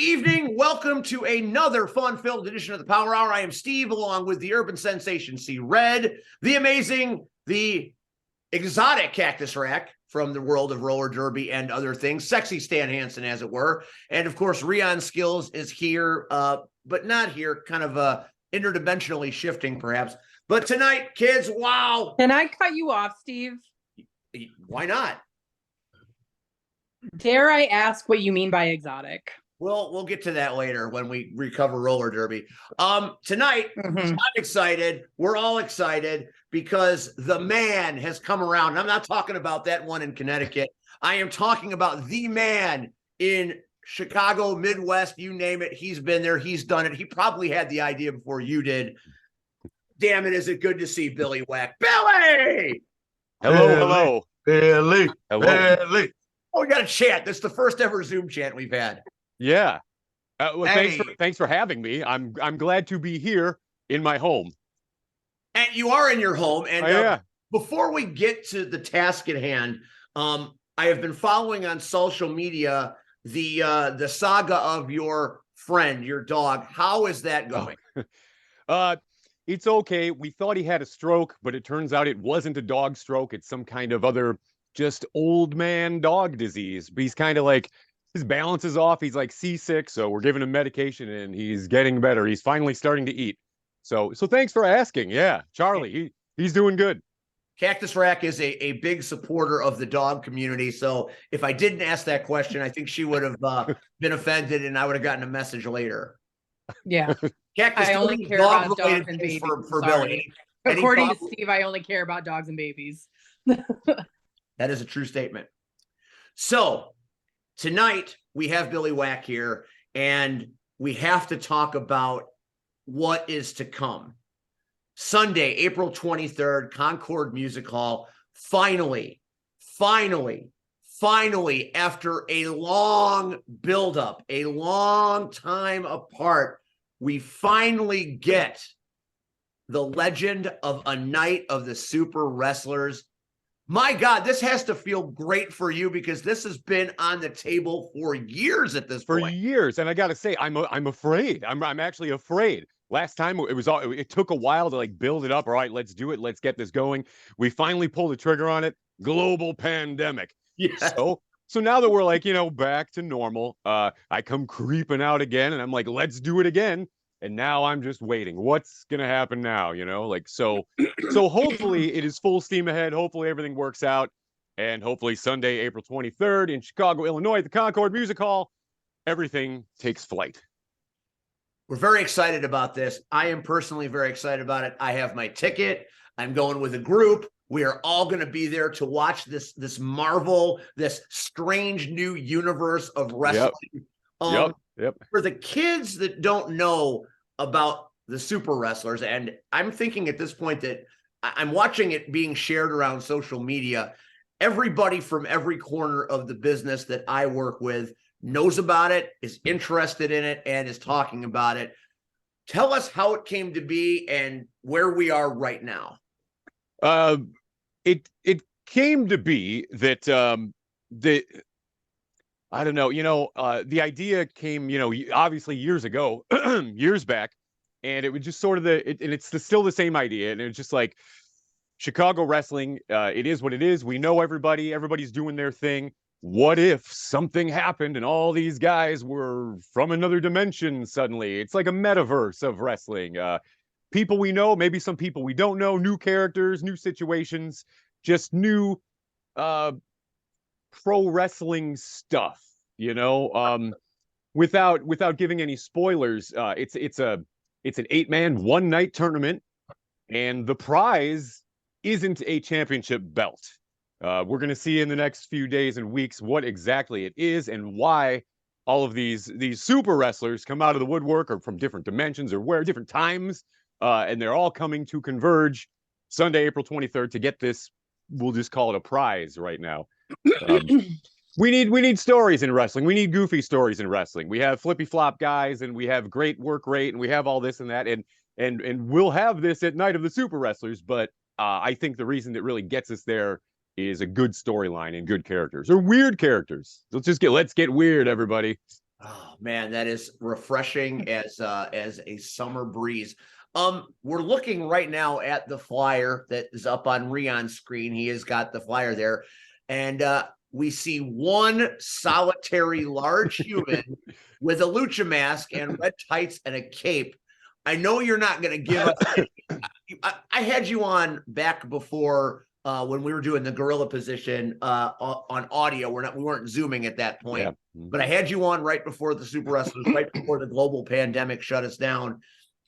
evening. Welcome to another fun-filled edition of the Power Hour. I am Steve, along with the urban sensation C Red, the amazing, the exotic Cactus Rack from the world of roller derby and other things, sexy Stan Hansen, as it were. And of course, Rion Skills is here, but not here, kind of interdimensionally shifting, perhaps. But tonight, kids, wow. Can I cut you off, Steve? Why not? Dare I ask what you mean by exotic? We'll get to that later when we recover roller derby. Tonight, I'm excited. We're all excited because the man has come around. And I'm not talking about that one in Connecticut. I am talking about the man in Chicago, Midwest, you name it. He's been there. He's done it. He probably had the idea before you did. Damn it, is it good to see Billy Wack. Billy! Hello. Billy! Hello. Billy! Oh, we got a chant. This is the first ever Zoom chant we've had. Yeah. Well, hey. thanks for having me. I'm glad to be here in my home. And you are in your home. And yeah. Before we get to the task at hand, I have been following on social media the saga of your friend, your dog. How is that going? It's okay. We thought he had a stroke, but it turns out it wasn't a dog stroke. It's some kind of other just old man dog disease. But he's kind of like, his balance is off. He's like seasick, so we're giving him medication, and he's getting better. He's finally starting to eat. So thanks for asking. Yeah, Charlie, he's doing good. Cactus Rack is a big supporter of the dog community. So if I didn't ask that question, I think she would have been offended, and I would have gotten a message later. Yeah. Cactus, I only care about dogs and babies. For Billy. According to Steve, I only care about dogs and babies. That is a true statement. So tonight we have Billy Wack here, and we have to talk about what is to come. Sunday, April 23rd, Concord Music Hall. Finally, after a long buildup, a long time apart, we finally get the legend of a night of the super wrestlers. My God, this has to feel great for you because this has been on the table for years at this point. For years, and I got to say, I'm afraid. I'm actually afraid. Last time it took a while to like build it up. All right, let's do it. Let's get this going. We finally pulled the trigger on it. Global pandemic. Yes. So now that we're like, back to normal, I come creeping out again, and I'm like, let's do it again. And now I'm just waiting. What's gonna happen now? So hopefully it is full steam ahead. Hopefully everything works out, and hopefully Sunday, April 23rd in Chicago, Illinois, at the Concord Music Hall, everything takes flight. We're very excited about this. I am personally very excited about it. I have my ticket. I'm going with a group. We are all going to be there to watch this marvel, this strange new universe of wrestling. Yep. For the kids that don't know about the super wrestlers, and I'm thinking at this point that I'm watching it being shared around social media. Everybody from every corner of the business that I work with knows about it, is interested in it, and is talking about it. Tell us how it came to be and where we are right now. It came to be that I don't know, the idea came, obviously years ago, years back, and it was just sort of and it's still the same idea, and it was just like Chicago wrestling. It is what it is. We know everybody's doing their thing. What if something happened and all these guys were from another dimension suddenly? It's like a metaverse of wrestling. People we know, maybe some people we don't know, new characters, new situations, just new pro wrestling stuff, without giving any spoilers. It's an 8-man, 1-night tournament, and the prize isn't a championship belt. We're going to see in the next few days and weeks what exactly it is and why all of these super wrestlers come out of the woodwork or from different dimensions or where different times, and they're all coming to converge Sunday, April 23rd to get this. We'll just call it a prize right now. We need stories in wrestling. We need goofy stories in wrestling. We have flippy flop guys, and we have great work rate, and we have all this and that, and we'll have this at Night of the Super Wrestlers. But I think the reason that really gets us there is a good storyline and good characters or weird characters. Let's get weird, everybody. Oh man, that is refreshing as a summer breeze. We're looking right now at the flyer that is up on Rion's screen. He has got the flyer there, and we see one solitary large human with a lucha mask and red tights and a cape. I know you're not going to give us. I had you on back before when we were doing the gorilla position on audio. We weren't zooming at that point, Yeah. but I had you on right before the Super Wrestlers, right before the global pandemic shut us down.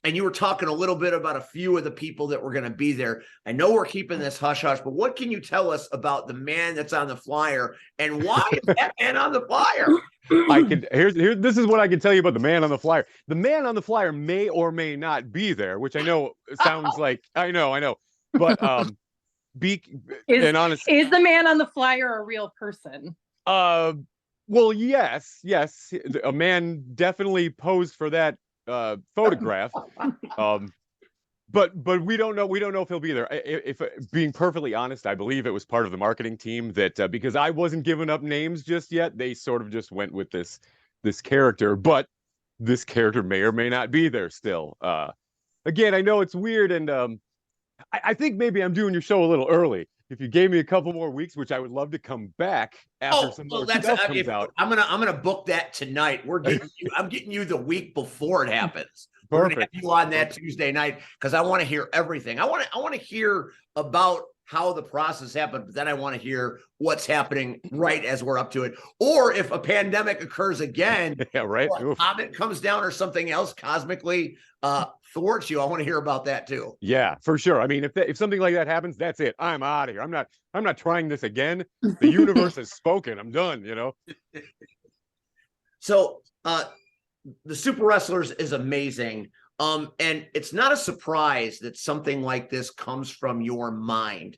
And you were talking a little bit about a few of the people that were going to be there. I know we're keeping this hush hush, but what can you tell us about the man that's on the flyer, and why is that man on the flyer? This is what I can tell you about the man on the flyer. The man on the flyer may or may not be there, which I know sounds like I know, but is the man on the flyer a real person? Well, yes, a man definitely posed for that photograph. But we don't know if he'll be there. If being perfectly honest, I believe it was part of the marketing team that because I wasn't giving up names just yet, they sort of just went with this character. But this character may or may not be there still. Again, I know it's weird, and I think maybe I'm doing your show a little early. If you gave me a couple more weeks, which I would love to come back after some more stuff comes out. I'm gonna book that tonight. I'm getting you the week before it happens. Perfect. We're gonna have you on that Tuesday night because I want to hear everything. I want to hear about how the process happened, but then I want to hear what's happening right as we're up to it. Or if a pandemic occurs again, yeah, right. Or a comet comes down or something else cosmically thwarts you, I want to hear about that too. Yeah, for sure. I mean, if something like that happens, that's it. I'm out of here. I'm not trying this again. The universe has spoken. I'm done, you know. So the Super Wrestlers is amazing. And it's not a surprise that something like this comes from your mind.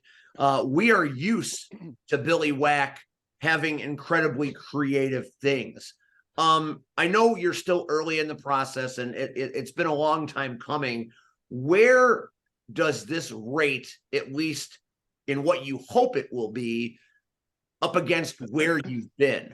We are used to Billy Wack having incredibly creative things. I know you're still early in the process, and it's been a long time coming. Where does this rate, at least in what you hope it will be, up against where you've been?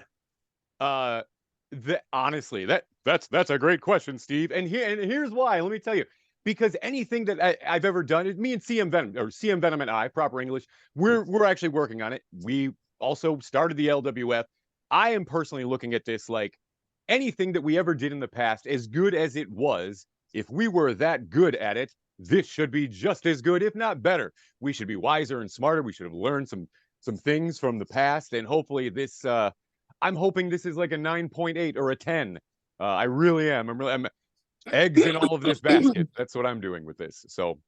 Honestly, that's a great question, Steve. And here's why. Let me tell you. Because anything that I've ever done, me and CM Venom, or CM Venom and I, proper English, we're actually working on it. We also started the LWF. I am personally looking at this like anything that we ever did in the past, as good as it was, if we were that good at it, this should be just as good, if not better. We should be wiser and smarter. We should have learned some things from the past, and hopefully this. I'm hoping this is like a 9.8 or a 10. I really am. I'm eggs in all of this basket. That's what I'm doing with this. So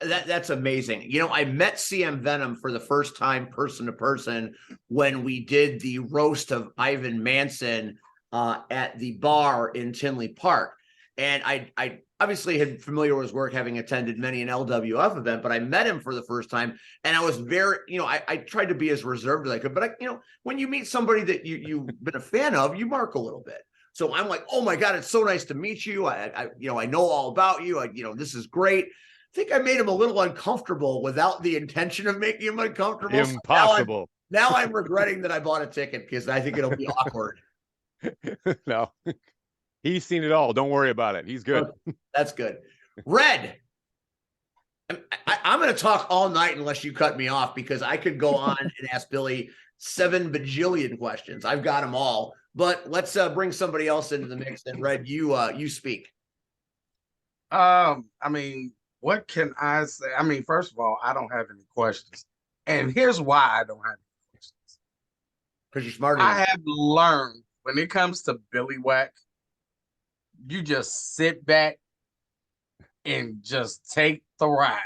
that's amazing. You know, I met CM Venom for the first time person to person when we did the roast of Ivan Manson at the bar in Tinley Park. And I obviously had familiar with his work, having attended many an LWF event, but I met him for the first time. And I was very, I tried to be as reserved as I could, but when you meet somebody that you've been a fan of, you mark a little bit. So I'm like, oh my God, it's so nice to meet you. I know all about you. This is great. I think I made him a little uncomfortable without the intention of making him uncomfortable. Impossible. So now I'm regretting that I bought a ticket because I think it'll be awkward. No, he's seen it all. Don't worry about it. He's good. That's good. Red, I'm going to talk all night unless you cut me off, because I could go on and ask Billy 7 bajillion questions. I've got them all. But let's bring somebody else into the mix. And Red, you speak. I mean, what can I say? I mean, first of all, I don't have any questions. And here's why I don't have any questions. Because you're smarter. I have learned when it comes to Billy Wack, you just sit back and just take the ride.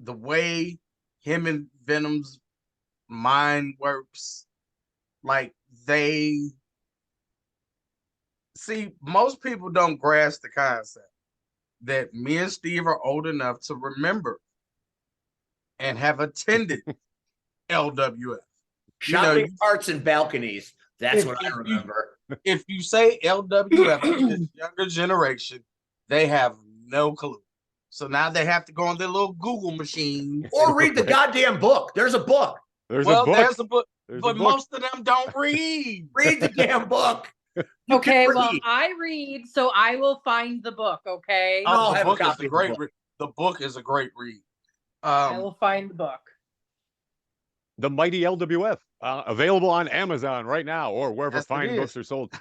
The way him and Venom's mind works, like most people don't grasp the concept that me and Steve are old enough to remember and have attended LWF. Shopping carts and balconies. That's what I remember. If you say LWF to this younger generation, they have no clue. So now they have to go on their little Google machine. Or read the goddamn book. There's a book. There's well, a book. there's a book, There's but a book. most of them don't read. Read the damn book. You Okay, can well, read. I read, so I will find the book, okay? I'll The have a book is copy a of the great book. the book is a great read. I will find the book. The Mighty LWF, available on Amazon right now or wherever Yes, it fine is. books are sold.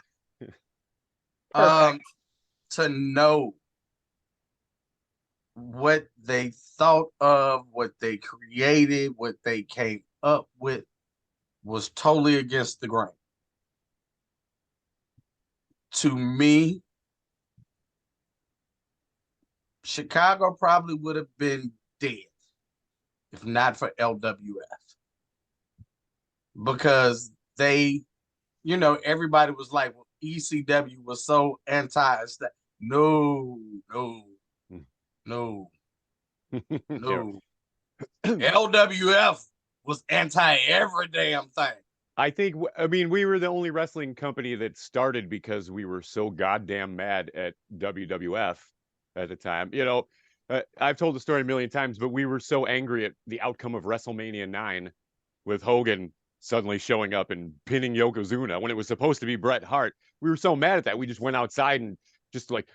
Perfect. To know what they thought of, what they created, what they came up with was totally against the grain. To me, Chicago probably would have been dead if not for LWF. Because they, everybody was like, well, ECW was so anti-that. No. LWF was anti every damn thing. I mean, we were the only wrestling company that started because we were so goddamn mad at WWF at the time. I've told the story a million times, but we were so angry at the outcome of WrestleMania 9 with Hogan suddenly showing up and pinning Yokozuna when it was supposed to be Bret Hart. We were so mad at that. We just went outside and just like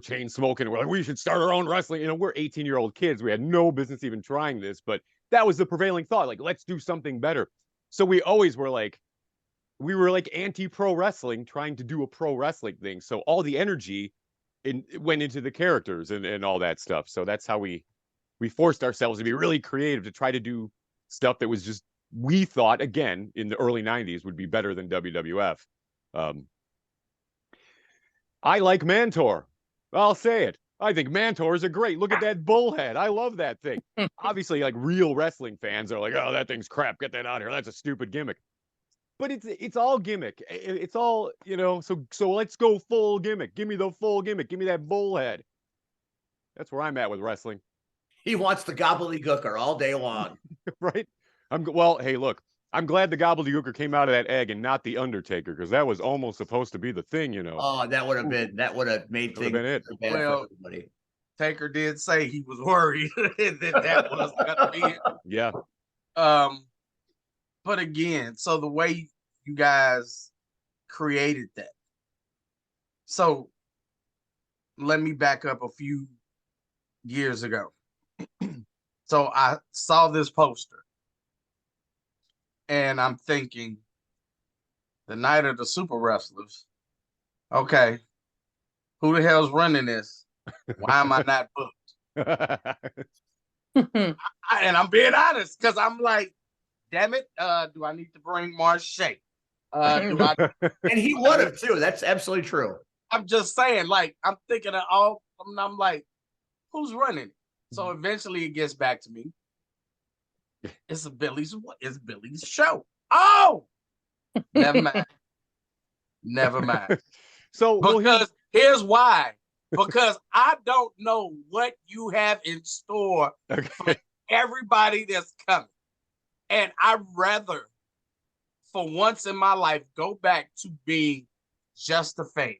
chain smoking. We're like, we should start our own wrestling. We're 18-year-old kids. We had no business even trying this, but that was the prevailing thought. Like, let's do something better. So we always were like, anti-pro wrestling, trying to do a pro wrestling thing. So all the energy went into the characters and all that stuff. So that's how we forced ourselves to be really creative, to try to do stuff that was just, we thought, again, in the early 90s would be better than WWF. I like Mantor. I'll say it. I think Mantors are great. Look at that bullhead. I love that thing. Obviously, like, real wrestling fans are like, oh, that thing's crap. Get that out of here. That's a stupid gimmick. But it's all gimmick. It's all, so let's go full gimmick. Give me the full gimmick. Give me that bullhead. That's where I'm at with wrestling. He wants the gobbledygooker all day long. Right? Well, hey, look, I'm glad the gobbledygooker came out of that egg and not the Undertaker, because that was almost supposed to be the thing, Oh, that would have made things bad for everybody. Taker did say he was worried that was gonna be it. Yeah. But again, so the way you guys created that. So let me back up a few years ago. So I saw this poster and I'm thinking, the night of the super wrestlers. Okay, who the hell's running this? Why am I not booked? And I'm being honest, because I'm like, damn it, do I need to bring Marche? And he would have too. That's absolutely true. I'm just saying, like, I'm thinking of all, I'm like, who's running? So eventually it gets back to me. It's Billy's show. Oh, never mind. Never mind. So because here's why. Because I don't know what you have in store for everybody that's coming. And I'd rather, for once in my life, go back to being just a fan.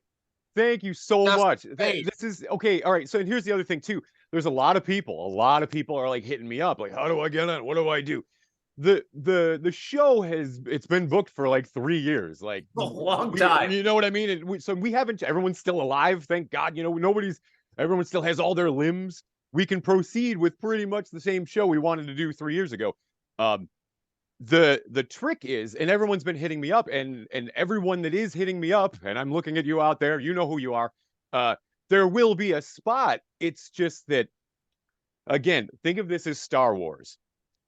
Thank you so much. This is okay. All right. So here's the other thing too. There's a lot of people are like hitting me up, like, how do I get on? What do I do? The show it's been booked for like 3 years, like a long time. You know what I mean? So we haven't. Everyone's still alive, thank God. Everyone still has all their limbs. We can proceed with pretty much the same show we wanted to do 3 years ago. The trick is, and everyone's been hitting me up, and everyone that is hitting me up, and I'm looking at you out there, you know who you are. There will be a spot. It's just that, again, think of this as Star Wars.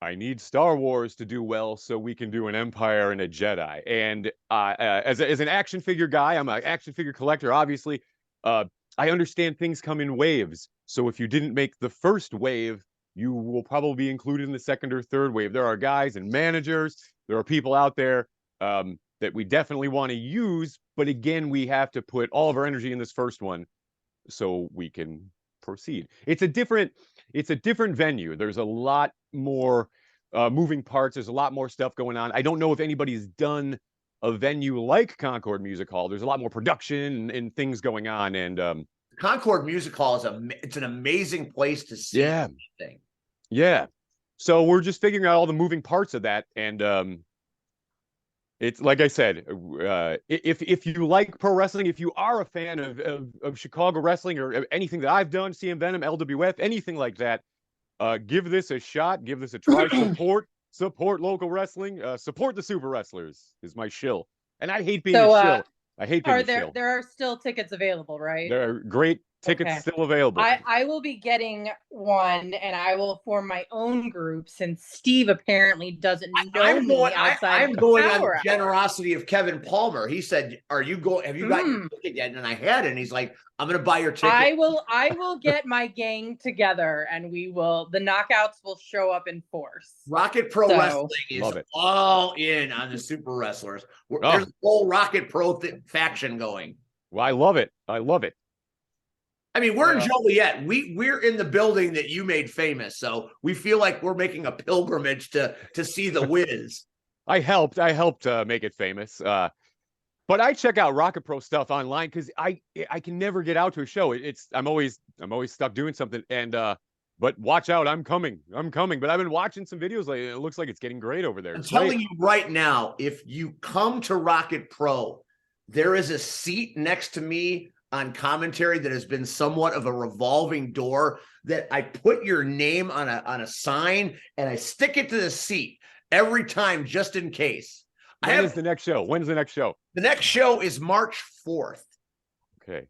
I need Star Wars to do well so we can do an Empire and a Jedi. And as an action figure guy, I'm an action figure collector, obviously. I understand things come in waves. So if you didn't make the first wave, you will probably be included in the second or third wave. There are guys and managers. There are people out there that we definitely want to use. But again, we have to put all of our energy in this first one so we can proceed. It's a different venue. There's a lot more moving parts. There's a lot more stuff going on. I don't know if anybody's done a venue like Concord Music Hall. There's a lot more production and things going on. And Concord Music Hall it's an amazing place to see anything. Yeah. So we're just figuring out all the moving parts of that, and it's like I said, if you like pro wrestling, if you are a fan of Chicago wrestling or anything that I've done, CM Venom, LWF, anything like that, give this a shot, give this a try. Support local wrestling, support the super wrestlers is my shill. And I hate being a shill. I hate being a shill. There are still tickets available, right? There are great tickets still available. I will be getting one, and I will form my own group since Steve apparently doesn't know me outside. I'm going on the generosity of Kevin Palmer. He said, "Are you going? Have you got your ticket yet?" And I had it. And he's like, "I'm going to buy your ticket." I will get my gang together, and the knockouts will show up in force. Rocket Pro Wrestling is all in on the super wrestlers. There's a whole Rocket Pro faction going. Well, I love it. I love it. I mean, we're in Joliet. We're in the building that you made famous, so we feel like we're making a pilgrimage to see the Wiz. I helped make it famous. But I check out Rocket Pro stuff online because I can never get out to a show. I'm always stuck doing something. And but watch out, I'm coming. But I've been watching some videos lately. It looks like it's getting great over there. I'm telling you right now, if you come to Rocket Pro, there is a seat next to me on commentary that has been somewhat of a revolving door that I put your name on a sign and I stick it to the seat every time just in case. When is the next show? When's the next show? The next show is March 4th. Okay.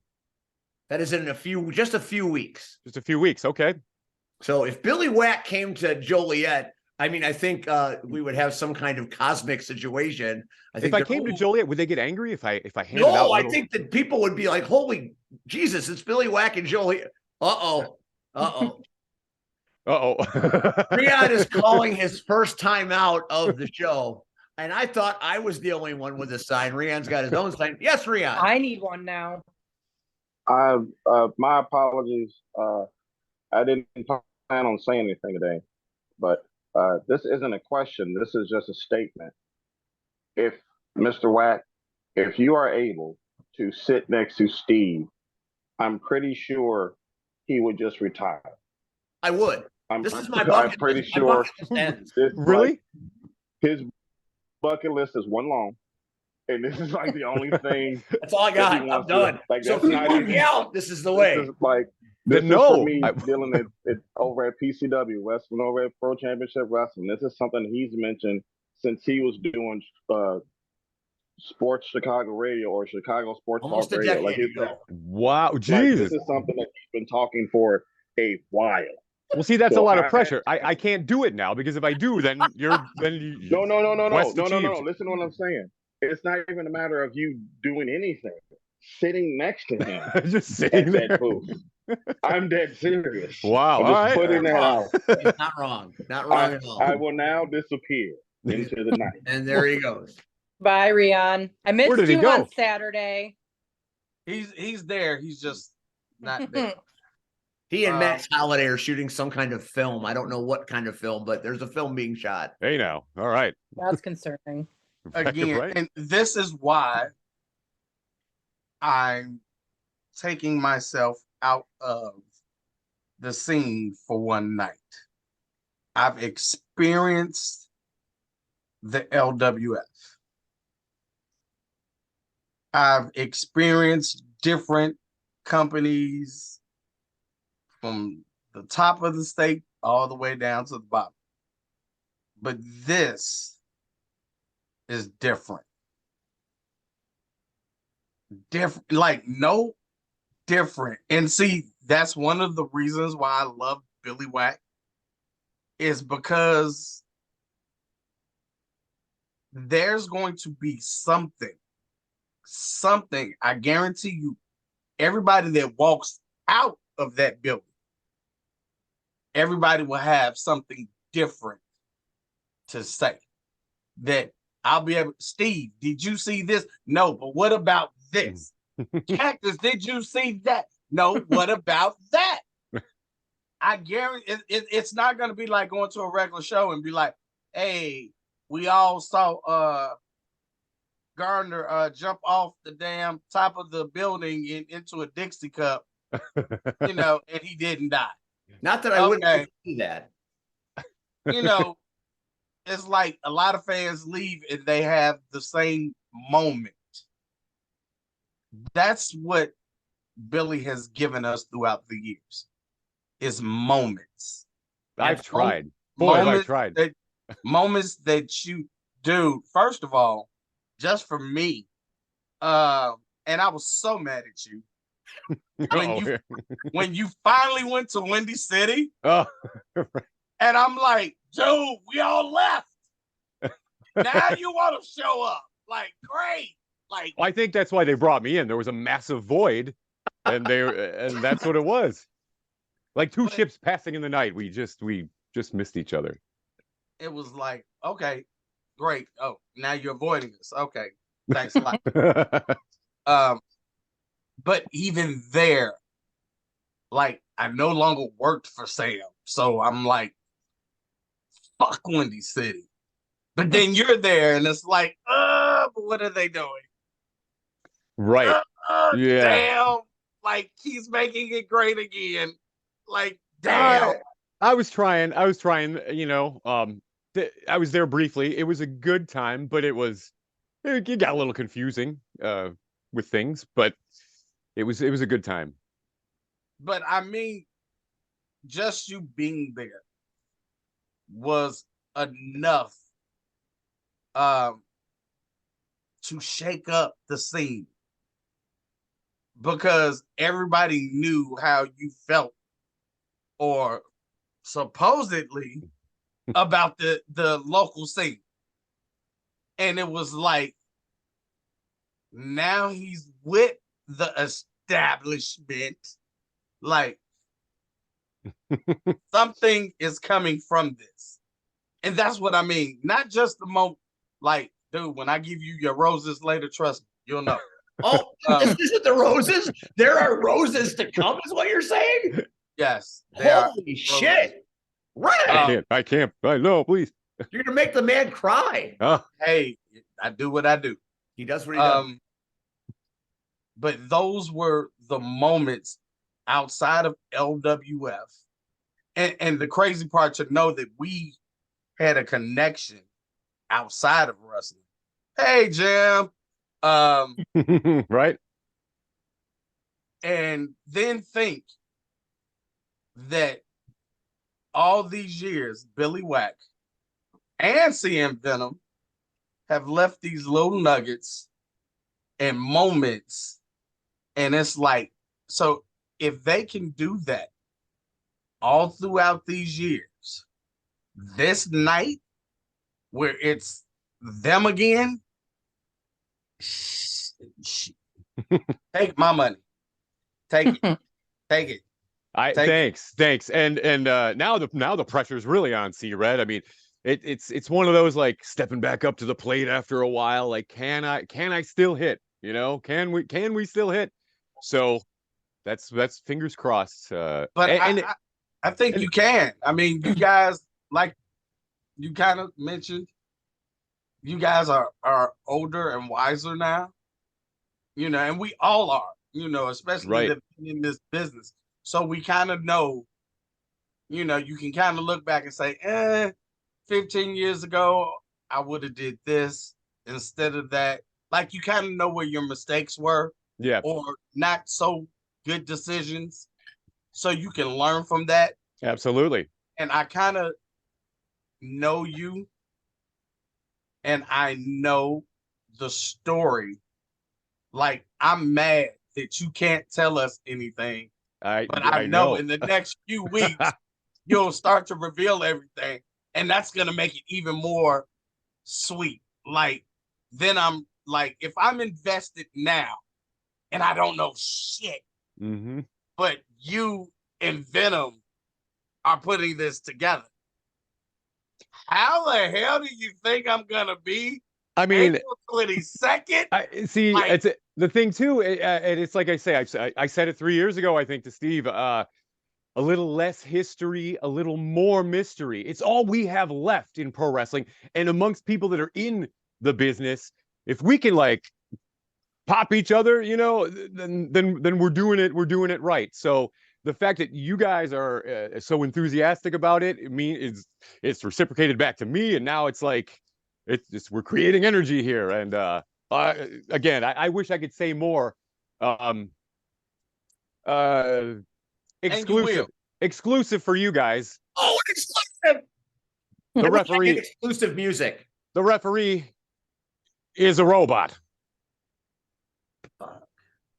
That is in just a few weeks. Just a few weeks. Okay. So if Billy Wack came to Joliet, I mean, I think we would have some kind of cosmic situation. If I came to Joliet, would they get angry if I handed out? No, I think that people would be like, "Holy Jesus, it's Billy Wack and Joliet." Rian is calling his first time out of the show, and I thought I was the only one with a sign. Rian's got his own sign. Yes, Rian. I need one now. My apologies. I didn't plan on saying anything today, but this isn't a question. This is just a statement. If Mr. Wack, if you are able to sit next to Steve, I'm pretty sure he would just retire. I would. This is my bucket. I'm pretty sure. Really? His bucket list is one long, and this is like the only thing. That's all I got. I'm done. So if you want me out, this is the way. This is like this is for me dealing it over at PCW, Wrestling over at Pro Championship Wrestling. This is something he's mentioned since he was doing Sports Chicago Radio or Chicago Sports Almost Talk a Radio. decade wow, Jesus. This is something that he's been talking for a while. Well, see, that's a lot of pressure. I can't do it now because if I do, then you're No. Listen to what I'm saying. It's not even a matter of you doing anything. Sitting next to him. Just sitting there. I'm dead serious. Wow. I'm just putting that out. He's not wrong. Not wrong at all. I will now disappear into the night. And there he goes. Bye, Rian. I missed you on Saturday. He's there. He's just not there. He and Max Holiday are shooting some kind of film. I don't know what kind of film, but there's a film being shot. Hey, now. All right. That's concerning. Again, right. And this is why I'm taking myself out of the scene for one night. I've experienced the LWF. I've experienced different companies from the top of the state all the way down to the bottom. But this is different. Different. And see, that's one of the reasons why I love Billy Wack is because there's going to be something, I guarantee you, everybody that walks out of that building, everybody will have something different to say. That I'll be able, Steve, did you see this? No, but what about this? Cactus, did you see that? No, what about that? I guarantee it's not going to be like going to a regular show and be like, hey, we all saw Gardner jump off the damn top of the building into a Dixie cup, and he didn't die. Not that I wouldn't see that. you know, it's like a lot of fans leave and they have the same moment. That's what Billy has given us throughout the years is moments. I've tried. Boy, have I Moments tried. moments that you do, first of all, just for me, and I was so mad at you when you finally went to Windy City, Oh, and I'm like, dude, we all left. Now you want to show up. Like, great. Like, I think that's why they brought me in. There was a massive void, and that's what it was. Like two ships passing in the night. We just missed each other. it was like, okay, great. Oh, now you're avoiding us. Okay. Thanks a lot. But even there, like, I no longer worked for Sam. So I'm like, fuck Windy City. But then you're there and it's like, but what are they doing? Right. Yeah. Damn. Like, he's making it great again. Like, damn. I was trying, you know, I was there briefly. It was a good time, but it got a little confusing with things, but it was a good time. But I mean, just you being there was enough to shake up the scene because everybody knew how you felt or supposedly about the local scene. And it was like, now he's with the establishment. Like, something is coming from this. And that's what I mean. Not just the moment, like, dude, when I give you your roses later, trust me, you'll know. Oh, this isn't the roses. There are roses to come, is what you're saying? Yes. Holy shit. Right. I can't. No, please. You're gonna make the man cry. Hey, I do what I do. He does what he does. But those were the moments outside of LWF. And the crazy part to know that we had a connection outside of wrestling. Hey, Jim. Right. And then think that all these years, Billy Wack and CM Venom have left these little nuggets and moments. And it's like, so if they can do that all throughout these years, this night where it's them again, take my money. Take it. Take it. Thanks. And now the pressure's really on C-Red. I mean, it's one of those like stepping back up to the plate after a while. Like, can I still hit? You know, can we still hit? So that's fingers crossed. But I think you can. I mean, you guys, like you kind of mentioned, you guys are older and wiser now. You know, and we all are. You know, especially in this business. So we kind of know. You know, you can kind of look back and say, 15 years ago, I would have did this instead of that. Like, you kind of know where your mistakes were. Yeah. Or not so good decisions. So you can learn from that. Absolutely. And I kind of know you. And I know the story. Like, I'm mad that you can't tell us anything. But I know in the next few weeks, you'll start to reveal everything. And that's going to make it even more sweet. Like, then I'm like, if I'm invested now and I don't know shit, but you and Venom are putting this together, how the hell do you think I'm going to be? I mean, April 22nd? See, it's the thing too, and it's like I say, I said it 3 years ago, I think, to Steve, a little less history, a little more mystery. It's all we have left in pro wrestling. And amongst people that are in the business, if we can like pop each other, you know, then we're doing it right. So the fact that you guys are so enthusiastic about it, it's reciprocated back to me, and now it's like we're creating energy here. And again, I wish I could say more. Exclusive for you guys. Oh, exclusive! The referee, exclusive music. The referee is a robot.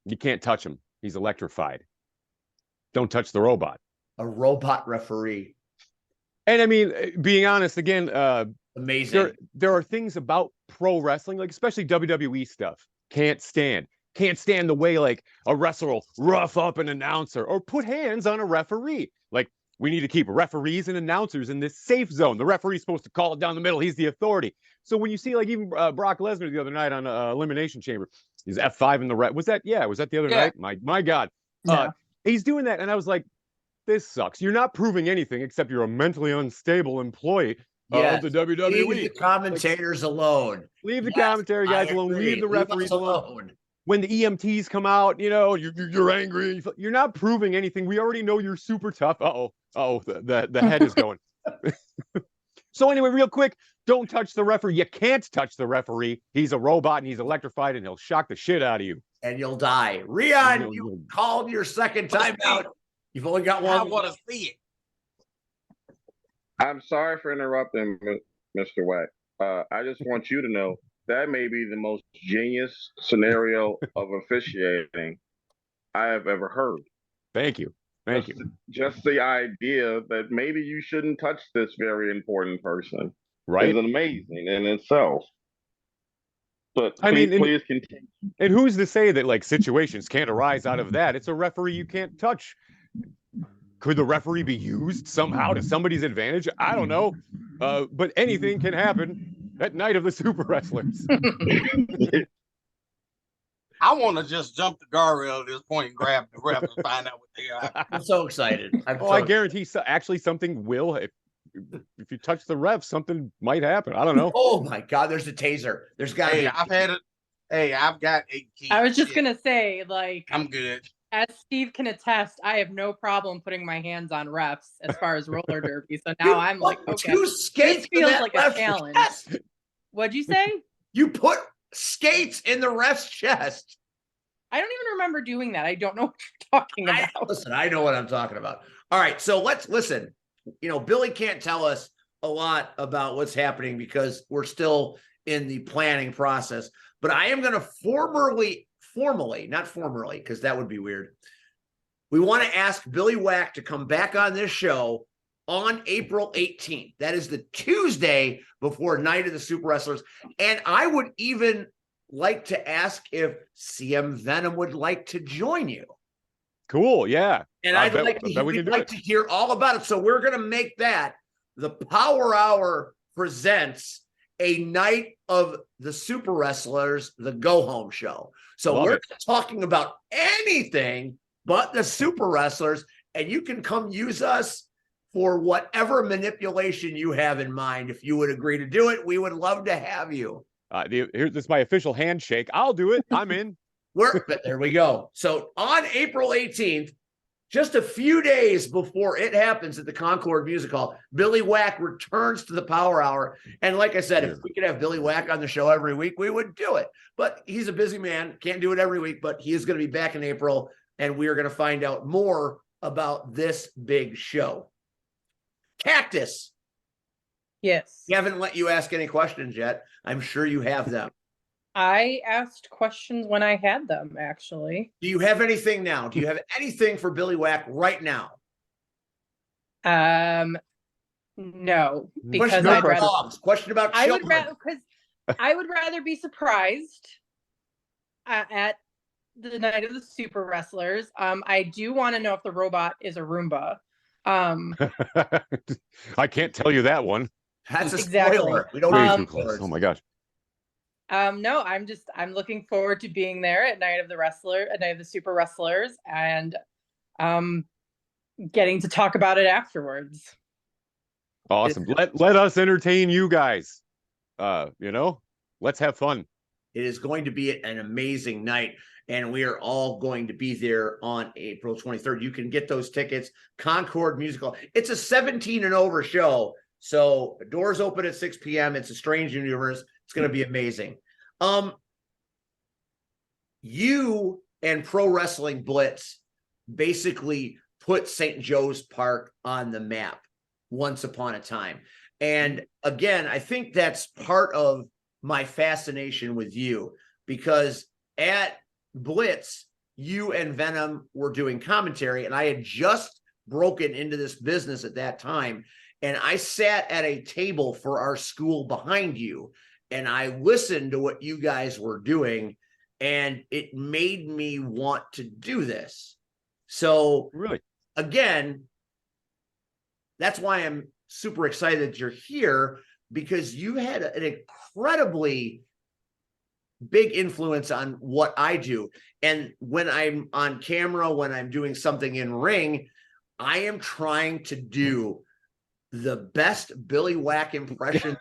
You can't touch him. He's electrified. Don't touch the robot. A robot referee. And I mean, being honest, again, amazing. There are things about pro wrestling, like especially WWE stuff, can't stand the way like a wrestler will rough up an announcer or put hands on a referee. Like, we need to keep referees and announcers in this safe zone. The referee's supposed to call it down the middle. He's the authority. So when you see like even Brock Lesnar the other night on Elimination Chamber, he's F5 in the was that the other night? My God. Yeah. He's doing that. And I was like, this sucks. You're not proving anything except you're a mentally unstable employee of the WWE. Leave the commentators alone. Leave the commentary guys alone. Leave the referees alone. When the EMTs come out, you know, you're angry. You're not proving anything. We already know you're super tough. The head is going. So anyway, real quick, don't touch the referee. You can't touch the referee. He's a robot and he's electrified and he'll shock the shit out of you. And you'll die. Rion, you called your second time out. You've only got one. I want to see it. I'm sorry for interrupting, Mr. Wack. I just want you to know that may be the most genius scenario of officiating I have ever heard. Thank you. Thank you. Just the idea that maybe you shouldn't touch this very important person, right, is amazing in itself. But please continue. And who's to say that like situations can't arise out of that? It's a referee you can't touch. Could the referee be used somehow to somebody's advantage? I don't know. But anything can happen at Night of the Super Wrestlers. I want to just jump the guardrail at this point and grab the ref and find out what they are. I'm so excited. I guarantee actually something will. If you touch the ref, something might happen. I don't know. Oh my God, there's a taser. There's got. Hey, I've got 18. I was just gonna say, like, I'm good. As Steve can attest, I have no problem putting my hands on refs as far as roller derby. So now I'm like, okay, this feels like a challenge. Chest. What'd you say? You put skates in the ref's chest. I don't even remember doing that. I don't know what you're talking about. Listen, I know what I'm talking about. All right, so let's listen. You know, Billy can't tell us a lot about what's happening because we're still in the planning process. But I am going to formally, not formally, because that would be weird. We want to ask Billy Wack to come back on this show on April 18th. That is the Tuesday before Night of the Super Wrestlers. And I would even like to ask if CM Venom would like to join you. Cool, yeah. And I'd like to hear all about it. So we're going to make that the Power Hour presents a Night of the Super Wrestlers, the Go Home Show. So we're talking about anything but the Super Wrestlers, and you can come use us for whatever manipulation you have in mind. If you would agree to do it, we would love to have you. This is my official handshake. I'll do it. I'm in. There we go. So on April 18th, just a few days before it happens at the Concord Music Hall, Billy Wack returns to the Power Hour. And like I said, if we could have Billy Wack on the show every week, we would do it. But he's a busy man, can't do it every week, but he is going to be back in April, and we are going to find out more about this big show. Cactus. Yes. We haven't let you ask any questions yet. I'm sure you have them. I asked questions when I had them, actually. Do you have anything now? Do you have anything for Billy Wack right now? No, because I'd rather question about children. I would rather be surprised at the Night of the Super Wrestlers. I do want to know if the robot is a Roomba. I can't tell you that one. That's a spoiler. We don't need spoilers. Oh my gosh. No, I'm looking forward to being there at Night of the Super Wrestlers, and getting to talk about it afterwards. Awesome. Let us entertain you guys. Let's have fun. It is going to be an amazing night. and we are all going to be there on April 23rd. You can get those tickets. Concord Musical. It's a 17 and over show. So doors open at 6 p.m. It's a strange universe. It's going to be amazing. You and Pro Wrestling Blitz basically put St. Joe's Park on the map once upon a time. And again, I think that's part of my fascination with you, because at Blitz, you and Venom were doing commentary, and I had just broken into this business at that time. And I sat at a table for our school behind you, and I listened to what you guys were doing, and it made me want to do this. So Really, again, that's why I'm super excited that you're here, because you had an incredibly big influence on what I do. And when I'm on camera, when I'm doing something in ring, I am trying to do the best Billy Whack impression.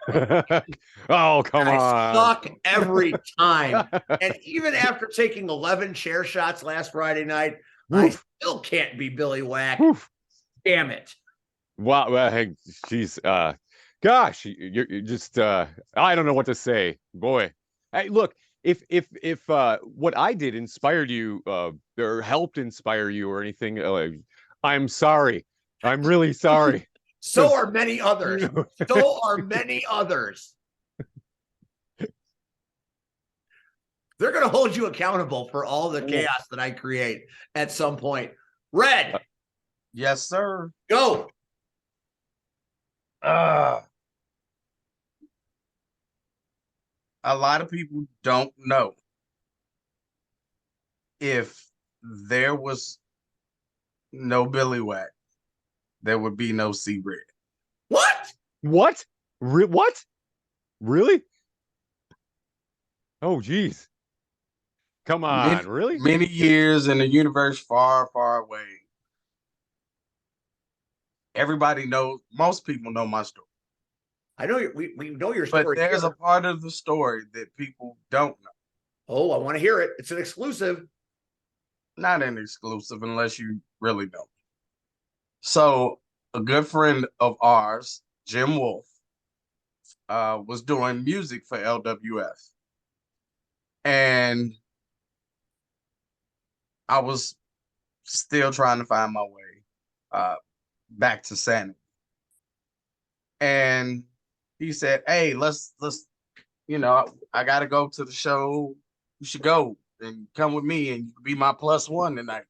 oh, come I on. suck every time. And even after taking 11 chair shots last Friday night, I still can't be Billy Whack. Damn it. Wow. Well, hey, geez. Gosh, you're just I don't know what to say. Boy. Hey, look, if what I did inspired you or helped inspire you or anything, I'm sorry. I'm really sorry. So are many others. So are many others. They're going to hold you accountable for all the chaos that I create at some point. Red. Yes, sir. Go. A lot of people don't know if there was no Billy Whack, there would be no C-Red. What? What? What? Really? Oh, geez. Come on, really? Many years in a universe far, far away. Everybody knows, most people know my story. I know we know your story. But there's here. a part of the story that people don't know. Oh, I want to hear it. It's an exclusive. Not an exclusive unless you really know. So a good friend of ours, Jim Wolf, was doing music for LWF. And I was still trying to find my way back to sanity. And he said, hey, let's I gotta go to the show. You should go and come with me, and you can be my +1 tonight.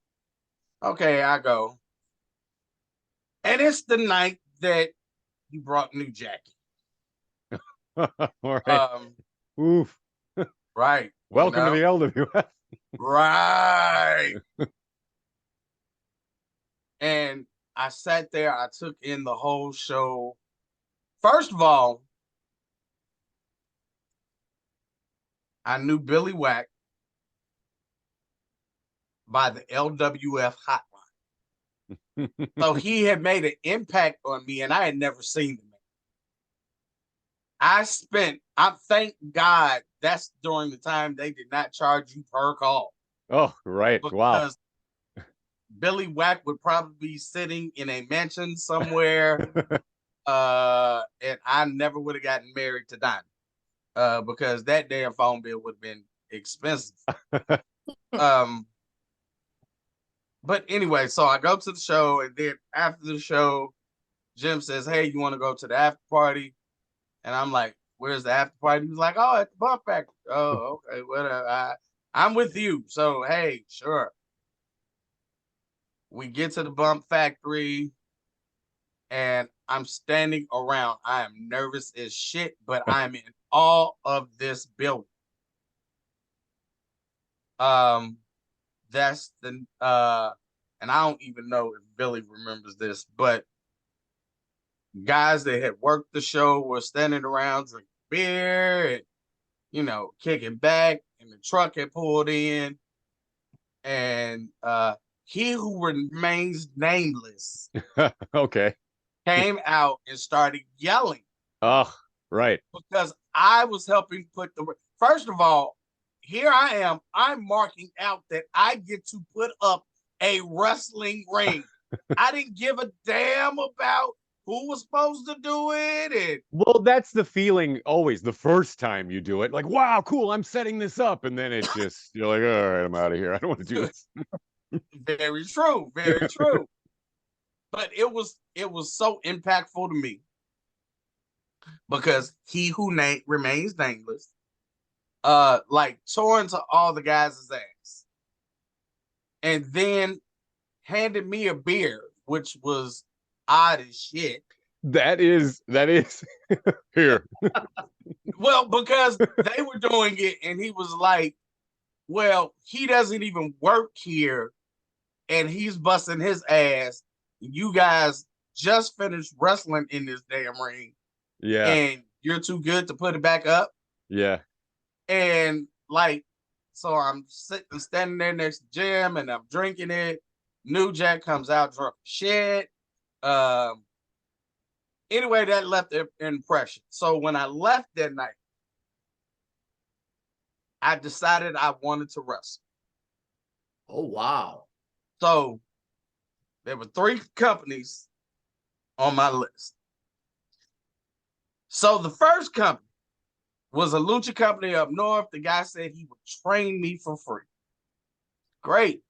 Okay, I go. And it's the night that you brought New Jackie. All right. Oof. Right. Welcome to the LWF. Right. And I sat there, I took in the whole show. First of all, I knew Billy Whack by the LWF hotline. So he had made an impact on me, and I had never seen the man. I thank God that's during the time they did not charge you per call. Oh, right. Wow. Billy Whack would probably be sitting in a mansion somewhere. And I never would have gotten married to Donnie. Because that damn phone bill would have been expensive. But anyway, so I go to the show, and then after the show, Jim says, hey, you want to go to the after party? And I'm like, where's the after party? He was like, oh, at the Bump Factory. Oh, okay, whatever. I'm with you. So, hey, sure. We get to the Bump Factory, and I'm standing around. I am nervous as shit, but I'm in awe of this building. That's the and I don't even know if Billy remembers this, but guys that had worked the show were standing around drinking beer and kicking back, and the truck had pulled in, and he who remains nameless okay came out and started yelling. Oh, right. Because I was helping put first of all, here I am. I'm marking out that I get to put up a wrestling ring. I didn't give a damn about who was supposed to do it. And Well, that's the feeling always the first time you do it. Like, wow, cool, I'm setting this up. And then it just, you're like, all right, I'm out of here. I don't want to do this. very true, very true. But it was so impactful to me because he who remains nameless, like tore into all the guys' ass, and then handed me a beer, which was odd as shit. That is here. Well, because they were doing it, and he was like, "Well, he doesn't even work here, and he's busting his ass. You guys just finished wrestling in this damn ring, Yeah. and you're too good to put it back up." Yeah. And like, so I'm standing there next to Jim, and I'm drinking it. New Jack comes out drunk as shit. Anyway, that left an impression. So when I left that night, I decided I wanted to wrestle. Oh, wow. So there were 3 companies on my list. So the first company was a lucha company up north. The guy said he would train me for free. Great.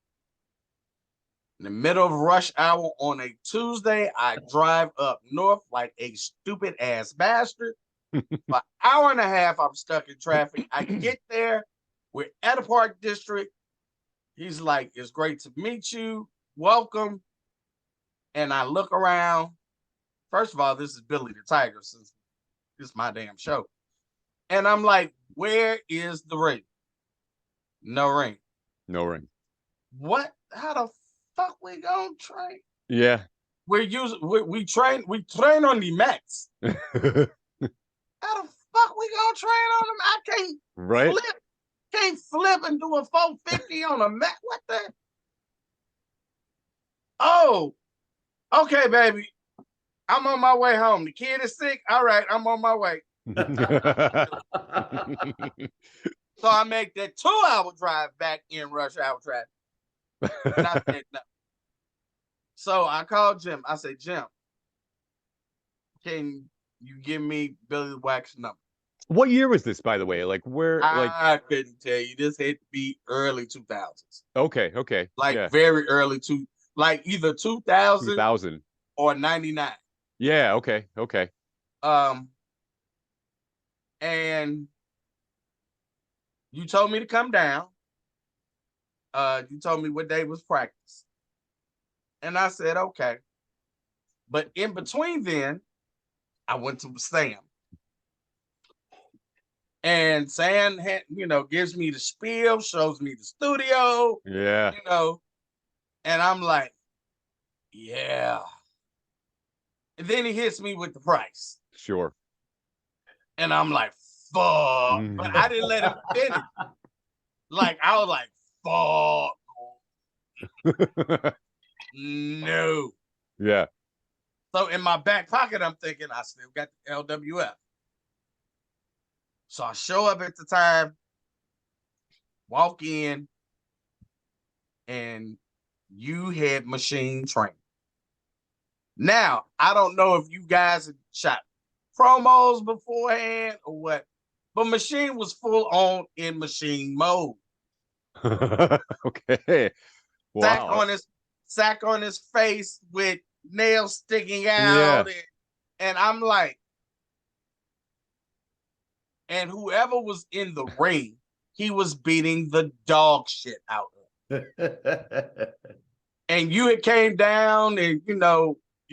In the middle of rush hour on a Tuesday, I drive up north like a stupid ass bastard. For an hour and a half, I'm stuck in traffic. I get there. We're at a park district. He's like, "It's great to meet you. Welcome." And I look around. First of all, this is Billy the Tiger, since this is my damn show. And I'm like, "Where is the ring?" No ring. No ring. What? How the fuck we gonna train? Yeah. We train on the mats. How the fuck we gonna train on them? I Right. can't flip and do a 450 on a mat. What the? Oh, okay, baby. I'm on my way home. The kid is sick. All right, I'm on my way. So I make that 2-hour drive back in rush hour traffic. And I said, no. So I called Jim. I said, "Jim, can you give me Billy Wax's number?" What year was this, by the way? Like where? Like I couldn't tell you. This had to be early 2000s. okay. Like yeah. very early like either 2000 2000. or 99. Yeah. Okay. And you told me to come down. You told me what day was practice. And I said, okay. But in between then, I went to Sam. And Sam gives me the spiel, shows me the studio. Yeah. And I'm like, yeah. And then he hits me with the price. Sure. And I'm like, fuck. But I didn't let him finish. Like, I was like, fuck. No. Yeah. So in my back pocket, I'm thinking I still got the LWF. So I show up at the time, walk in, and you had Machine training. Now, I don't know if you guys had shot promos beforehand or what, but Machine was full on in Machine mode. Okay. Wow. Sack on his face with nails sticking out. Yeah. And I'm like, and whoever was in the ring, he was beating the dog shit out of him. And you had came down and, you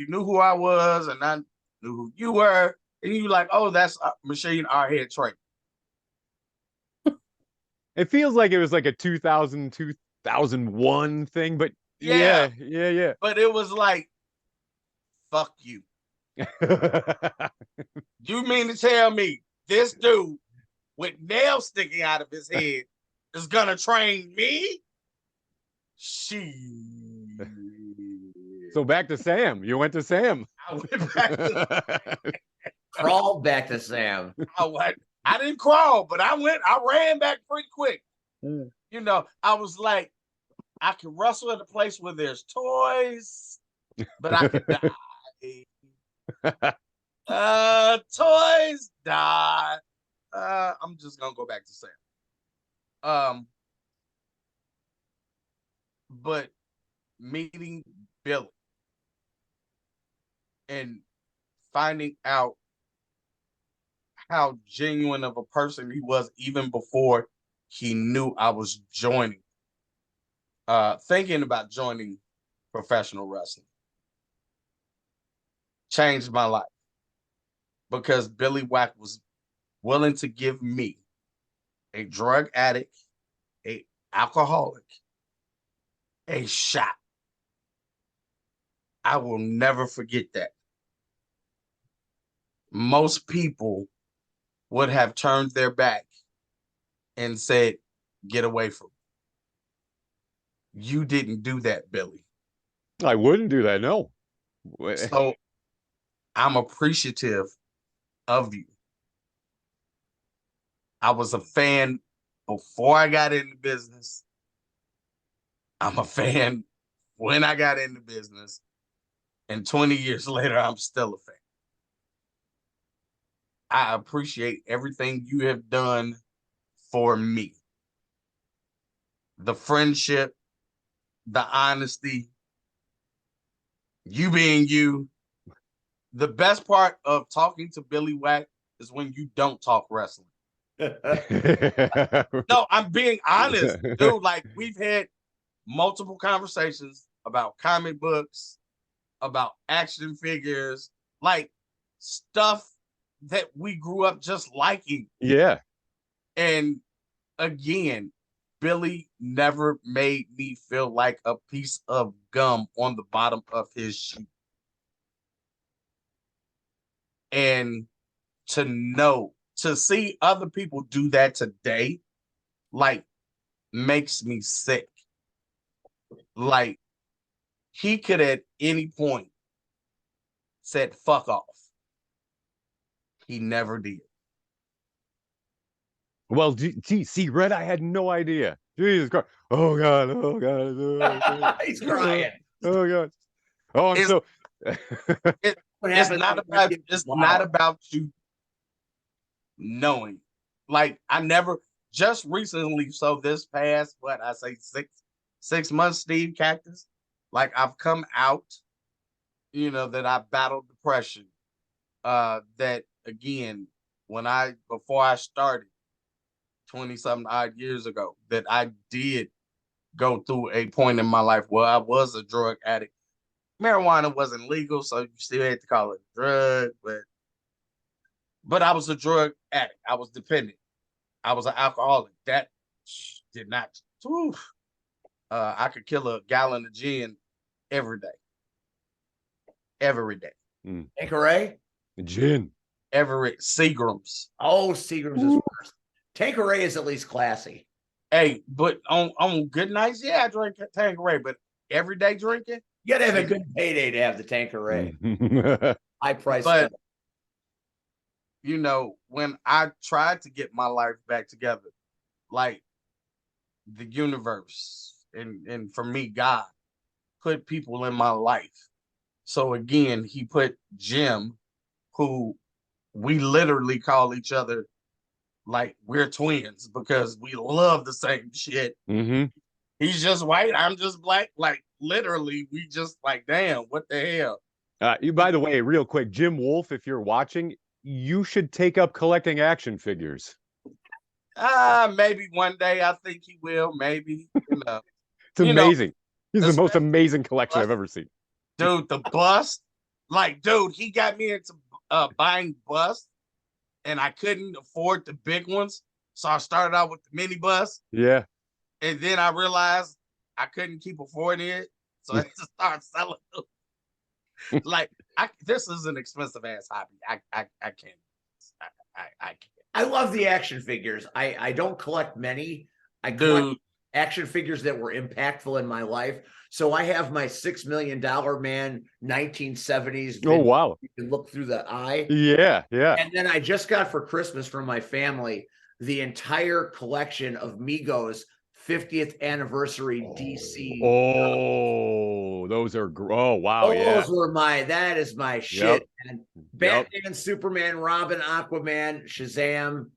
knew who I was and I knew who you were. And you like, oh, that's Machine, our head trainer. It feels like it was like a 2000, 2001 thing, but yeah. But it was like, fuck you. You mean to tell me this dude with nails sticking out of his head is gonna train me? So back to Sam. You went to Sam. I went back to Crawled back to Sam. I didn't crawl, but I ran back pretty quick. You know, I was like, I can wrestle at a place where there's toys, but I could die. Toys die. I'm just gonna go back to Sam. But meeting Billy and finding out how genuine of a person he was even before he knew I was joining, thinking about joining professional wrestling, changed my life because Billy Wack was willing to give me, a drug addict, a alcoholic, a shot. I will never forget that. Most people would have turned their back and said, get away from me. You didn't do that, Billy. I wouldn't do that, no. So I'm appreciative of you. I was a fan before I got into business. I'm a fan when I got into business. And 20 years later, I'm still a fan. I appreciate everything you have done for me. The friendship, the honesty, you being you. The best part of talking to Billy Wack is when you don't talk wrestling. No, I'm being honest, dude. Like, we've had multiple conversations about comic books, about action figures, like stuff that we grew up just liking. Yeah. And again, Billy never made me feel like a piece of gum on the bottom of his shoe. And to see other people do that today, like, makes me sick. Like, he could at any point said, fuck off. He never did. Well, see, Red, I had no idea. Jesus Christ. Oh, God. Oh, God. Oh, God. He's crying. Oh, God. Oh, I'm so... It's not about you knowing. Like, I never, just recently, so this past, what I say, six months, Steve Cactus, like, I've come out, that I battled depression. That again, before I started 20-something odd years ago, that I did go through a point in my life where I was a drug addict. Marijuana wasn't legal, so you still had to call it a drug, but I was a drug addict. I was dependent. I was an alcoholic. That did not. I could kill a gallon of gin every day. Every day. Tanqueray? Gin. Seagram's. Oh, Seagram's is worse. Tanqueray is at least classy. Hey, but on good nights, yeah, I drink Tanqueray, but everyday drinking, You gotta have a good payday to have the Tanqueray. High price. But when I tried to get my life back together, like, the universe and for me, God put people in my life. So again, he put Jim, who we literally call each other like we're twins because we love the same shit. Mm-hmm. He's just white, I'm just black. Like, literally, we just like, damn, what the hell? By the way, real quick, Jim Wolf, if you're watching, you should take up collecting action figures. Maybe one day. I think he will. Maybe. It's amazing. He's the most amazing collection I've ever seen. Dude, the bust. Like, dude, he got me into buying busts, and I couldn't afford the big ones. So I started out with the mini bust. Yeah. And then I realized I couldn't keep affording it. So I just started selling them. Like, this is an expensive ass hobby. I can't. I can't. I love the action figures. I don't collect many. I collect action figures that were impactful in my life. So I have my $6 Million Man 1970s. Oh, wow. You can look through the eye. Yeah, yeah. And then I just got for Christmas from my family the entire collection of Migos 50th anniversary DC. Oh, those are oh wow, yeah. Those were that is my shit. And Batman, Superman, Robin, Aquaman, Shazam.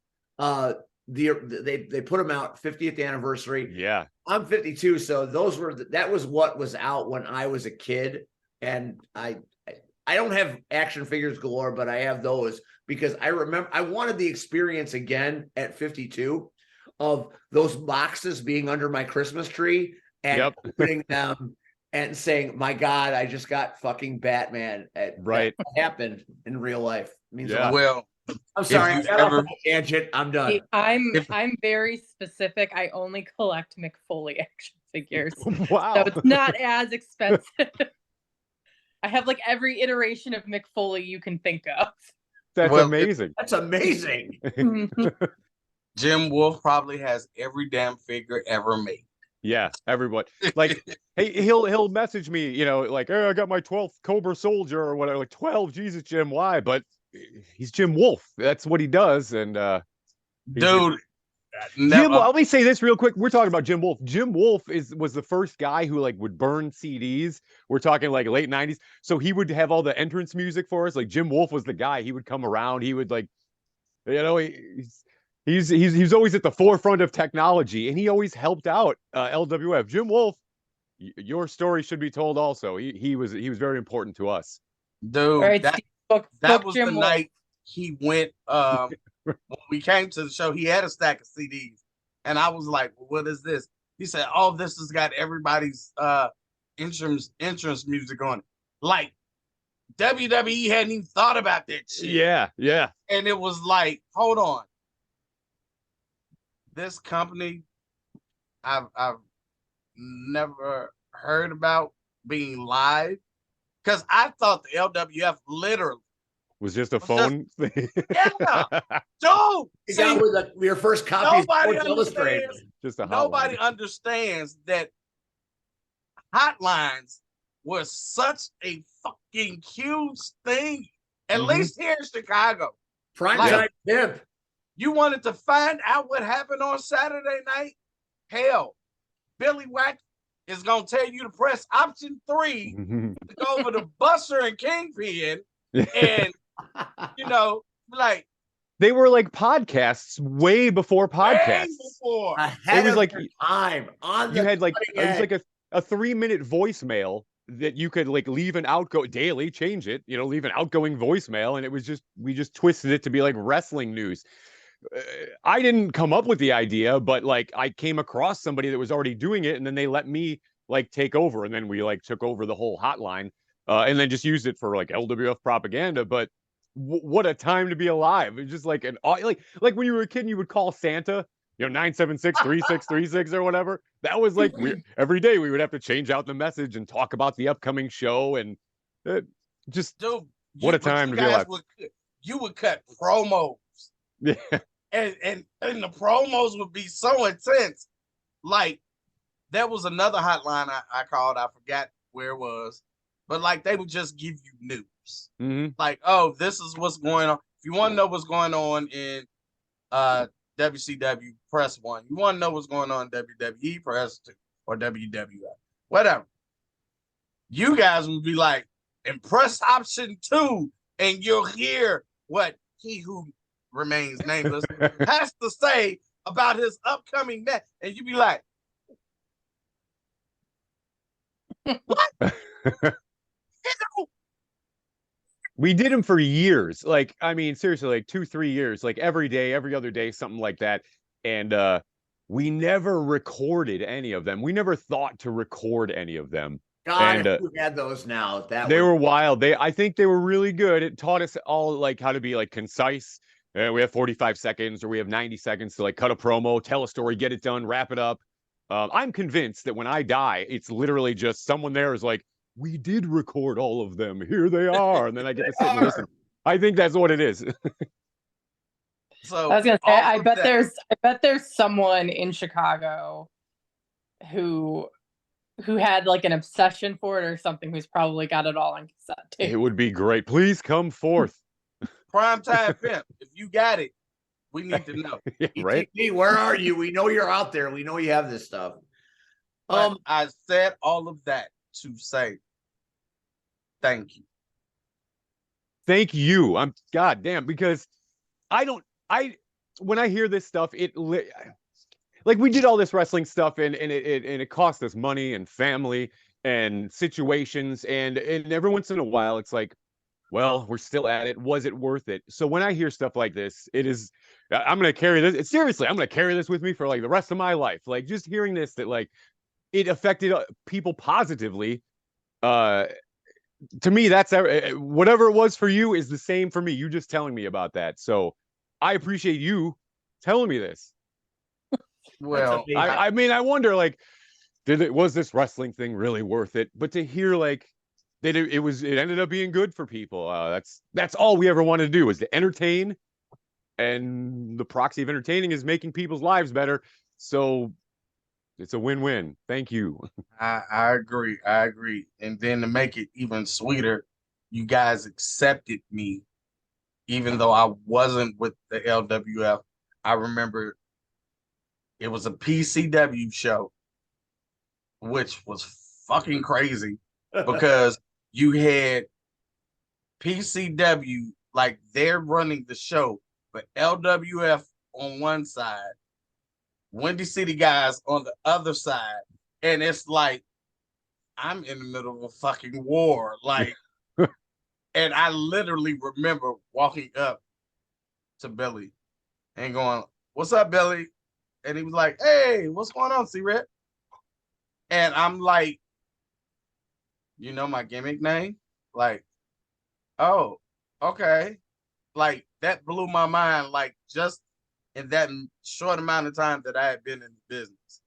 They put them out 50th anniversary. Yeah. I'm 52, so that was what was out when I was a kid. And I don't have action figures galore, but I have those because I remember I wanted the experience again at 52 of those boxes being under my Christmas tree and opening them and saying, "My God, I just got fucking Batman." That happened in real life. It means a lot. Well, I'm sorry, I got off on a tangent. I'm done. I'm very specific. I only collect McFoley action figures. Wow. So it's not as expensive. I have like every iteration of McFoley you can think of. That's amazing. That's amazing. Jim Wolf probably has every damn figure ever made. Yeah, everyone. Like, hey, he'll message me, you know, like, oh, I got my 12th Cobra Soldier or whatever. Like, 12, Jesus, Jim, why? But he's Jim Wolf. That's what he does. And dude, Jim, let me say this real quick. We're talking about Jim Wolf. Jim Wolf was the first guy who like would burn CDs. We're talking like late 90s. So he would have all the entrance music for us. Like Jim Wolf was the guy. He would come around. He would like, you know, he's always at the forefront of technology, and he always helped out LWF. Jim Wolf, your story should be told also. He was very important to us. Dude, right, that was Jim the Wolf. Night he went when we came to the show. He had a stack of CDs, and I was like, well, what is this? He said, oh, this has got everybody's entrance music on it. Like WWE hadn't even thought about that shit. Yeah. And it was like, hold on. This company I've never heard about being live, because I thought the LWF literally was just a phone thing. Yeah, dude. You got with your first copy of Sports Illustrated. Nobody understands that hotlines was such a fucking huge thing, at least here in Chicago. Primetime pimp. You wanted to find out what happened on Saturday night? Hell, Billy Wack is going to tell you to press option 3 to go over to Buster and Kingpin. And, you know, like. They were like podcasts way before podcasts. Way before. Ahead of like time. You had like, it was like a 3-minute voicemail that you could like leave an outgoing daily, change it, you know, leave an outgoing voicemail. And it was just, we just twisted it to be like wrestling news. I didn't come up with the idea, but like I came across somebody that was already doing it, and then they let me like take over, and then we like took over the whole hotline, and then just used it for like LWF propaganda. But what a time to be alive! It's just like like when you were a kid, and you would call Santa, you know, 976-3636 or whatever. That was like every day we would have to change out the message and talk about the upcoming show, and just dude, what a time to be alive. You would cut promos. Yeah. And the promos would be so intense. Like, there was another hotline I called. I forgot where it was. But, like, they would just give you news. Mm-hmm. Like, oh, this is what's going on. If you want to know what's going on in WCW, press 1. You want to know what's going on in WWE, press 2. Or WWF. Whatever. You guys would be like, and press option 2, and you'll hear what he who remains nameless has to say about his upcoming match, and you be like, what? We did them for years. Like, I mean, seriously, like 2-3 years, like every day, every other day, something like that. And we never recorded any of them. We never thought to record any of them. God, and, if we had those now, they were wild. I think they were really good. It taught us all like how to be like concise. We have 45 seconds or we have 90 seconds to like cut a promo, tell a story, get it done, wrap it up. I'm convinced that when I die, it's literally just someone there is like, we did record all of them. Here they are. And then I get to sit and listen. I think that's what it is. So I was gonna say, I bet there's someone in Chicago who had like an obsession for it or something, who's probably got it all on cassette tape. It would be great. Please come forth. Primetime pimp, if you got it, We need to know. Yeah, right? ETP, where are you? We know you're out there. We know you have this stuff. But I said all of that to say thank you. Thank you. I'm goddamn, because when I hear this stuff, like we did all this wrestling stuff and it cost us money and family and situations, and every once in a while it's like, well, we're still at it. Was it worth it? So when I hear stuff like this, I'm gonna carry this. Seriously, I'm gonna carry this with me for like the rest of my life. Like just hearing this, that like it affected people positively. To me, that's whatever it was for you is the same for me. You just telling me about that. So I appreciate you telling me this. Well, I mean, I wonder, like, was this wrestling thing really worth it? But to hear like that it ended up being good for people. That's all we ever wanted to do, is to entertain, and the proxy of entertaining is making people's lives better. So it's a win-win. Thank you. I agree. I agree. And then to make it even sweeter, you guys accepted me, even though I wasn't with the LWF. I remember it was a PCW show, which was fucking crazy because you had PCW, like they're running the show, but LWF on one side, Windy City guys on the other side. And it's like, I'm in the middle of a fucking war. Like, and I literally remember walking up to Billy and going, "What's up, Billy?" And he was like, "Hey, what's going on, C-Red?" And I'm like, "You know my gimmick name?" Like, "Oh, okay." Like, that blew my mind, like, just in that short amount of time that I had been in the business.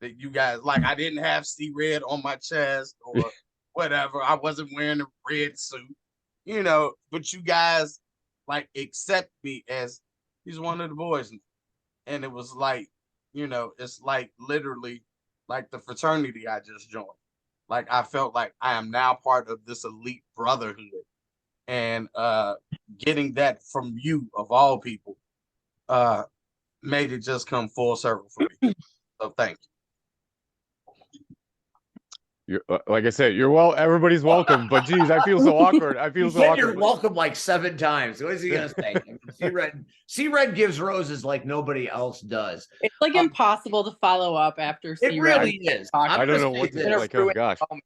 That you guys, like, I didn't have C-Red on my chest or whatever. I wasn't wearing a red suit, but you guys, like, accept me as he's one of the boys. And it was like, it's like literally like the fraternity I just joined. Like, I felt like I am now part of this elite brotherhood. And getting that from you, of all people, made it just come full circle for me. So thank you. Like I said, everybody's welcome. But geez, I feel so awkward. I feel so awkward. You're welcome like 7 times. What is he gonna say? C-Red gives roses like nobody else does. It's like impossible to follow up after C-Red. It really is. I don't know what to like. Oh gosh. I'm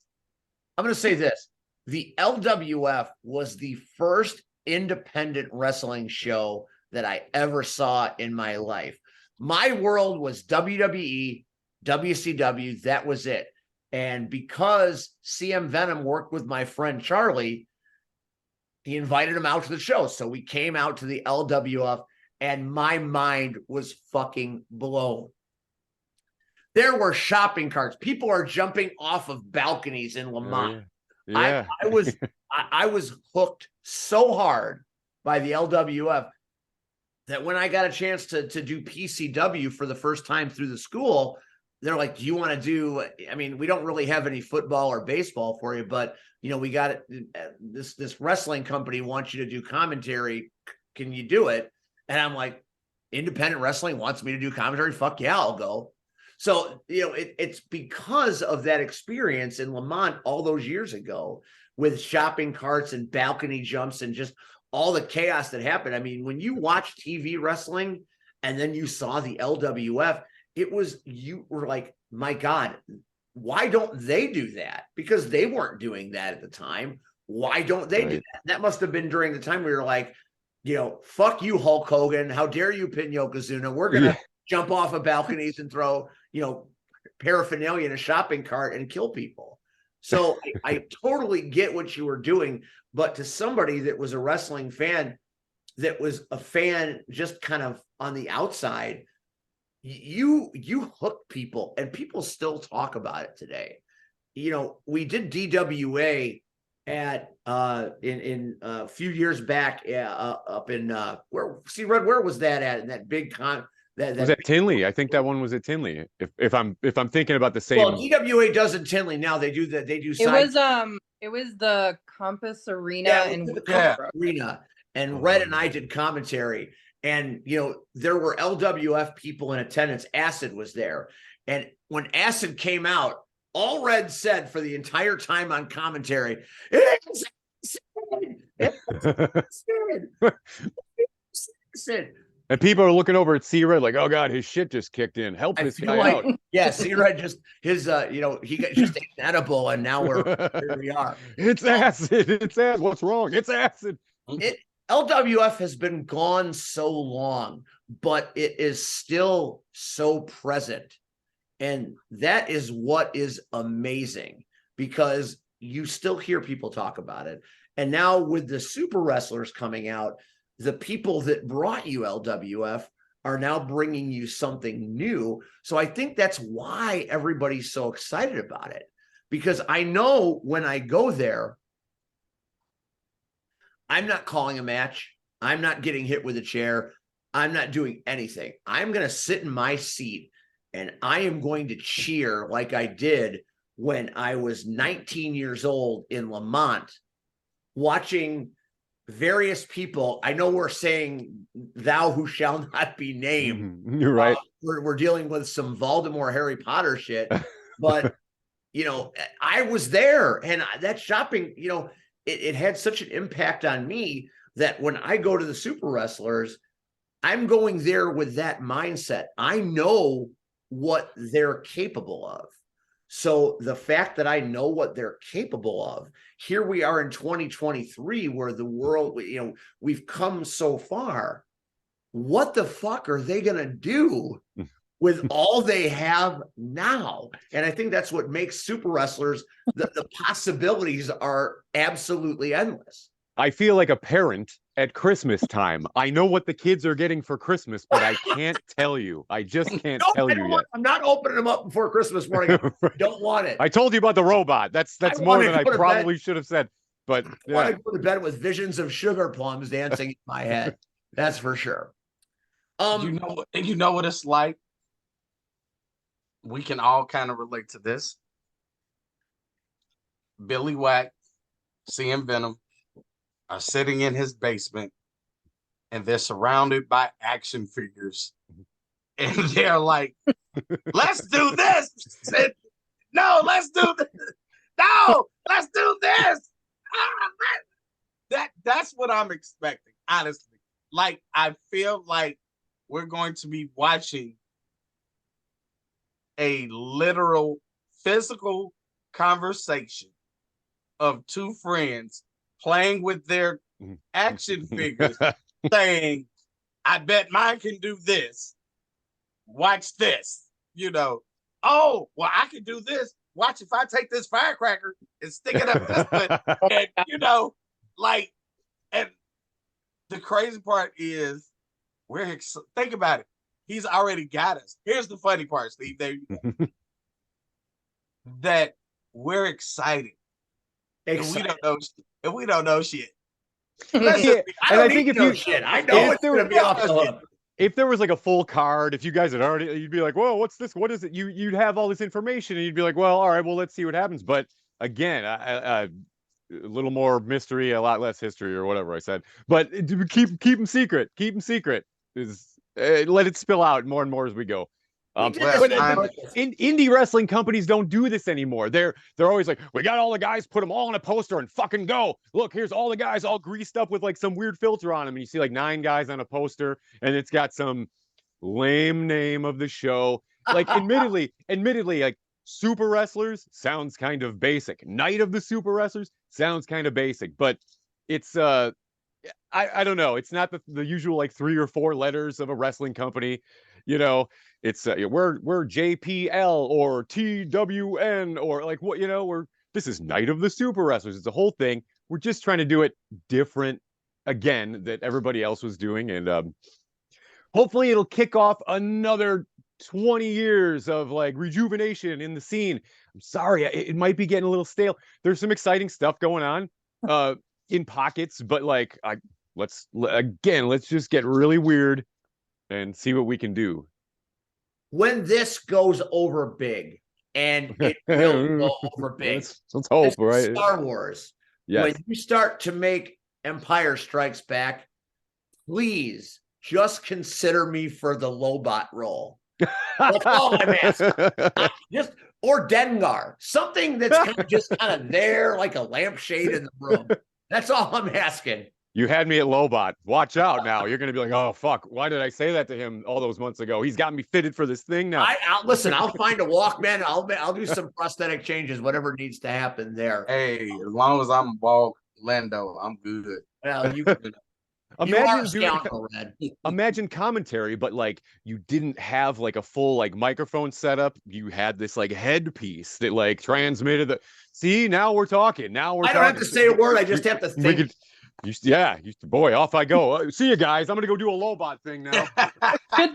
gonna say this: the LWF was the first independent wrestling show that I ever saw in my life. My world was WWE, WCW. That was it. And because CM Venom worked with my friend Charlie, he invited him out to the show. So we came out to the LWF and my mind was fucking blown. There were shopping carts. People are jumping off of balconies in Lamont. Yeah. I was hooked so hard by the LWF that when I got a chance to do PCW for the first time through the school, they're like, "Do you want to do?" I mean, we don't really have any football or baseball for you, but we got this wrestling company wants you to do commentary. Can you do it? And I'm like, independent wrestling wants me to do commentary. Fuck yeah, I'll go. So it's because of that experience in Lamont all those years ago with shopping carts and balcony jumps and just all the chaos that happened. I mean, when you watch TV wrestling and then you saw the LWF. You were like, my God, why don't they do that? Because they weren't doing that at the time. Why don't they do that? That must have been during the time we were like, fuck you, Hulk Hogan. How dare you pin Yokozuna? We're going to jump off of balconies and throw, paraphernalia in a shopping cart and kill people. So I totally get what you were doing. But to somebody that was a wrestling fan, that was a fan just kind of on the outside, you hook people, and people still talk about it today. We did DWA at in a few years back up in where was that at? In that big that was at Tinley. I think that one was at Tinley. If I'm thinking about the same. Well, DWA does in Tinley now. They do that. They do. It was the Compass Arena Arena, and Red and I did commentary. And, there were LWF people in attendance. Acid was there. And when Acid came out, all Red said for the entire time on commentary, it's Acid. And people are looking over at C-Red like, oh God, his shit just kicked in. Help this guy out. Yeah, C-Red just he got just ate an edible, and now here we are. It's acid. It's acid. What's wrong? It's acid. LWF has been gone so long, but it is still so present. And that is what is amazing, because you still hear people talk about it. And now with the super wrestlers coming out, the people that brought you LWF are now bringing you something new. So I think that's why everybody's so excited about it, because I know when I go there, I'm not calling a match. I'm not getting hit with a chair. I'm not doing anything. I'm going to sit in my seat and I am going to cheer like I did when I was 19 years old in Lamont, watching various people. I know we're saying thou who shall not be named. You're right. We're dealing with some Voldemort Harry Potter shit, but I was there, and that shopping, it had such an impact on me that when I go to the super wrestlers, I'm going there with that mindset. I know what they're capable of. So the fact that I know what they're capable of, here we are in 2023, where the world, we've come so far. What the fuck are they going to do with all they have now? And I think that's what makes super wrestlers, the possibilities are absolutely endless. I feel like a parent at Christmas time. I know what the kids are getting for Christmas, but I can't tell you. I just can't tell you yet. I'm not opening them up before Christmas morning. I don't want it. I told you about the robot. That's more than I probably should have said. But I want to go to bed with visions of sugar plums dancing in my head. That's for sure. You know what it's like? We can all kind of relate to this. Billy Wack, CM Venom are sitting in his basement, and they're surrounded by action figures, and they're like, let's do this. No, let's do this. No, let's do this. That's what I'm expecting, honestly. Like, I feel like we're going to be watching a literal physical conversation of two friends playing with their action figures, saying, I bet mine can do this. Watch this. Oh, well, I can do this. Watch if I take this firecracker and stick it up this way. And, and the crazy part is, think about it. He's already got us. Here's the funny part, Steve. There you go. That we're excited. And we don't know shit. I think if you shit, I know it's gonna be off the hook. If there was like a full card, if you guys had already, you'd be like, whoa, what's this? What is it? You'd have all this information and you'd be like, well, all right, well, let's see what happens. But again, a little more mystery, a lot less history, or whatever I said. But keep them secret. Keep them secret. Let it spill out more and more as we go. Indie wrestling companies don't do this anymore. They're always like, we got all the guys, put them all on a poster and fucking go. Look, here's all the guys all greased up with like some weird filter on them, and you see like 9 guys on a poster, and it's got some lame name of the show. Like, admittedly, like, super wrestlers sounds kind of basic. Night of the Super Wrestlers sounds kind of basic, but it's I don't know. It's not the usual like 3 or 4 letters of a wrestling company. It's we're JPL or TWN or like what, this is Night of the Super Wrestlers. It's a whole thing. We're just trying to do it different again that everybody else was doing. And hopefully it'll kick off another 20 years of like rejuvenation in the scene. I'm sorry, it might be getting a little stale. There's some exciting stuff going on in pockets, but like let's just get really weird and see what we can do. When this goes over big, and it will go over big. Let's hope, right? Star Wars. Yes. When you start to make Empire Strikes Back, please just consider me for the Lobot role. That's all I'm asking. Or Dengar, something that's just kind of there, like a lampshade in the room. That's all I'm asking. You had me at Lobot. Watch out now. You're going to be like, oh, fuck. Why did I say that to him all those months ago? He's got me fitted for this thing now. Listen, I'll find a Walkman. I'll do some prosthetic changes, whatever needs to happen there. Hey, as long as I'm bald Lando, I'm good. Well, imagine commentary, but like you didn't have like a full like microphone setup. You had this like headpiece that like transmitted the. See, now we're talking. I don't have to say a word. I just have to think. Boy, off I go. See you guys. I'm gonna go do a Lobot thing now. Should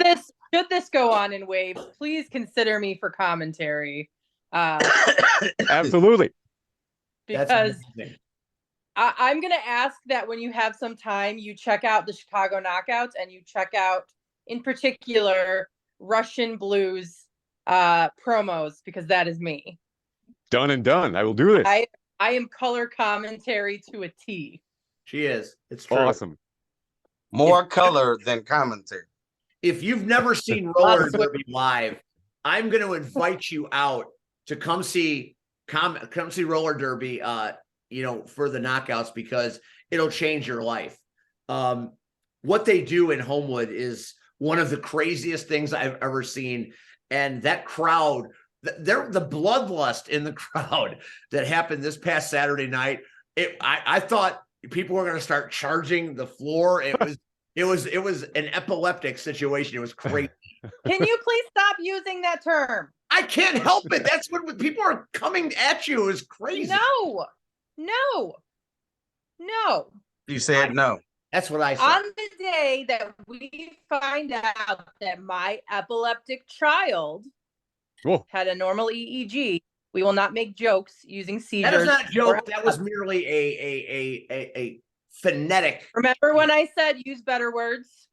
this go on in waves, please consider me for commentary. Absolutely. Because I'm going to ask that when you have some time, you check out the Chicago Knockouts and you check out, in particular, Russian Blues promos, because that is me. Done and done. I will do this. I am color commentary to a T. She is. It's true. Awesome. More color than commentary. If you've never seen roller derby live, I'm going to invite you out to come see roller derby. For the knockouts, because it'll change your life. What they do in Homewood is one of the craziest things I've ever seen. And that crowd, the bloodlust in the crowd that happened this past Saturday night, I thought people were going to start charging the floor. It was an epileptic situation. It was crazy. Can you please stop using that term? I can't help it. That's what people are coming at you. Is crazy. No. You said no. That's what I said. On the day that we find out that my epileptic child had a normal EEG, we will not make jokes using seizures. That is not a joke. That was merely a phonetic. Remember when I said use better words?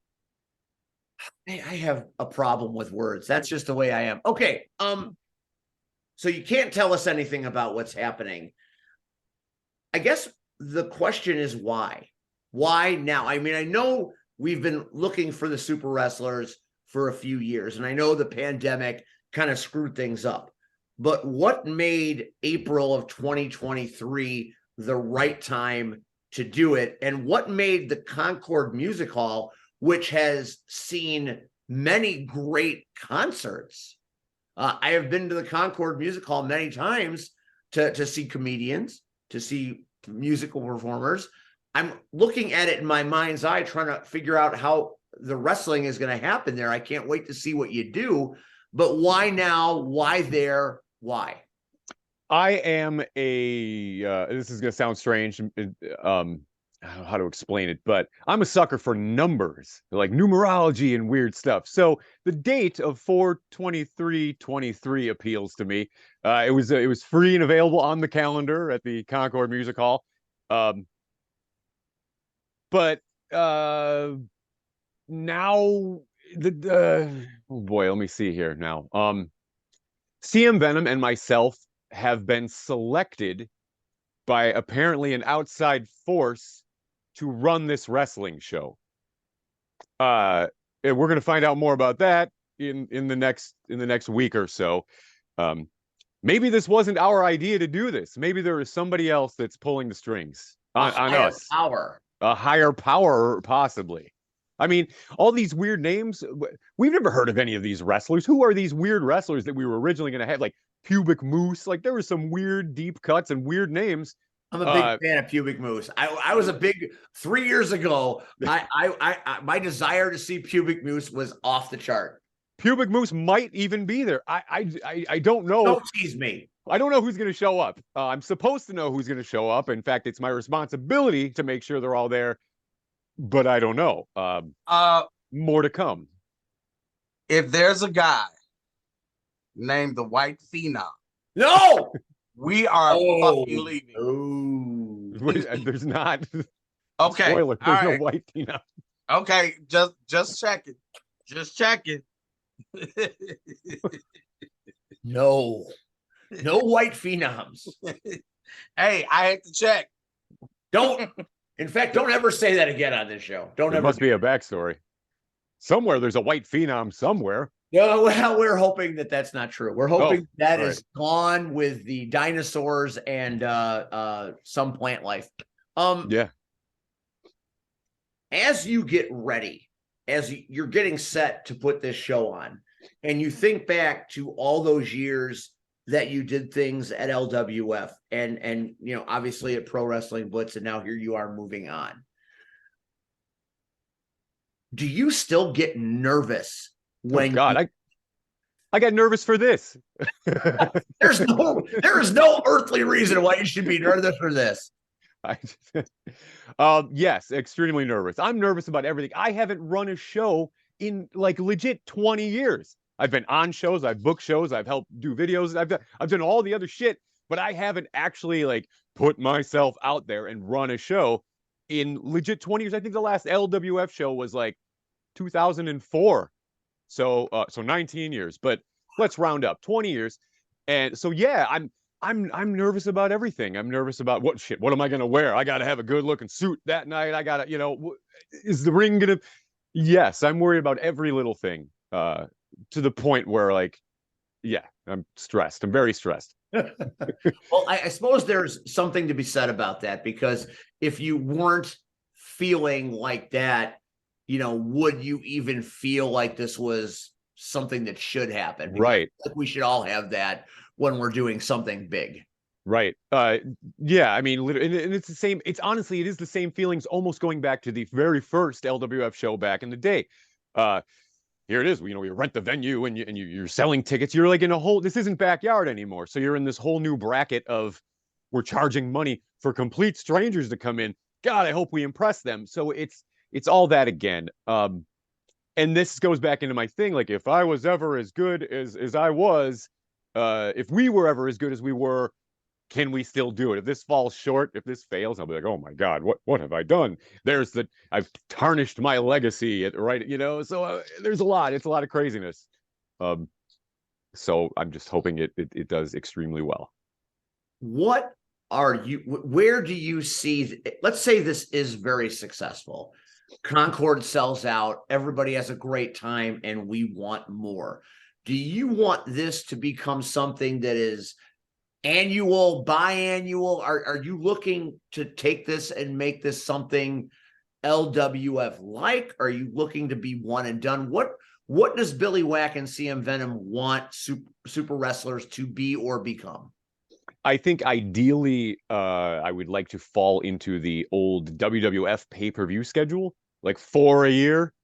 I have a problem with words. That's just the way I am. Okay. So you can't tell us anything about what's happening. I guess the question is why? Why now? I mean, I know we've been looking for the super wrestlers for a few years, and I know the pandemic kind of screwed things up. But what made April of 2023 the right time to do it? And what made the Concord Music Hall, which has seen many great concerts? I have been to the Concord Music Hall many times to see comedians, to see musical performers. I'm looking at it in my mind's eye, trying to figure out how the wrestling is going to happen there. I can't wait to see what you do. But why now? Why there? Why? I am this is going to sound strange. I don't know how to explain it, but I'm a sucker for numbers, like numerology and weird stuff. So the date of 4/23/23 appeals to me. It was free and available on the calendar at the Concord Music Hall. But now oh boy, let me see here now. CM Venom and myself have been selected by apparently an outside force to run this wrestling show. And we're going to find out more about that in the next week or so. Maybe this wasn't our idea to do this. Maybe there is somebody else that's pulling the strings on us. A higher power, possibly. I mean, all these weird names. We've never heard of any of these wrestlers. Who are these weird wrestlers that we were originally going to have? Like Pubic Moose. Like there were some weird deep cuts and weird names. I'm a big fan of Pubic Moose. I was a big 3 years ago. I my desire to see Pubic Moose was off the chart. Pubic Moose might even be there. I don't know. Don't tease me. I don't know who's going to show up. I'm supposed to know who's going to show up. In fact, it's my responsibility to make sure they're all there. But I don't know. More to come. If there's a guy named the White Phenom, no, we are fucking leaving. There's not. Okay. Spoiler. There's no right. White Phenom. Okay, just checking. Just checking. No White Phenoms. Hey, I had to check. In fact, don't ever say that again on this show. There must be a backstory. somewhere there's a white phenom somewhere. Yeah, well, we're hoping that that's not true. We're hoping that right. is gone with the dinosaurs and some plant life. Yeah. As you get ready, as you're getting set to put this show on, and you think back to all those years that you did things at LWF and you know, obviously at Pro Wrestling Blitz, and now here you are moving on. Do you still get nervous when God, I got nervous for this. there is no earthly reason why you should be nervous for this. Yes, extremely nervous. I'm nervous about everything. I haven't run a show in like legit 20 years. I've been on shows, I've booked shows, I've helped do videos, I've done all the other shit, but I haven't actually like put myself out there and run a show in legit 20 years. I think the last LWF show was like 2004. So 19 years, but let's round up 20 years. And so yeah, I'm nervous about everything. I'm nervous about what am I going to wear? I got to have a good looking suit that night. I got to, is the ring going to Yes, I'm worried about every little thing. To the point where like yeah, I'm stressed. I'm very stressed. Well, I suppose there's something to be said about that, because if you weren't feeling like that, you know, would you even feel like this was something that should happen? Because Right. we should all have that when we're doing something big. Right. Yeah, I mean, literally, and it's the same. It's honestly, it is the same feelings almost going back to the very first LWF show back in the day. Here it is. We rent the venue and you're selling tickets. You're like in a whole, this isn't backyard anymore. So you're in this whole new bracket of we're charging money for complete strangers to come in. God, I hope we impress them. So it's all that again. And this goes back into my thing. Like if I was ever as good as I was, if we were ever as good as we were, can we still do it? If this falls short, if this fails, I'll be like, oh my God, what have I done? I've tarnished my legacy, right? So there's a lot. It's a lot of craziness. So I'm just hoping it does extremely well. Where do you see, let's say this is very successful. Concord sells out, everybody has a great time, and we want more. Do you want this to become something that is annual, biannual? Are you looking to take this and make this something LWF like? Are you looking to be one and done? What does Billy Wack and CM Venom want super wrestlers to be or become? I think ideally, I would like to fall into the old WWF pay-per-view schedule, like 4 a year,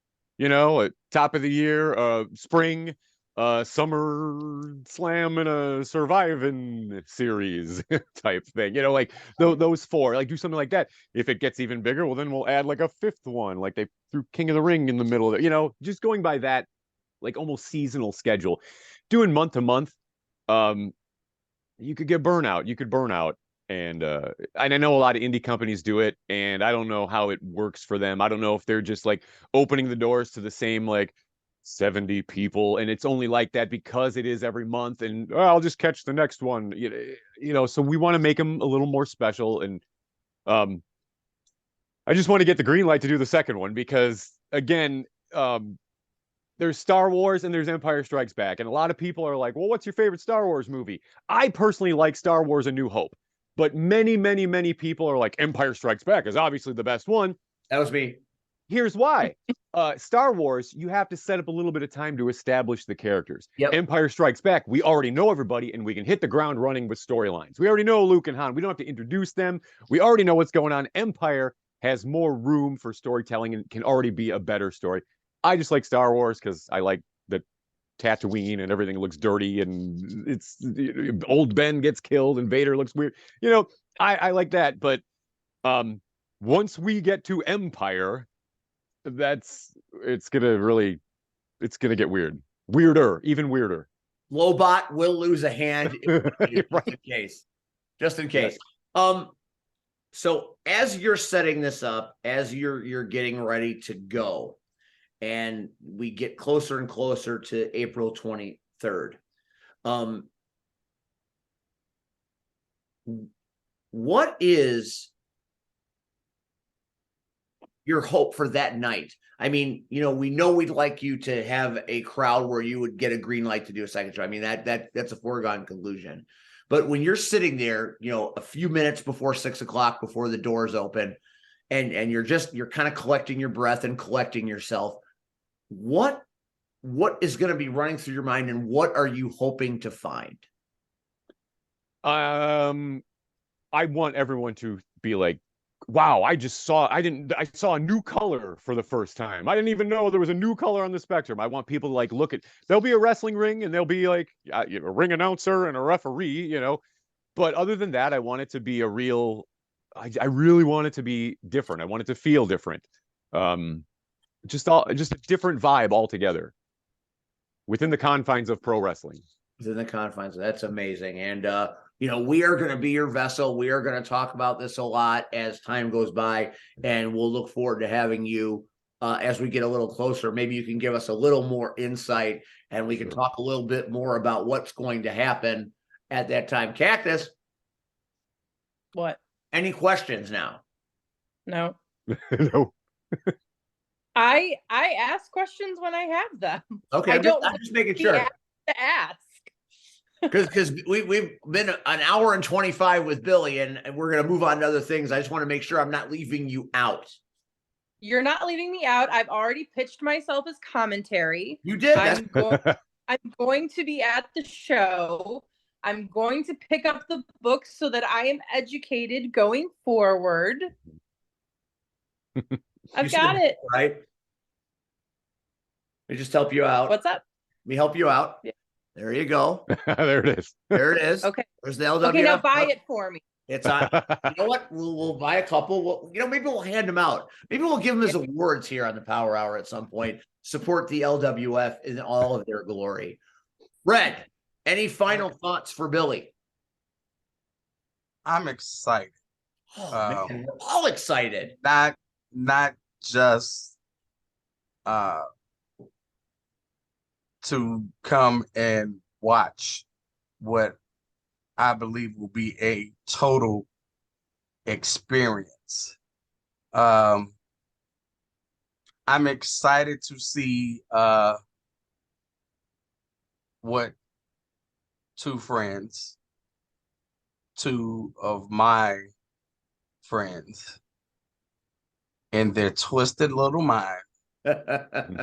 top of the year, spring, Summer Slam and a Surviving series type thing, like those 4, like do something like that. If it gets even bigger, well, then we'll add like a 5th one, like they threw King of the Ring in the middle of it, just going by that, like almost seasonal schedule. Doing month to month, you could get burnout. You could burn out. And I know a lot of indie companies do it, and I don't know how it works for them. I don't know if they're just like opening the doors to the same like 70 people, and it's only like that because it is every month, and I'll just catch the next one. So we want to make them a little more special, and I just want to get the green light to do the second one because again, there's Star Wars and there's Empire Strikes Back. And a lot of people are like, well, what's your favorite Star Wars movie? I personally like Star Wars A New Hope. But many, many, many people are like, Empire Strikes Back is obviously the best one. That was me. Here's why. Star Wars, you have to set up a little bit of time to establish the characters. Yep. Empire Strikes Back, we already know everybody and we can hit the ground running with storylines. We already know Luke and Han. We don't have to introduce them. We already know what's going on. Empire has more room for storytelling and can already be a better story. I just like Star Wars because I like the Tatooine and everything looks dirty and it's old Ben gets killed and Vader looks weird. I like that. But once we get to Empire, it's gonna get weirder, even weirder. Lobot will lose a hand Right. just in case. Yes. So as you're setting this up, as you're getting ready to go, and we get closer and closer to April 23rd. What is your hope for that night? I mean, you know we'd like you to have a crowd where you would get a green light to do a second show. I mean, that's a foregone conclusion. But when you're sitting there, you know, a few minutes before 6 o'clock, before the doors open, and you're kind of collecting your breath and collecting yourself, what is going to be running through your mind, and what are you hoping to find? I want everyone to be like, wow, I saw a new color for the first time. I didn't even know there was a new color on the spectrum. I want people to like look at, there'll be a wrestling ring and there'll be like a ring announcer and a referee, you know. But other than that, I want it to be a real, I really want it to be different. I want it to feel different. Just a different vibe altogether within the confines of pro wrestling. Within the confines, that's amazing. And you know, we are going to be your vessel. We are going to talk about this a lot as time goes by, and we'll look forward to having you as we get a little closer. Maybe you can give us a little more insight, and we can talk a little bit more about what's going to happen at that time. Cactus, What? any questions now? No. No. I ask questions when I have them. Okay, I'm just making sure to ask. because we've been an hour and 25 with Billy, and we're going to move on to other things. I just want to make sure I'm not leaving you out. You're not leaving me out. I've already pitched myself as commentary. You did. I'm going to be at the show. I'm going to pick up the books so that I am educated going forward. I've got it. Right. Let me just help you out. What's up? Let me help you out. Yeah. There you go. There it is. There it is. Okay. There's the LWF. Okay, now buy it for me. It's on. You know what? We'll buy a couple. Maybe we'll hand them out. Maybe we'll give them as awards here on the Power Hour at some point. Support the LWF in all of their glory. Red, any final thoughts for Billy? I'm excited. Oh, man, we're all excited. Not just to come and watch what I believe will be a total experience. I'm excited to see what two of my friends in their twisted little mind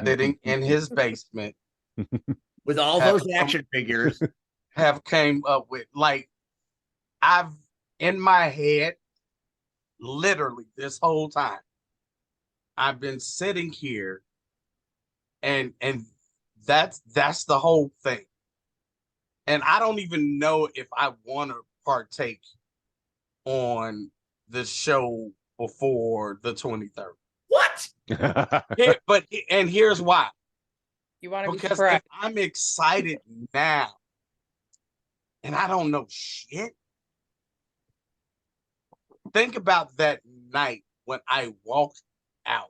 sitting in his basement with all those action figures have came up with. Like, I've in my head literally this whole time I've been sitting here and that's the whole thing. And I don't even know if I want to partake on the show before the 23rd. What? And here's why. You want to be because correct. if I'm excited now and I don't know shit, think about that night when I walked out.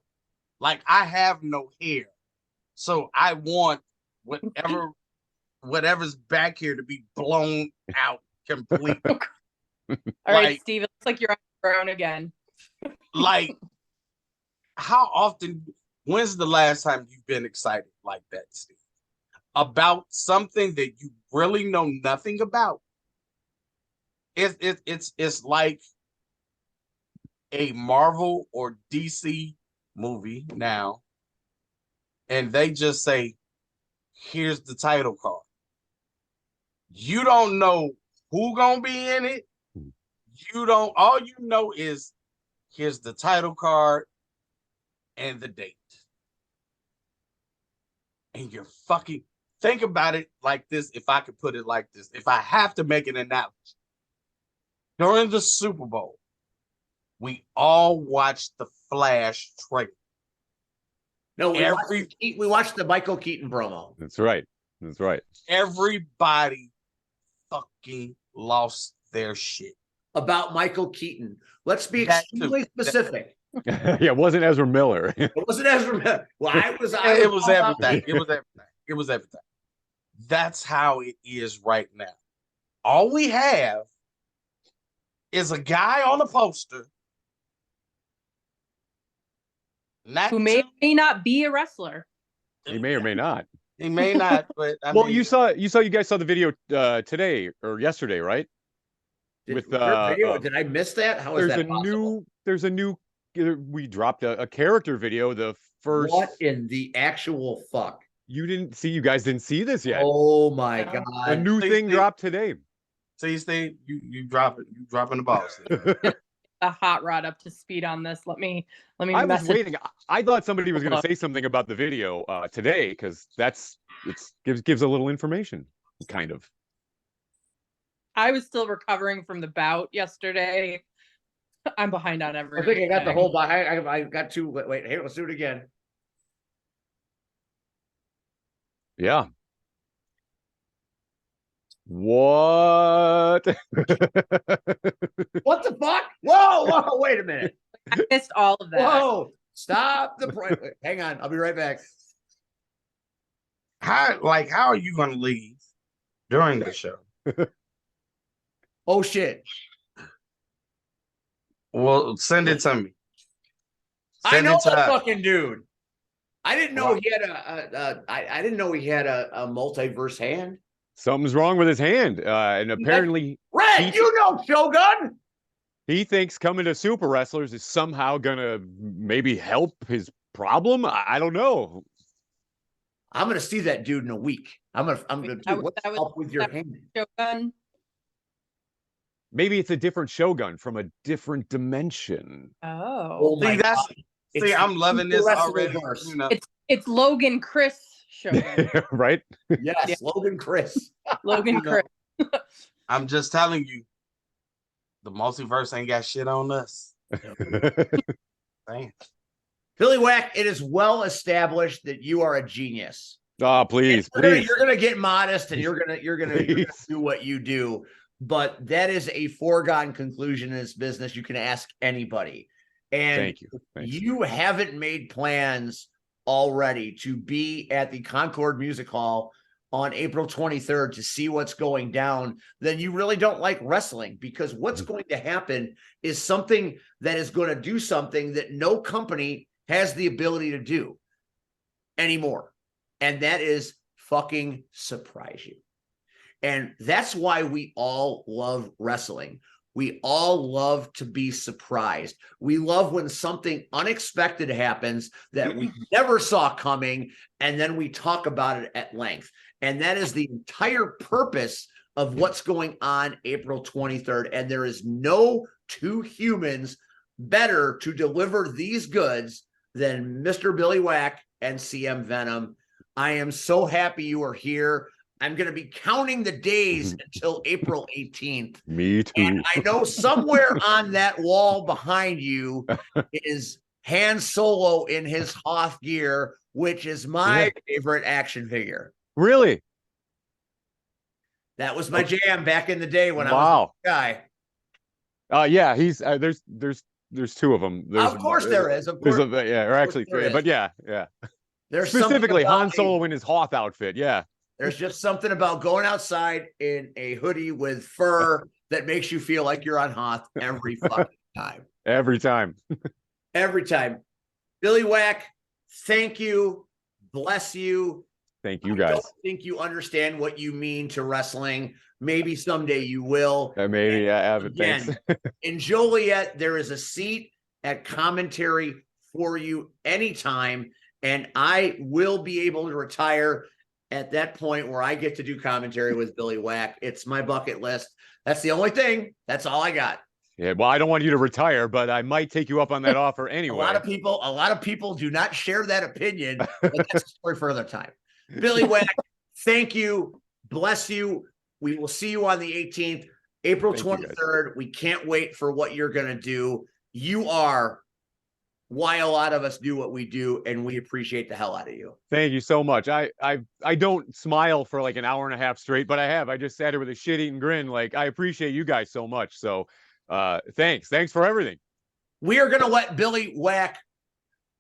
Like, I have no hair, so I want whatever's back here to be blown out completely. All right, Steve, it looks like you're on your own again. Like, when's the last time you've been excited like that, Steve? About something that you really know nothing about? It's like a Marvel or DC movie now, and they just say, here's the title card. You don't know who gonna be in it. All you know is here's the title card and the date. And you're fucking, think about it like this, if I could put it like this, if I have to make an analogy. During the Super Bowl, we all watched the Flash trailer. No, we watched the Michael Keaton promo. That's right. That's right. Everybody fucking lost their shit. About Michael Keaton. Let's be extremely specific. Yeah, it wasn't Ezra Miller. It wasn't Ezra Miller. Well, it was everything. It was everything. That's how it is right now. All we have is a guy on a poster Not who may not be a wrestler. He may or may not. He may not, but I Well, mean, you guys saw the video today or yesterday, right? Did I miss that? How is there's that a possible? new we dropped a character video. The first What in the actual fuck? you guys didn't see this yet. Oh my No. god. A new thing dropped today. see, Steve, you dropping the ball. A hot rod up to speed on this. Let me I was message. waiting. I thought somebody was going to say something about the video today because gives a little information, kind of. I was still recovering from the bout yesterday. I'm behind on I everything. think I got the whole behind. I got two. Wait, hey, let's do it again. Yeah. What? What the fuck? Whoa, wait a minute. I missed all of that. Whoa, stop the wait, hang on, I'll be right back. How are you going to leave during the show? Oh shit. Well, send it to me. I know it to that us. fucking dude. I didn't know he had I didn't know he had a multiverse hand. Something's wrong with his hand, and apparently Red, you know Shogun. he thinks coming to Super Wrestlers is somehow gonna maybe help his problem. I don't know. I'm gonna see that dude in a week. I'm gonna do what's up with your hand. Shogun. Maybe it's a different Shogun from a different dimension. Oh, my God. I'm loving this already. You know. It's Logan Chris Shogun. Right? Yes, Yeah. Logan Chris. Logan Chris. I'm just telling you, the multiverse ain't got shit on us. Damn. Billy Whack, it is well established that you are a genius. Oh, please, You're gonna get modest and you're gonna do what you do. But that is a foregone conclusion in this business. You can ask anybody. And Thank you. You haven't made plans already to be at the Concord Music Hall on April 23rd to see what's going down, then you really don't like wrestling, because what's going to happen is something that is going to do something that no company has the ability to do anymore. And that is fucking surprise you. And that's why we all love wrestling. We all love to be surprised. We love when something unexpected happens that we never saw coming, and then we talk about it at length. And that is the entire purpose of what's going on April 23rd. And there is no two humans better to deliver these goods than Mr. Billy Whack and CM Venom. I am so happy you are here. I'm going to be counting the days until April 18th. Me too. And I know somewhere on that wall behind you is Han Solo in his Hoth gear, which is my favorite action figure. Really? That was my jam back in the day when I was a guy. Yeah, he's there's two of them. Of course there is. Of course. Or actually three, but yeah. There's specifically Han Solo in his Hoth outfit. Yeah. There's just something about going outside in a hoodie with fur that makes you feel like you're on Hoth every fucking time. Every time. Every time. Billy Whack, thank you. Bless you. Thank you, guys. I don't think you understand what you mean to wrestling. Maybe someday you will. Maybe I haven't. Again, in Joliet, there is a seat at commentary for you anytime, and I will be able to retire at that point where I get to do commentary with Billy Whack. It's my bucket list. That's the only thing. That's all I got. Yeah, well, I don't want you to retire, but I might take you up on that offer anyway. A lot of people do not share that opinion, but that's a story for another time. Billy Whack, thank you. Bless you. We will see you on the 18th, April 23rd. We can't wait for what you're going to do. You are why a lot of us do what we do, and we appreciate the hell out of you. Thank you so much. I don't smile for like an hour and a half straight, but I have. I just sat here with a shit-eating grin. Like, I appreciate you guys so much. So thanks for everything. We are gonna let Billy Whack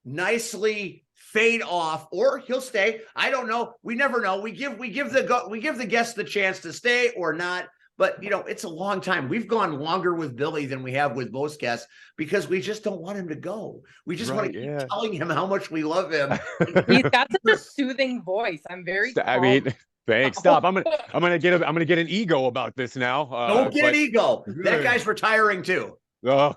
nicely fade off, or he'll stay. I don't know. We never know. We give the guests the chance to stay or not. But, it's a long time. We've gone longer with Billy than we have with most guests because we just don't want him to go. We just want to keep telling him how much we love him. He's got such a soothing voice. I'm very I mean, thanks. Stop. I'm gonna get an ego about this now. Don't get an ego. That guy's retiring too. Oh,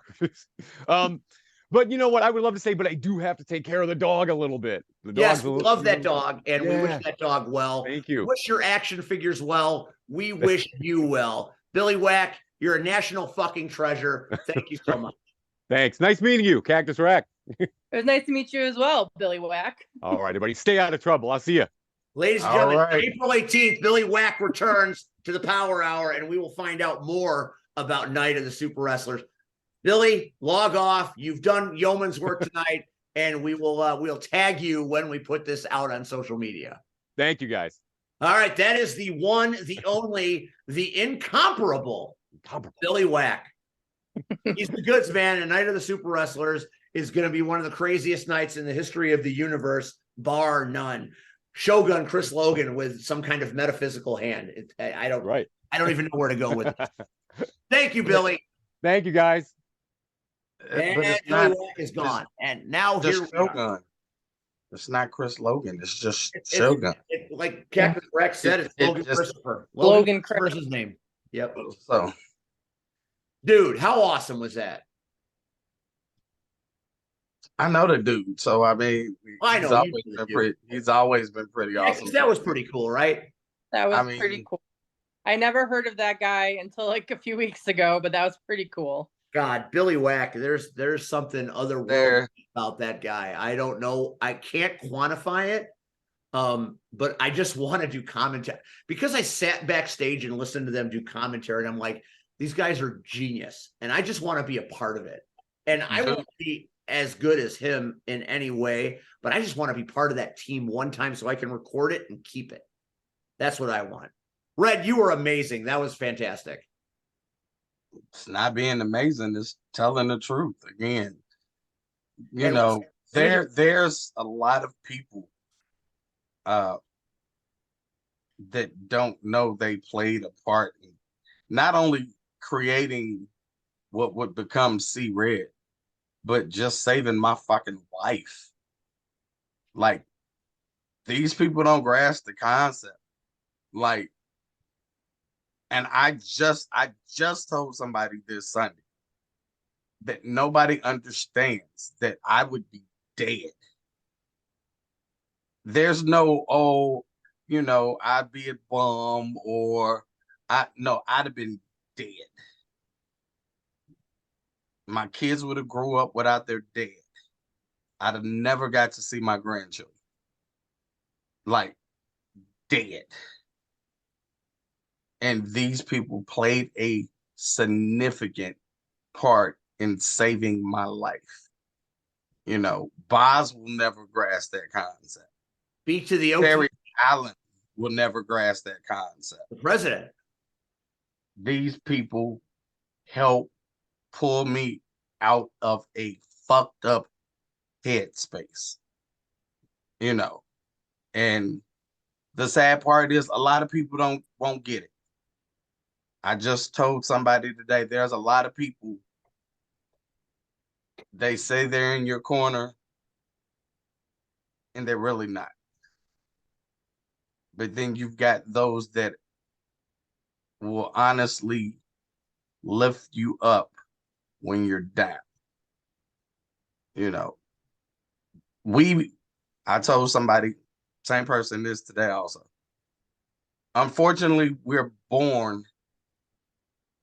but you know what? I would love to say, but I do have to take care of the dog a little bit. Yes, we love that dog, and we wish that dog well. Thank you. Wish your action figures well. We wish you well. Billy Wack, you're a national fucking treasure. Thank you so much. Thanks. Nice meeting you, Cactus Rack. It was nice to meet you as well, Billy Wack. All right, everybody, stay out of trouble. I'll see you. Ladies and gentlemen, April 18th, Billy Wack returns to the Power Hour, and we will find out more about Night of the Super Wrestlers. Billy, log off. You've done yeoman's work tonight, and we'll tag you when we put this out on social media. Thank you, guys. All right, that is the one, the only, the incomparable Billy Wack. He's the goods, man. And Night of the Super Wrestlers is going to be one of the craziest nights in the history of the universe, bar none. Shogun Chris Logan with some kind of metaphysical hand. I don't even know where to go with it. Thank you, Billy. Thank you, guys. And Billy Wack is gone. And now here we are. It's not Chris Logan. It's just Shogun. Like Captain Rex said, it's Logan Christopher. Logan Christopher's his name. Yep. So, dude, how awesome was that? I know the dude, so I mean, he's always been pretty awesome. That was pretty cool, right? That was pretty cool. I never heard of that guy until like a few weeks ago, but that was pretty cool. God, Billy Wack, there's something otherworldly about that guy. I don't know. I can't quantify it. But I just want to do commentary because I sat backstage and listened to them do commentary, and I'm like, these guys are genius, and I just want to be a part of it. And I won't be as good as him in any way, but I just want to be part of that team one time so I can record it and keep it. That's what I want. Red, you were amazing. That was fantastic. It's not being amazing, it's telling the truth. Again, there's a lot of people that don't know they played a part in not only creating what would become C-Red, but just saving my fucking life. Like, these people don't grasp the concept. Like, and I just told somebody this Sunday that nobody understands that I would be dead. There's no, I'd be a bum or I'd have been dead. My kids would have grew up without their dad. I'd have never got to see my grandchildren. Like, dead. And these people played a significant part in saving my life. Boz will never grasp that concept. Beat to the Terry Allen will never grasp that concept. The president. These people help pull me out of a fucked up headspace. And the sad part is a lot of people won't get it. I just told somebody today, there's a lot of people, they say they're in your corner and they're really not. But then you've got those that will honestly lift you up when you're down. I told somebody, same person this today also. Unfortunately, we're born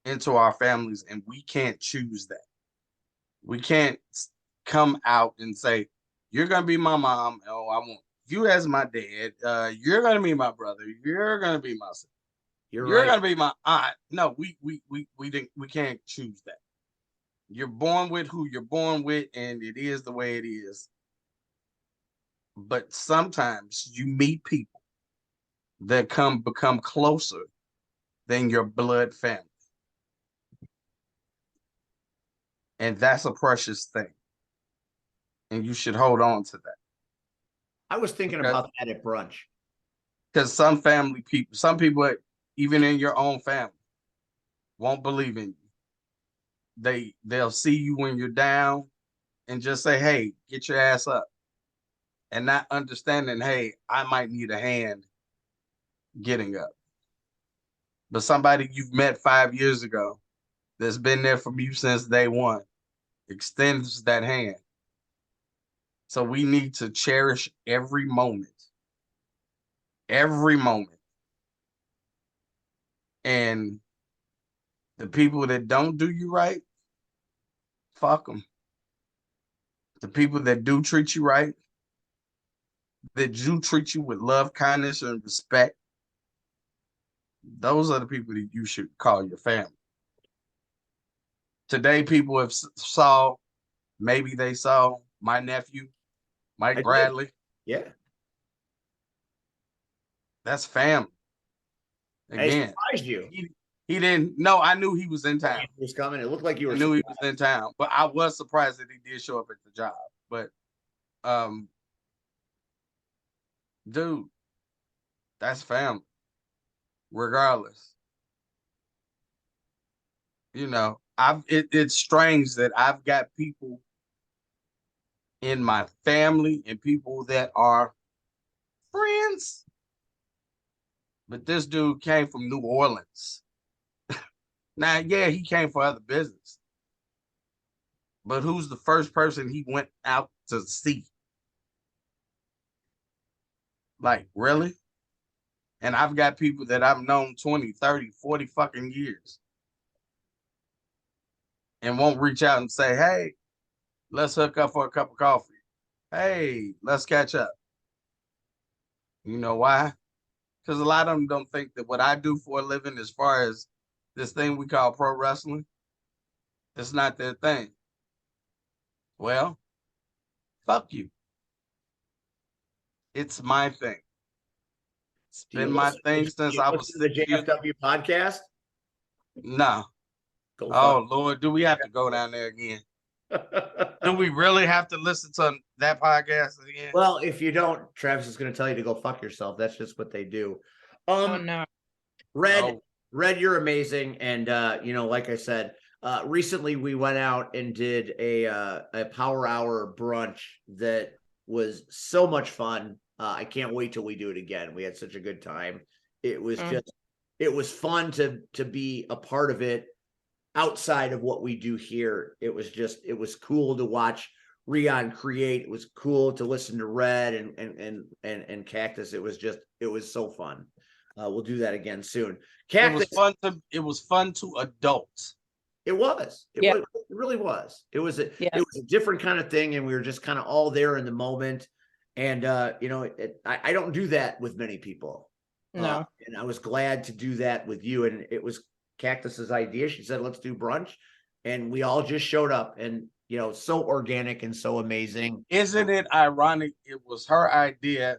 into our families and we can't choose that. We can't come out and say, you're going to be my mom. Oh, I want you as my dad. You're going to be my brother. You're going to be my sister. You're going to be my aunt. No, we can't choose that. You're born with who you're born with, and it is the way it is. But sometimes you meet people that become closer than your blood family. And that's a precious thing. And you should hold on to that. I was thinking about that at brunch. Because some people, even in your own family, won't believe in you. They'll see you when you're down and just say, hey, get your ass up. And not understanding, hey, I might need a hand getting up. But somebody you've met 5 years ago that's been there for you since day one extends that hand. So we need to cherish every moment. Every moment. And the people that don't do you right, fuck them. The people that do treat you right, that do treat you with love, kindness, and respect, those are the people that you should call your family. Today, people have maybe they saw my nephew, Mike Bradley. Yeah. That's family. Again, I surprised you. He didn't know. I knew he was in town. He was coming. It looked like you were. I knew he was in town, but I was surprised that he did show up at the job. But, dude, that's family. Regardless, you know, it's strange that I've got people in my family and people that are friends, but this dude came from New Orleans. Now, yeah, he came for other business, but who's the first person he went out to see? Like, really? And I've got people that I've known 20, 30, 40 fucking years and won't reach out and say, hey, let's hook up for a cup of coffee. Hey, let's catch up. You know why? Because a lot of them don't think that what I do for a living, as far as this thing we call pro wrestling, it's not their thing. Well, fuck you. It's my thing. It's been my thing since I was the JFW podcast. No. Oh, Lord, do we have to go down there again? Do we really have to listen to that podcast again? Well, if you don't, Travis is going to tell you to go fuck yourself. That's just what they do. Oh no. Red, you're amazing. And you know, like I said, recently we went out and did a power hour brunch that was so much fun. I can't wait till we do it again. We had such a good time. It was it was fun to be a part of it outside of what we do here. It was cool to watch Rion create. It was cool to listen to Red and Cactus. It was so fun. We'll do that again soon. Cactus, it was fun to adults. It really was. It was a different kind of thing, and we were just kind of all there in the moment. And you know, I don't do that with many people. No. And I was glad to do that with you. And it was Cactus's idea. She said, let's do brunch. And we all just showed up, and, you know, so organic and so amazing. Isn't it ironic? It was her idea,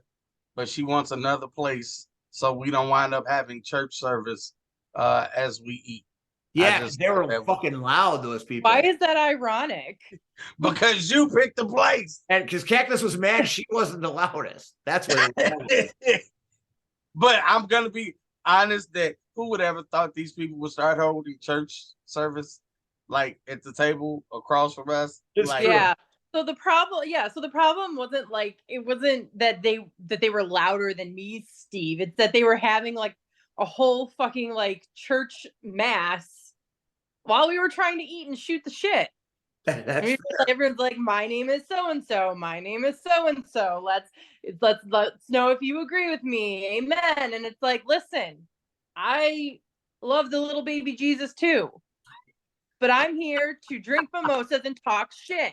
but she wants another place so we don't wind up having church service as we eat. Yeah, they were fucking loud, those people. Why is that ironic? Because you picked the place. And because Cactus was mad she wasn't the loudest. That's what it was. But I'm going to be honest that who would ever thought these people would start holding church service like at the table across from us? Like, yeah. So the problem wasn't like, it wasn't that they were louder than me, Steve. It's that they were having like a whole fucking like church mass while we were trying to eat and shoot the shit. Everyone's like, my name is so and so. My name is so and so. Let's know if you agree with me. Amen. And it's like, listen, I love the little baby Jesus too, but I'm here to drink mimosas and talk shit.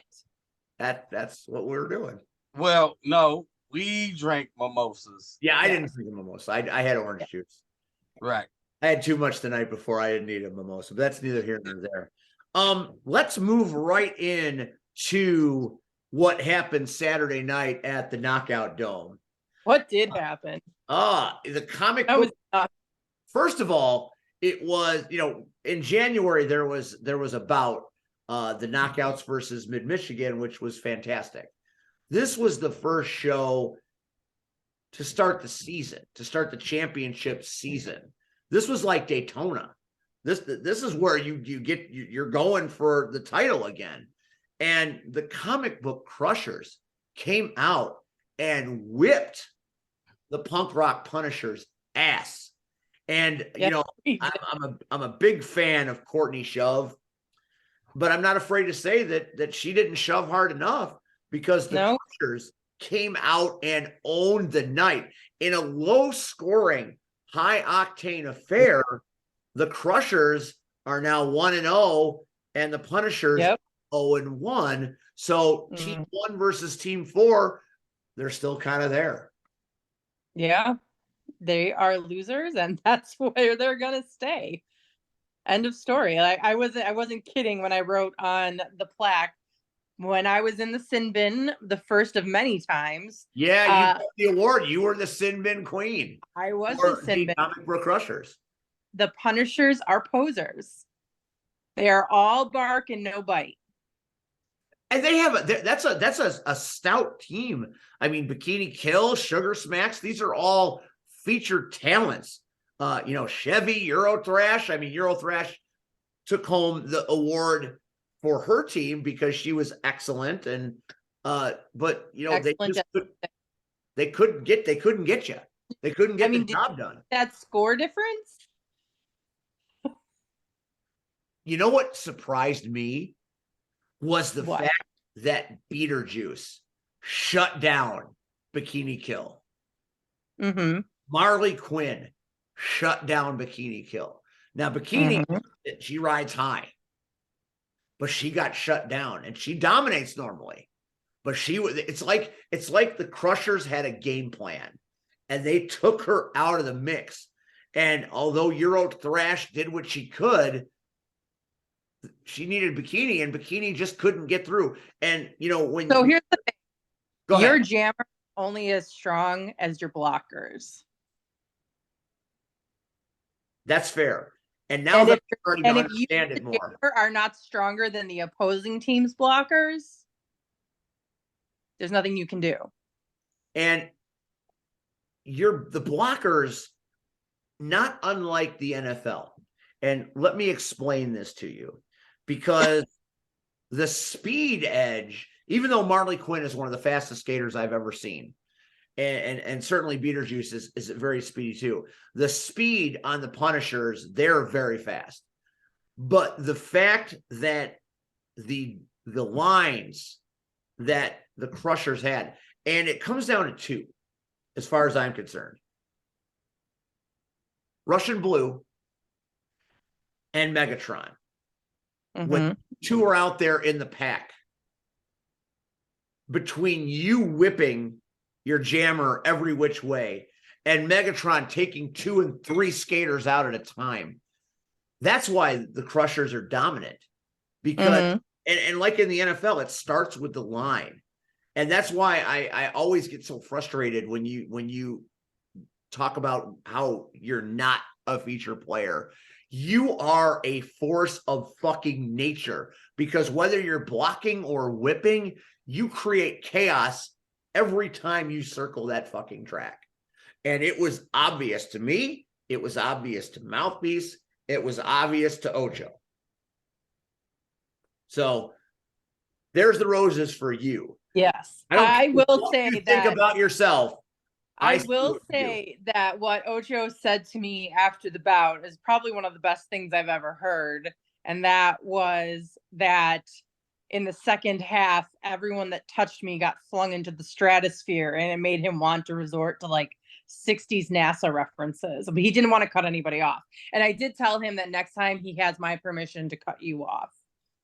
That's what we're doing. Well, no, we drank mimosas. Yeah, I didn't drink a mimosa. I had orange juice. Right. I had too much the night before. I didn't need a mimosa, but that's neither here nor there. Let's move right in to what happened Saturday night at the Knockout Dome. What did happen? The comic book. First of all, it was, you know, in January there was a bout, the Knockouts versus Mid-Michigan, which was fantastic. This was the first show to start the season, to start the championship season. This was like Daytona. This is where you're going for the title again. And the comic book Crushers came out and whipped the Punk Rock Punishers ass. And I'm a big fan of Courtney Shove, but I'm not afraid to say that she didn't shove hard enough, because the Crushers came out and owned the night in a low scoring, high octane affair. The Crushers are now 1-0, and the Punishers 0-1. So team 1 versus team 4, they're still kind of there. Yeah, they are losers, and that's where they're gonna stay. End of story. I wasn't kidding when I wrote on the plaque, when I was in the sin bin, the first of many times. Yeah, you got the award. You were the sin bin queen. I was the sin bin. Comic book Crushers. The Punishers are posers. They are all bark and no bite. And they have that's a stout team. I mean, Bikini Kill, Sugar Smacks, these are all featured talents. Chevy, Eurothrash. I mean, Eurothrash took home the award for her team because she was excellent. And but they couldn't get you. They couldn't get the job done. That score difference. You know what surprised me was the fact that Beetlejuice shut down Bikini Kill. Marley Quinn shut down Bikini Kill. Now, Bikini, she rides high, but she got shut down, and she dominates normally. But it's like the Crushers had a game plan, and they took her out of the mix. And although Eurothrash did what she could, she needed Bikini, and Bikini just couldn't get through. And here's the thing: your jammer only as strong as your blockers. That's fair. And now they're starting to understand it more. Are not stronger than the opposing team's blockers, there's nothing you can do. And the blockers, not unlike the NFL. And let me explain this to you. Because the speed edge, even though Marley Quinn is one of the fastest skaters I've ever seen, and certainly Beetlejuice is very speedy too. The speed on the Punishers, they're very fast. But the fact that the lines that the Crushers had, and it comes down to 2, as far as I'm concerned: Russian Blue and Megatron. When 2 are out there in the pack, between you whipping your jammer every which way and Megatron taking 2 and 3 skaters out at a time, that's why the Crushers are dominant. Because and like in the NFL, it starts with the line. And that's why I always get so frustrated when you talk about how you're not a feature player. You are a force of fucking nature, because whether you're blocking or whipping, you create chaos every time you circle that fucking track. And it was obvious to me. It was obvious to Mouthpiece. It was obvious to Ocho. So there's the roses for you. Yes. I will say that. Think about yourself. I will say that what Ocho said to me after the bout is probably one of the best things I've ever heard. And that was that in the second half, everyone that touched me got flung into the stratosphere, and it made him want to resort to like 60s NASA references. But he didn't want to cut anybody off. And I did tell him that next time he has my permission to cut you off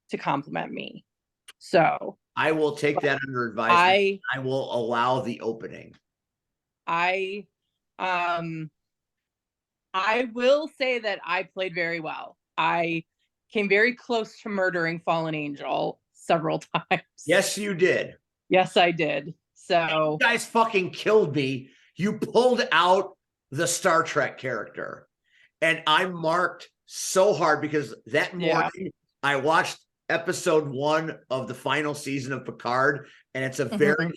to compliment me. So I will take that under advisement. I will allow the opening. I will say that I played very well. I came very close to murdering Fallen Angel several times. Yes, you did. Yes, I did. So you guys fucking killed me. You pulled out the Star Trek character, and I marked so hard because that morning I watched episode 1 of the final season of Picard, and it's a very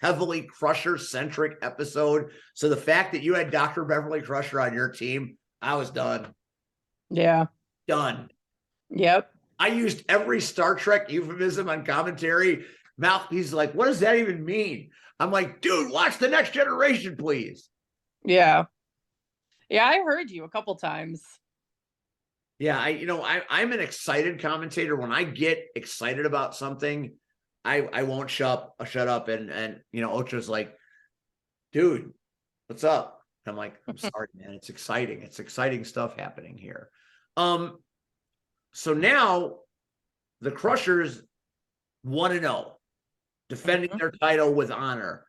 heavily Crusher-centric episode. So the fact that you had Dr. Beverly Crusher on your team, I was done. Yeah. Done. Yep. I used every Star Trek euphemism on commentary. He's like, what does that even mean? I'm like, dude, watch The Next Generation, please. Yeah. Yeah, I heard you a couple times. Yeah, I'm an excited commentator. When I get excited about something, I won't shut up. And Ocho's like, dude, what's up? I'm like, I'm sorry, man. It's exciting. It's exciting stuff happening here. So now the Crushers 1-0, defending their title with honor.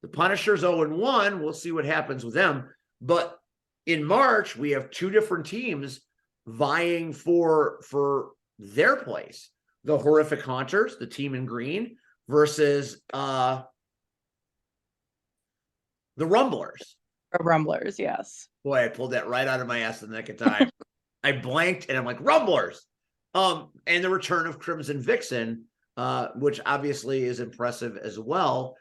The Punishers 0-1. We'll see what happens with them. But in March, we have two different teams vying for their place. The Horrific Haunters, the team in green, versus the Rumblers. Rumblers, yes. Boy, I pulled that right out of my ass in the nick of time. I blanked and I'm like, Rumblers. And the return of Crimson Vixen, which obviously is impressive as well.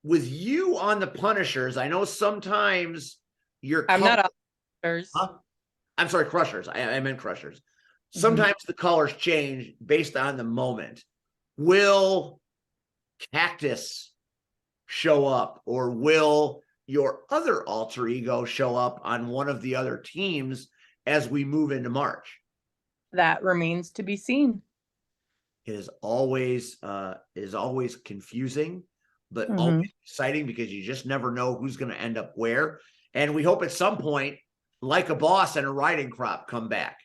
With you on the Punishers, I know sometimes I'm not on Punishers. Huh? I'm sorry, Crushers. I meant Crushers. Sometimes the colors change based on the moment. Will Cactus show up, or will your other alter ego show up on one of the other teams as we move into March? That remains to be seen. It is always confusing, but always exciting, because you just never know who's going to end up where. And we hope at some point, Like a Boss and a Riding Crop come back.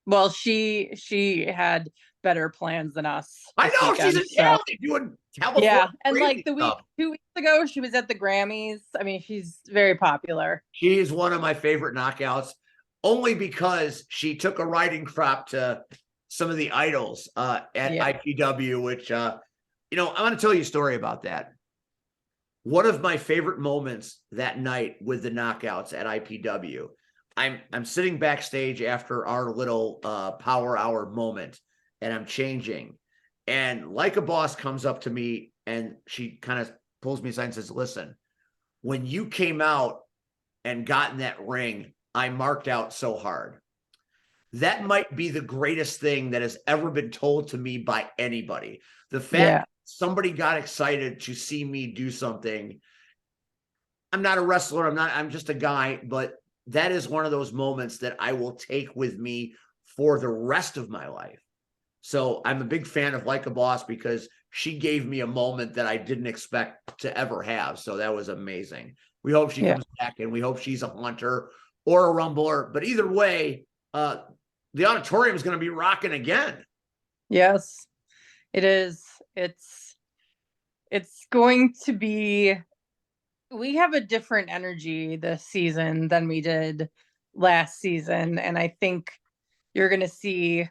Well, she had better plans than us. I know, she's in Cali doing California. Yeah, and like the stuff. 2 weeks ago, she was at the Grammys. I mean, she's very popular. She's one of my favorite knockouts, only because she took a riding crop to some of the idols at IPW, which I want to tell you a story about that. One of my favorite moments that night with the knockouts at IPW, I'm sitting backstage after our little power hour moment, and I'm changing, and Like a Boss comes up to me and she kind of pulls me aside and says, listen, when you came out and got in that ring, I marked out so hard. That might be the greatest thing that has ever been told to me by anybody. The fact somebody got excited to see me do something. I'm not a wrestler. I'm just a guy, but that is one of those moments that I will take with me for the rest of my life. So I'm a big fan of Like a Boss, because she gave me a moment that I didn't expect to ever have. So that was amazing. We hope she comes back, and we hope she's a Hunter or a Rumbler. But either way, the auditorium is going to be rocking again. Yes, it is. It's going to be, we have a different energy this season than we did last season. And I think you're going to see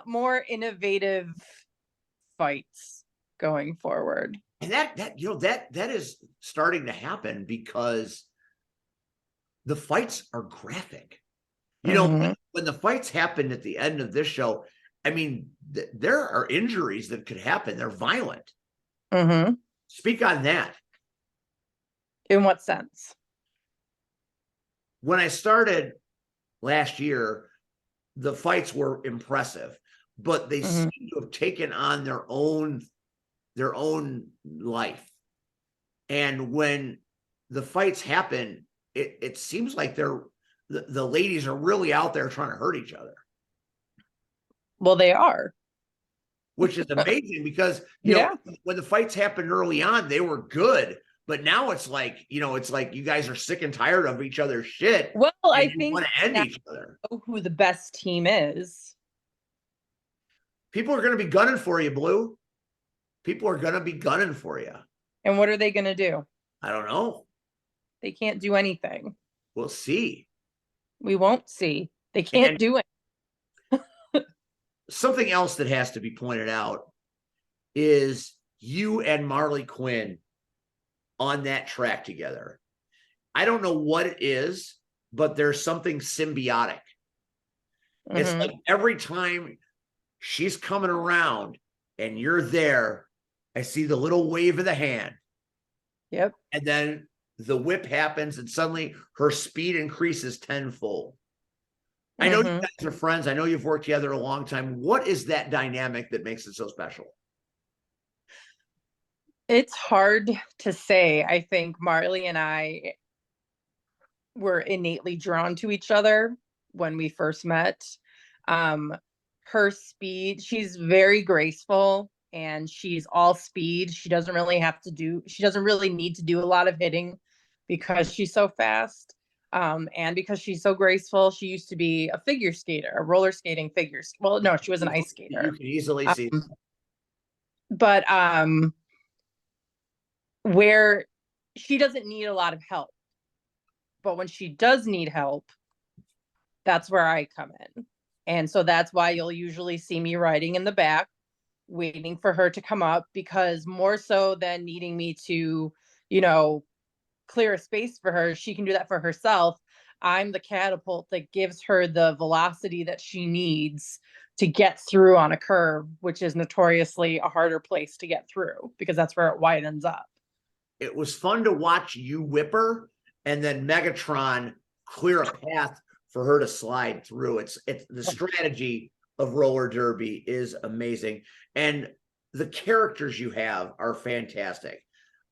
more innovative fights going forward. And that is starting to happen, because the fights are graphic. When the fights happened at the end of this show, I mean, there are injuries that could happen. They're violent. Speak on that. In what sense? When I started last year, the fights were impressive, but they seem to have taken on their own life. And when the fights happen, it seems like the ladies are really out there trying to hurt each other. Well, they are. Which is amazing, because when the fights happened early on, they were good. But now it's like, you guys are sick and tired of each other's shit. Well, I think want to end each other. Know who the best team is. People are going to be gunning for you, Blue. People are going to be gunning for you. And what are they going to do? I don't know. They can't do anything. We'll see. We won't see. They can't do it. Something else that has to be pointed out is you and Marley Quinn on that track together. I don't know what it is, but there's something symbiotic. It's like every time she's coming around and you're there, I see the little wave of the hand. Yep. And then the whip happens and suddenly her speed increases tenfold. I know you guys are friends. I know you've worked together a long time. What is that dynamic that makes it so special? It's hard to say. I think Marley and I were innately drawn to each other when we first met. Her speed, she's very graceful and she's all speed. She doesn't really need to do a lot of hitting because she's so fast. And because she's so graceful. She used to be a figure skater, a roller skating figure. Well, no, she was an ice skater. You can easily see. But where she doesn't need a lot of help. But when she does need help, that's where I come in. And so that's why you'll usually see me riding in the back, waiting for her to come up, because more so than needing me to, clear a space for her, she can do that for herself. I'm the catapult that gives her the velocity that she needs to get through on a curve, which is notoriously a harder place to get through because that's where it widens up. It was fun to watch you whip her and then Megatron clear a path for her to slide through. It's the strategy of roller derby is amazing. And the characters you have are fantastic.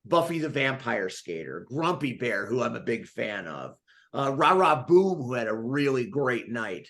Buffy the Vampire Skater, Grumpy Bear, who I'm a big fan of, Ra-Ra Boom, who had a really great night.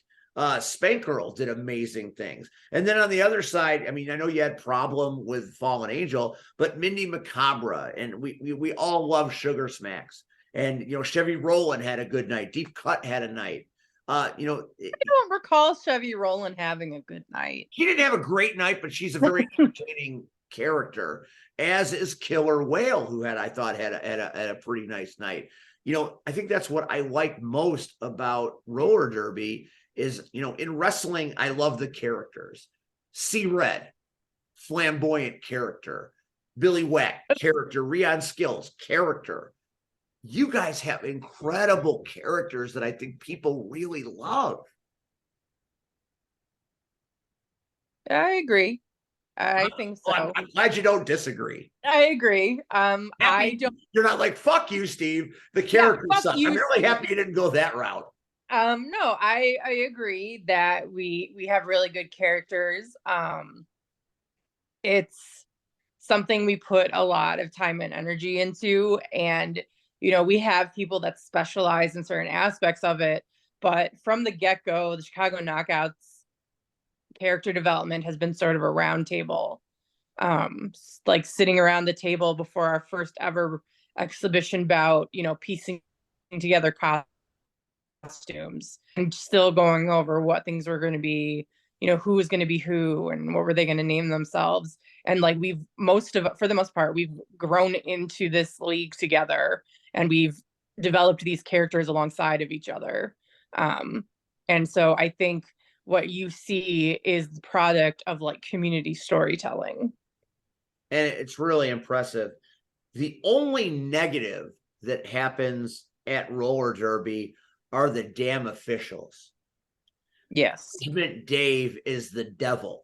Spank Girl did amazing things. And then on the other side, I mean, I know you had problem with Fallen Angel, but Mindy Macabre, and we all love Sugar Smacks. And, Chevy Rowland had a good night. Deep Cut had a night. I don't recall Chevy Rowland having a good night. She didn't have a great night, but she's a very entertaining character, as is Killer Whale, who I thought had a pretty nice night. I think that's what I like most about roller derby is, in wrestling, I love the characters. C Red, flamboyant character. Billy Wack, character. Rion Skills, character. You guys have incredible characters that I think people really love. I agree. I think so. Well, I'm glad you don't disagree. I agree. You're not like, fuck you, Steve. The character sucks. I'm really happy you didn't go that route. No, I agree that we have really good characters. It's something we put a lot of time and energy into, and we have people that specialize in certain aspects of it, but from the get-go, the Chicago Knockouts character development has been sort of a round table, like sitting around the table before our first ever exhibition bout, piecing together costumes and still going over what things were going to be, who was going to be who and what were they going to name themselves. And like for the most part, we've grown into this league together and we've developed these characters alongside of each other. And so I think what you see is the product of like community storytelling. And it's really impressive. The only negative that happens at roller derby are the damn officials. Yes. Judgment Dave is the devil.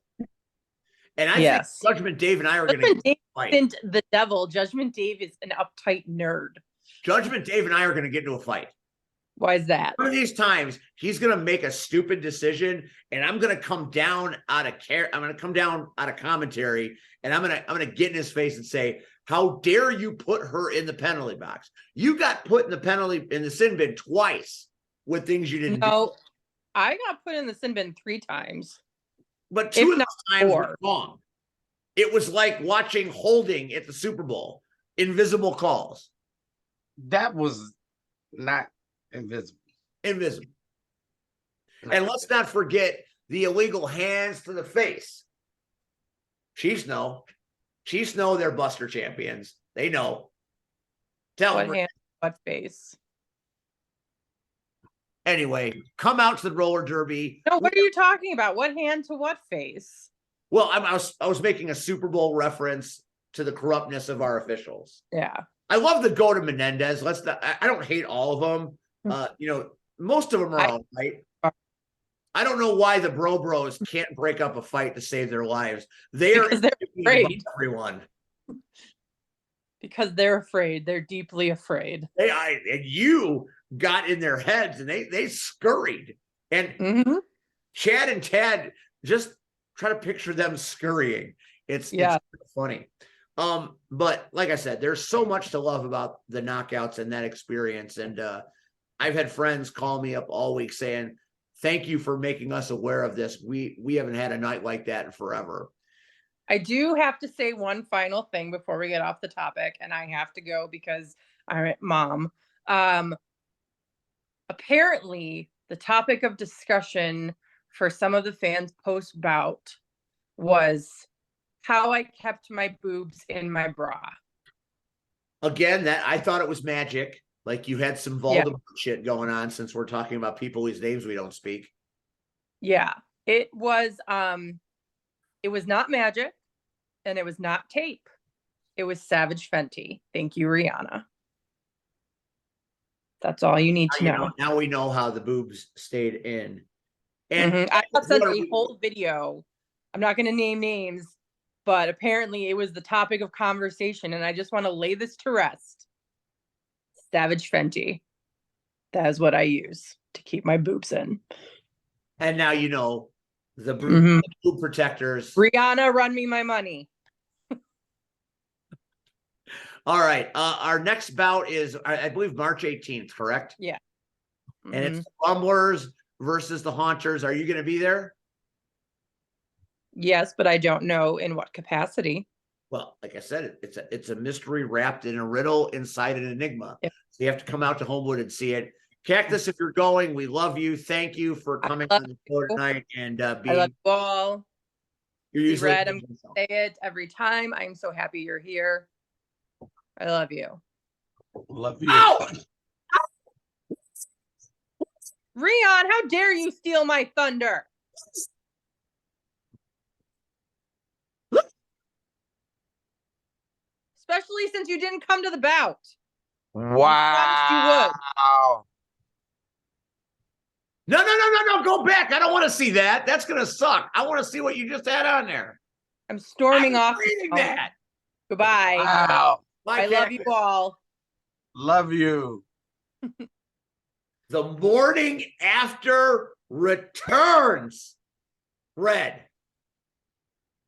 And I think Judgment Dave and I are going to fight. Isn't the devil. Judgment Dave is an uptight nerd. Judgment Dave and I are going to get into a fight. Why is that? One of these times, he's going to make a stupid decision, and I'm going to come down out of commentary, and I'm going to get in his face and say, "How dare you put her in the penalty box? You got put in the sin bin twice with things you didn't do." No, I got put in the sin bin 3 times. But 2 of those times were wrong. It was like watching holding at the Super Bowl. Invisible calls. That was not invisible. Invisible. And let's not forget the illegal hands to the face. Chiefs know. Chiefs know they're Buster champions. They know. Tell them. What hand, what face? Anyway, come out to the roller derby. No, what are you talking about? What hand to what face? Well, I was making a Super Bowl reference to the corruptness of our officials. Yeah. I love the go to Menendez. I don't hate all of them. Most of them are all right. I don't know why the bros can't break up a fight to save their lives. They're great. Everyone. Because they're afraid. They're deeply afraid. And you got in their heads and they scurried. And Chad and Ted, just try to picture them scurrying. It's funny. But like I said, there's so much to love about the knockouts and that experience. And I've had friends call me up all week saying, thank you for making us aware of this. We haven't had a night like that in forever. I do have to say one final thing before we get off the topic, and I have to go because I'm Mom. Apparently, the topic of discussion for some of the fans post-bout was how I kept my boobs in my bra. Again, that I thought it was magic. Like you had some Voldemort shit going on, since we're talking about people whose names we don't speak. Yeah, it was not magic and it was not tape. It was Savage Fenty. Thank you, Rihanna. That's all you need to know. Now we know how the boobs stayed in. And I have sent a whole video. I'm not going to name names, but apparently it was the topic of conversation, and I just want to lay this to rest. Savage Fenty. That is what I use to keep my boobs in. And now you know the boob protectors. Rihanna, run me my money. All right. Our next bout is, I believe, March 18th, correct? Yeah. And it's the Rumblers versus the Haunters. Are you going to be there? Yes, but I don't know in what capacity. Well, like I said, it's a mystery wrapped in a riddle inside an enigma. Yep. So you have to come out to Homewood and see it. Cactus, if you're going, we love you. Thank you for coming on the show tonight and being. I love you all. You're usually Red, I'm going to say it every time. I'm so happy you're here. I love you. Love you. Ow! Rion, how dare you steal my thunder? Especially since you didn't come to the bout. Wow. No. Go back. I don't want to see that. That's going to suck. I want to see what you just had on there. I'm storming off. Reading that. Goodbye. Wow. Bye, I love you all. Love you. The morning after returns. Red.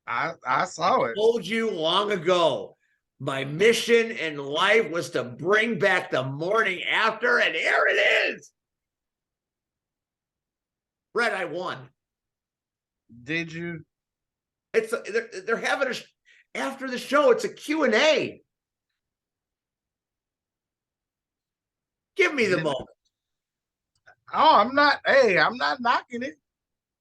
I saw it. Told you long ago. My mission in life was to bring back the morning after, and here it is. Red, I won. Did you? They're having after the show. It's a Q&A. Give me the moment. Oh, I'm not knocking it,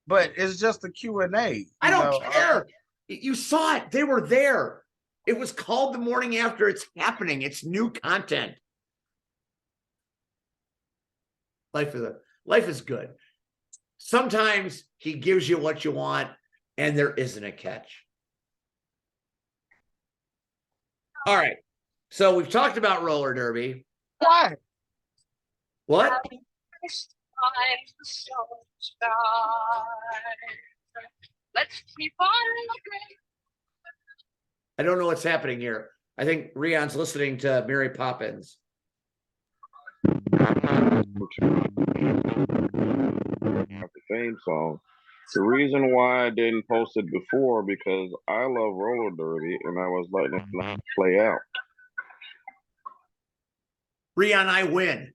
but it's just a Q&A. I don't care. You saw it. They were there. It was called the morning after. It's happening. It's new content. Life is good. Sometimes he gives you what you want, and there isn't a catch. All right. So we've talked about roller derby. Why? What? Let's keep on looking. I don't know what's happening here. I think Rion's listening to Mary Poppins. The theme song. The reason why I didn't post it before because I love roller derby and I was letting it play out. Rion, I win.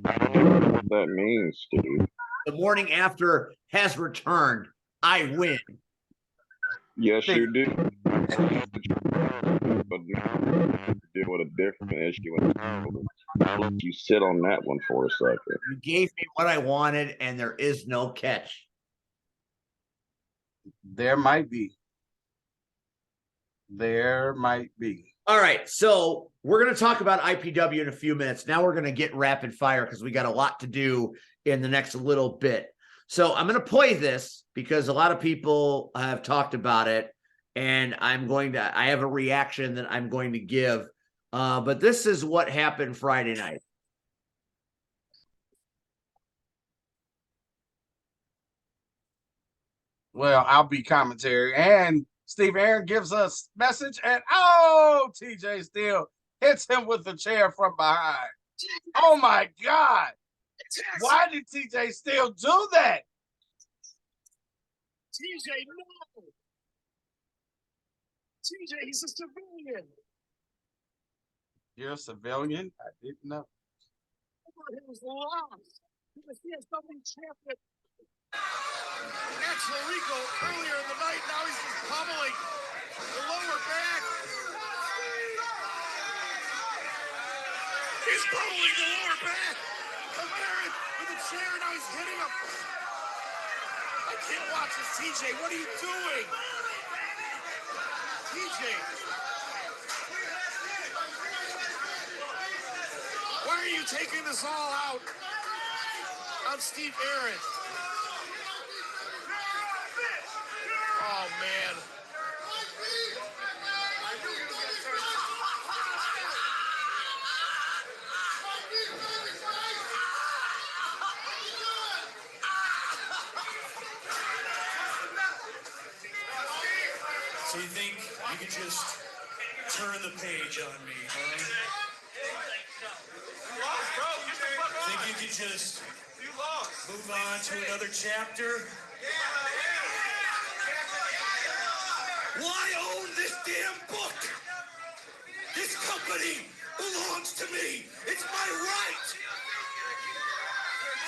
I don't know what that means, Steve. The morning after has returned. I win. Yes, you do. But now I deal with a different issue. I'll let you sit on that one for a second. You gave me what I wanted, and there is no catch. There might be. There might be. All right, so we're going to talk about IPW in a few minutes. Now we're going to get rapid fire because we got a lot to do in the next little bit. So I'm going to play this because a lot of people have talked about it, and I have a reaction that I'm going to give. But this is what happened Friday night. Well, I'll be commentary and Steve Aaron gives us message, and oh, TJ Steele hits him with the chair from behind. Oh my God. Why did TJ Steele do that? TJ, no. TJ, he's a civilian. You're a civilian? I didn't know. He was lost. He was something champion. Max Larico earlier in the night, now he's just pummeling the lower back. He's pummeling the lower back. Aaron with the chair, now he's hitting him. I can't watch this, TJ. What are you doing? TJ. Why are you taking this all out on Steve Aaron? Oh, man. So you think you could just turn the page on me, huh? Think you could just move on to another chapter? Why own this damn book? This company belongs to me. It's my right.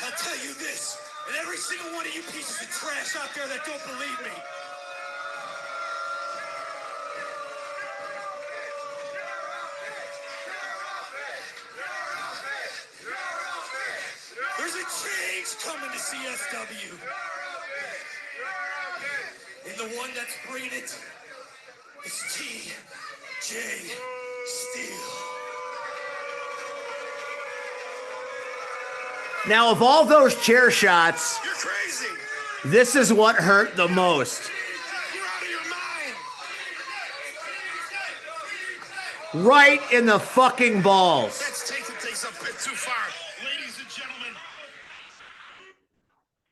I'll tell you this, and every single one of you pieces of trash out there that don't believe me. There's a change coming to CSW. And the one that's bringing it is TJ Steele. Now, of all those chair shots, You're crazy. this is what hurt the most. You're out of your mind. Right in the fucking balls. That's taking things a bit too far. Ladies and gentlemen.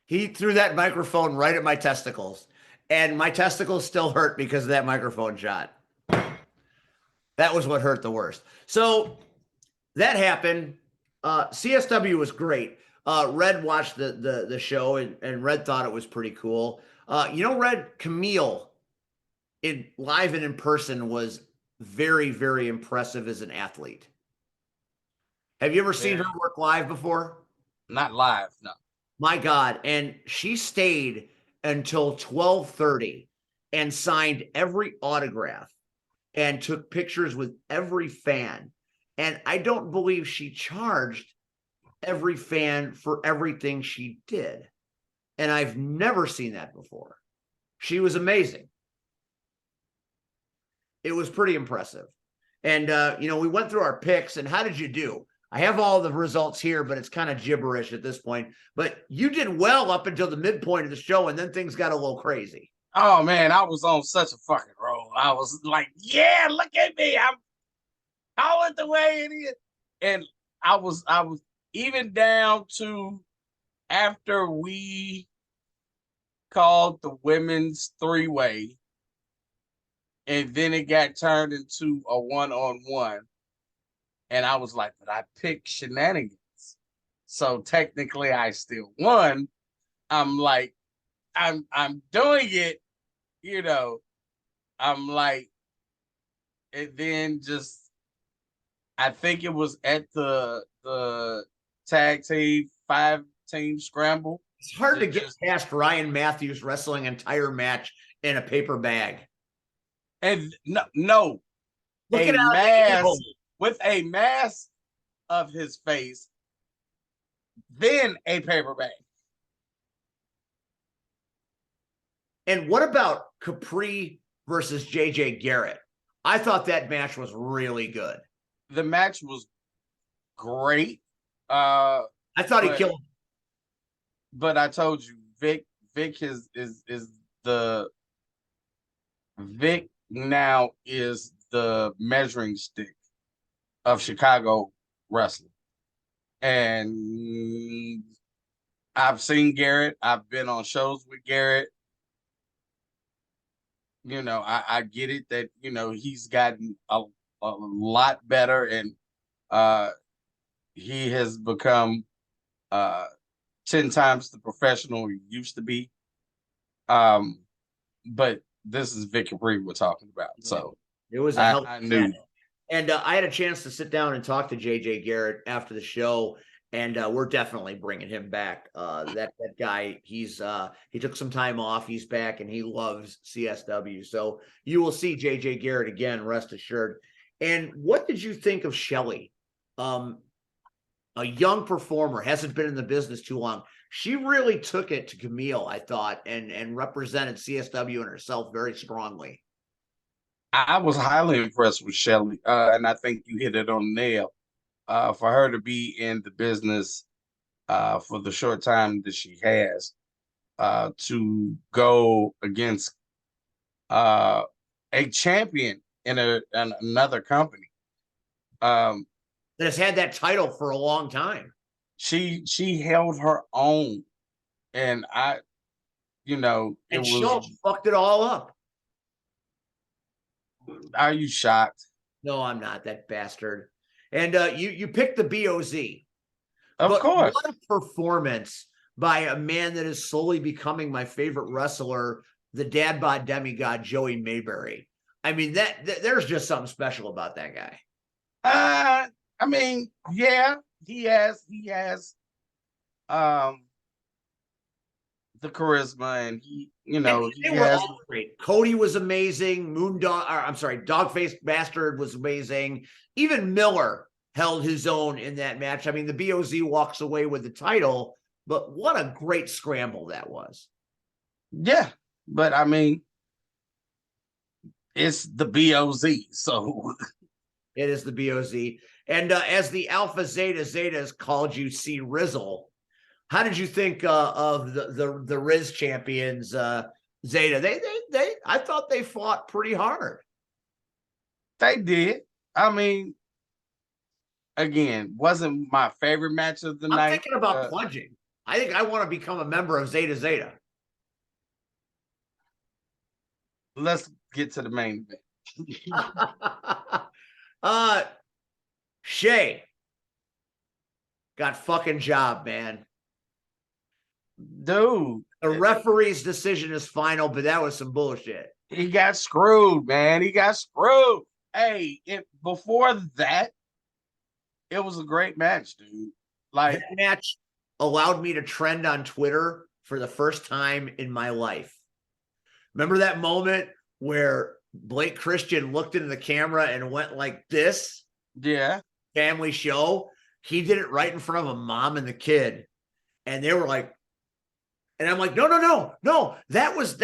He threw that microphone right at my testicles, and my testicles still hurt because of that microphone shot. That was what hurt the worst. So that happened. CSW was great. Red watched the show, and Red thought it was pretty cool. Red, Camille, in live and in person, was very, very impressive as an athlete. Have you ever seen her work live before? Not live, no. My God. And she stayed until 12:30 and signed every autograph and took pictures with every fan. And I don't believe she charged every fan for everything she did. And I've never seen that before. She was amazing. It was pretty impressive. And, we went through our picks, and how did you do? I have all the results here, but it's kind of gibberish at this point. But you did well up until the midpoint of the show, and then things got a little crazy. Oh, man, I was on such a fucking roll. I was like, yeah, look at me. I'm calling the way it is. And I was even down to after we called the women's three-way, and then it got turned into a one-on-one. And I was like, but I picked shenanigans. So technically I still won. I'm like, I'm doing it, I'm like, and then just, I think it was at the tag team 5-team scramble. It's hard to get past Ryan Matthews wrestling an entire match in a paper bag. And no, Looking a out mask the with a mask of his face, then a paper bag. And what about Capri versus JJ Garrett? I thought that match was really good. The match was great. I thought he killed him. But I told you, Vic is the Vic now is the measuring stick of Chicago wrestling. And I've seen Garrett. I've been on shows with Garrett. I get it that, he's gotten a lot better, and he has become 10 times the professional he used to be. But this is Vic Capri we're talking about. So it was a hell. I knew. And I had a chance to sit down and talk to JJ Garrett after the show, and we're definitely bringing him back. That guy, he took some time off. He's back, and he loves CSW. So you will see JJ Garrett again, rest assured. And what did you think of Shelly? A young performer, hasn't been in the business too long. She really took it to Camille, I thought, and represented CSW and herself very strongly. I was highly impressed with Shelly, and I think you hit it on the nail. For her to be in the business for the short time that she has, to go against a champion in another company that has had that title for a long time. She held her own, and Schultz fucked it all up. Are you shocked? No, I'm not, that bastard. And you picked the BOZ. Of course. What a performance by a man that is slowly becoming my favorite wrestler, the dad bod demigod, Joey Mayberry. I mean, there's just something special about that guy. I mean, yeah, he has the charisma, and he has. All great. Cody was amazing. Dogface Bastard was amazing. Even Miller held his own in that match. I mean, the BOZ walks away with the title, but what a great scramble that was. Yeah, but I mean, it's the BOZ, so it is the BOZ. And as the Alpha Zeta has called you, C Rizzle, how did you think of the Riz champions, Zeta? I thought they fought pretty hard. They did. I mean, again, wasn't my favorite match of the night. I'm thinking about plunging. I think I want to become a member of Zeta. Let's get to the main event. Shay got fucking job, man. Dude, the referee's decision is final, but that was some bullshit. He got screwed, man. He got screwed. Hey, before that, it was a great match, dude. Like, that match allowed me to trend on Twitter for the first time in my life. Remember that moment where Blake Christian looked into the camera and went like this? Yeah. Family show. He did it right in front of a mom and the kid. And they were like, and I'm like, no. That was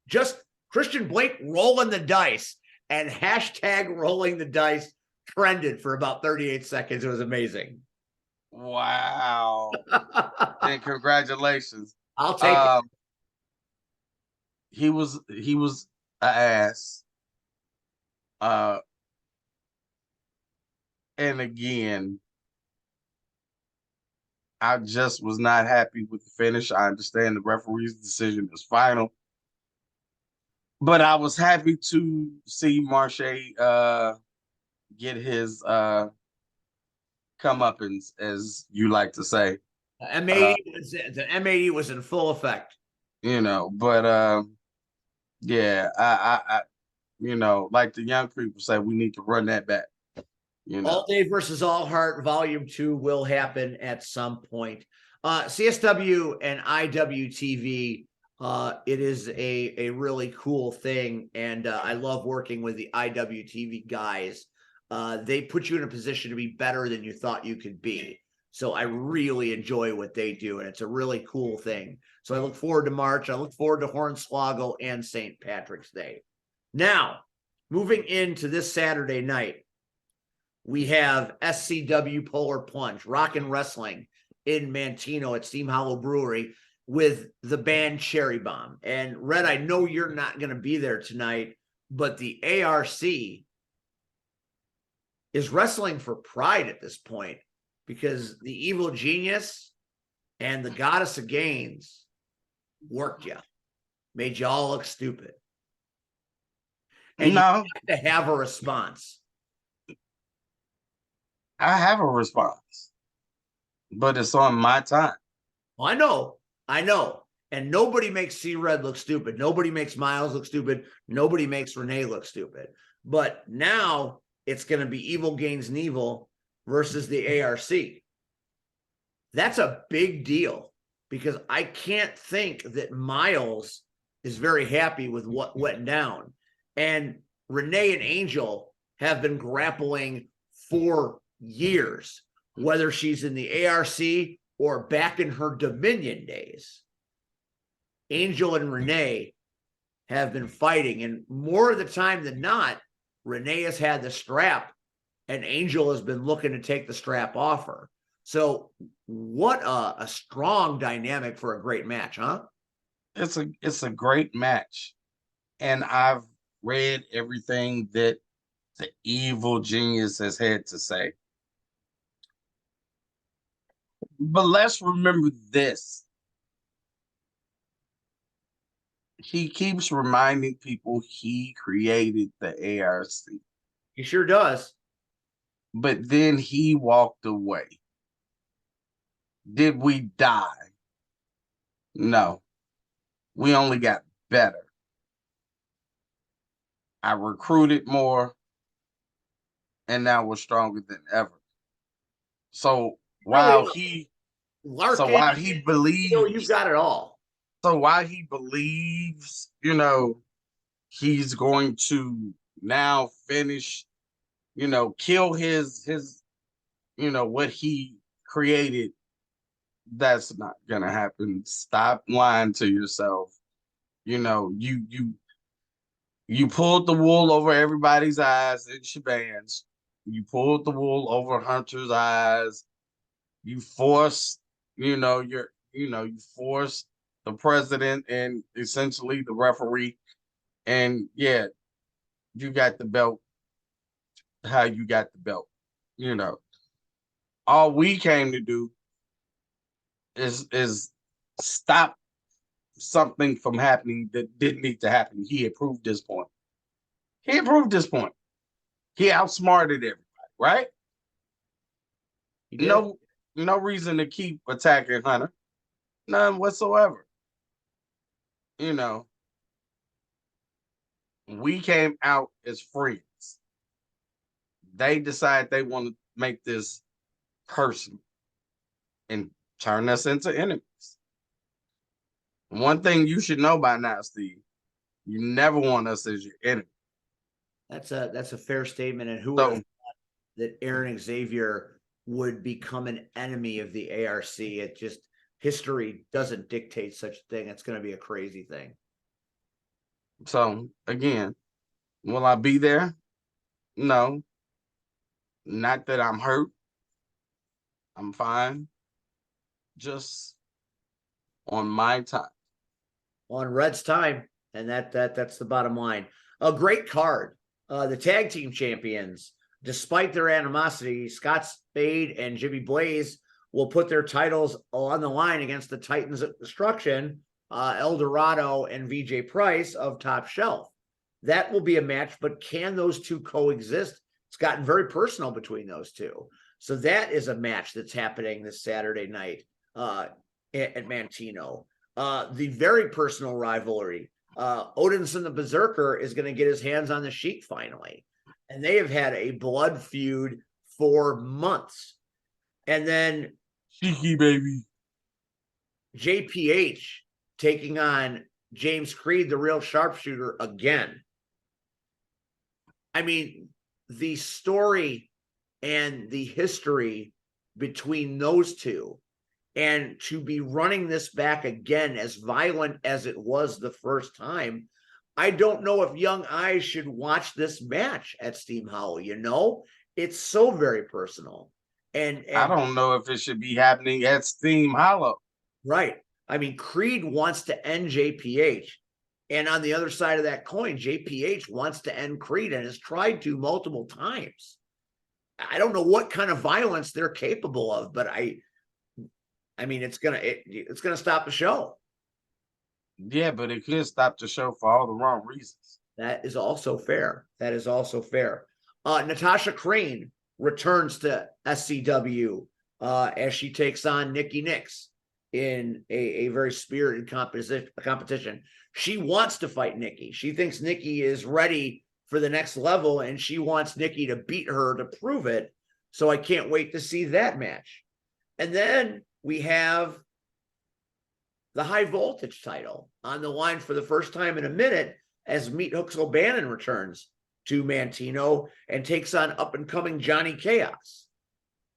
just Christian Blake rolling the dice, and hashtag rolling the dice trended for about 38 seconds. It was amazing. Wow. And congratulations. I'll take it. He was an ass. And again, I just was not happy with the finish. I understand the referee's decision is final, but I was happy to see Marche get his comeuppance, as you like to say. The M80 was in full effect. But yeah, I like the young people say, we need to run that back. All Day versus All Heart Volume 2 will happen at some point. CSW and IWTV, it is a really cool thing, and I love working with the IWTV guys. They put you in a position to be better than you thought you could be. So I really enjoy what they do, and it's a really cool thing. So I look forward to March. I look forward to Hornswoggle and St. Patrick's Day. Now, moving into this Saturday night, we have SCW Polar Plunge, Rockin' Wrestling in Mantino at Steam Hollow Brewery with the band Cherry Bomb. And Red, I know you're not going to be there tonight, but the ARC is wrestling for pride at this point, because the Evil Genius and the Goddess of Gains worked you. made you all look stupid. And No, you have to have a response. I have a response, but it's on my time. I know. And nobody makes C-Red look stupid. Nobody makes Miles look stupid. Nobody makes Renee look stupid. But now it's going to be Evil Gains Evil versus the ARC. That's a big deal because I can't think that Miles is very happy with what went down. And Renee and Angel have been grappling for years, whether she's in the ARC or back in her Dominion days. Angel and Renee have been fighting, and more of the time than not, Renee has had the strap and Angel has been looking to take the strap off her. So what a strong dynamic for a great match, huh? It's a great match. And I've read everything that the evil genius has had to say. But let's remember this. He keeps reminding people he created the ARC. He sure does. But then he walked away. Did we die? No. We only got better. I recruited more, and now we're stronger than ever. So while he Larkin, believes, you've got it all. So while he believes, he's going to now finish, kill his, what he created. That's not gonna happen. Stop lying to yourself. You pulled the wool over everybody's eyes in Shaban's. You pulled the wool over Hunter's eyes. You forced, you forced the president and essentially the referee. And yeah, you got the belt how you got the belt. All we came to do is stop something from happening that didn't need to happen. He had proved this point. He outsmarted everybody, right? No reason to keep attacking Hunter. None whatsoever. We came out as friends. They decide they want to make this personal and turn us into enemies. One thing you should know by now, Steve, you never want us as your enemy. That's a fair statement. And who would have thought that Aaron Xavier would become an enemy of the ARC? It just, history doesn't dictate such a thing. It's going to be a crazy thing. So again, will I be there? No. Not that I'm hurt. I'm fine. Just on my time. On Red's time. And that's the bottom line. A great card. The tag team champions, despite their animosity, Scott Spade and Jimmy Blaze will put their titles on the line against the Titans of Destruction, El Dorado and VJ Price of Top Shelf. That will be a match, but can those two coexist? It's gotten very personal between those two. So that is a match that's happening this Saturday night at Mantino. The very personal rivalry. Odinson the Berserker is going to get his hands on the Sheik finally. And they have had a blood feud for months. And then Cheeky baby. JPH taking on James Creed, the real sharpshooter, again. I mean, the story and the history between those two, and to be running this back again, as violent as it was the first time, I don't know if young eyes should watch this match at Steam Hollow. It's so very personal. And I don't know if it should be happening at Steam Hollow. Right. I mean, Creed wants to end JPH. And on the other side of that coin, JPH wants to end Creed and has tried to multiple times. I don't know what kind of violence they're capable of, but I mean, it's gonna stop the show. Yeah, but it could stop the show for all the wrong reasons. That is also fair. That is also fair. Natasha Crane returns to SCW as she takes on Nikki Nix in a very spirited competition. She wants to fight Nikki. She thinks Nikki is ready for the next level, and she wants Nikki to beat her to prove it. So I can't wait to see that match. And then we have the high voltage title on the line for the first time in a minute as Meat Hooks O'Bannon returns to Mantino and takes on up and coming Johnny Chaos,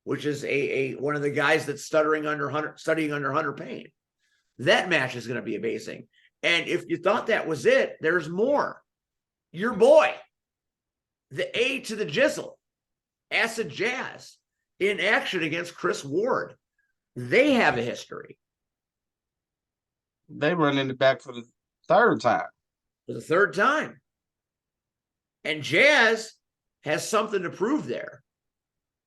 which is a one of the guys that's studying under Hunter Payne. That match is going to be amazing. And if you thought that was it, there's more. Your boy, the A to the Jizzle, Acid Jazz, in action against Chris Ward. They have a history. They running it back for the third time. For the third time. And Jazz has something to prove there.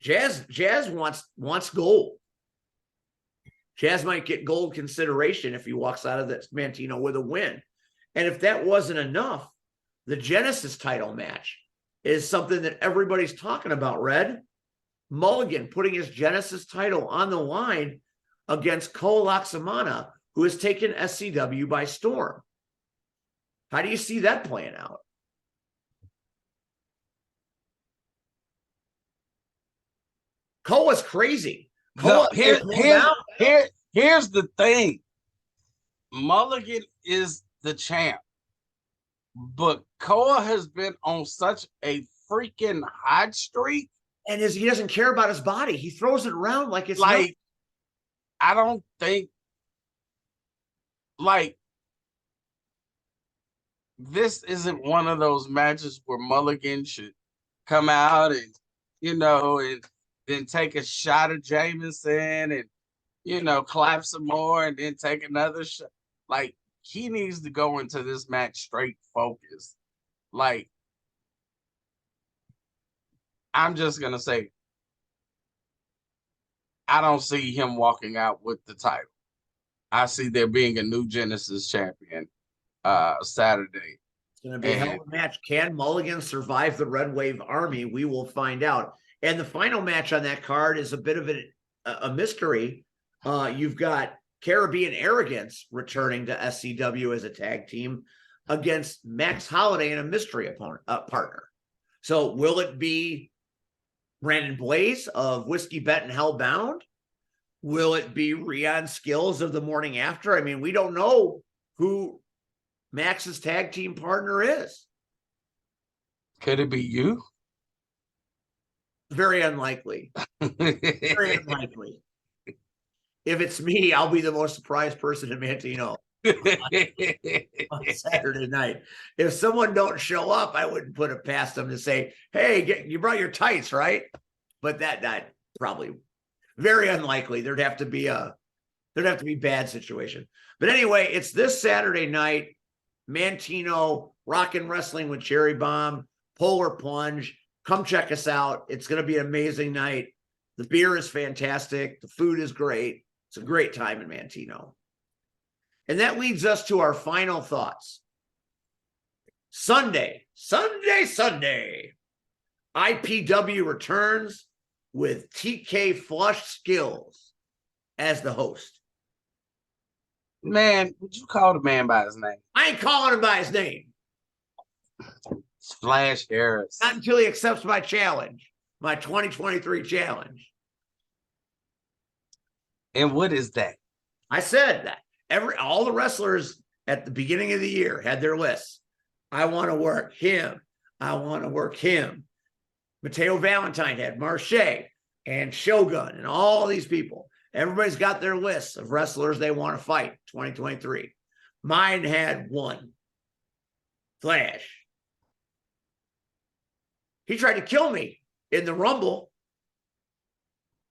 Jazz wants gold. Jazz might get gold consideration if he walks out of this Mantino with a win. And if that wasn't enough, the Genesis title match is something that everybody's talking about, Red. Mulligan putting his Genesis title on the line against Cole Laxamana, who has taken SCW by storm. How do you see that playing out? Cole is crazy. Cole Here's the thing. Mulligan is the champ, but Cole has been on such a freaking hot streak, and he doesn't care about his body. He throws it around like it's like nothing. I don't think like this isn't one of those matches where Mulligan should come out and and then take a shot of Jameson and clap some more and then take another shot. Like, he needs to go into this match straight focused. Like, I'm just gonna say, I don't see him walking out with the title. I see there being a new Genesis champion Saturday. It's going to be a hell of a match. Can Mulligan survive the Red Wave Army? We will find out. And the final match on that card is a bit of a mystery. You've got Caribbean Arrogance returning to SCW as a tag team against Max Holiday and a mystery partner. So will it be Brandon Blaze of Whiskey Bet and Hellbound? Will it be Rion Skills of the Morning After? I mean, we don't know who Max's tag team partner is. Could it be you? Very unlikely. Very unlikely. If it's me, I'll be the most surprised person in Mantino on Saturday night. If someone don't show up, I wouldn't put it past them to say, hey, you brought your tights, right? But that probably very unlikely. There'd have to be bad situation. But anyway, it's this Saturday night. Mantino, Rockin' Wrestling with Cherry Bomb, Polar Plunge. Come check us out. It's going to be an amazing night. The beer is fantastic. The food is great. It's a great time in Mantino. And that leads us to our final thoughts. Sunday. IPW returns with TK Flush Skills as the host. Man, would you call the man by his name? I ain't calling him by his name. It's Flash Harris. Not until he accepts my challenge, my 2023 challenge. And what is that? I said that all the wrestlers at the beginning of the year had their lists. I want to work him. I want to work him. Mateo Valentine had Marche and Shogun and all these people. Everybody's got their lists of wrestlers they want to fight 2023. Mine had one. Flash. He tried to kill me in the Rumble.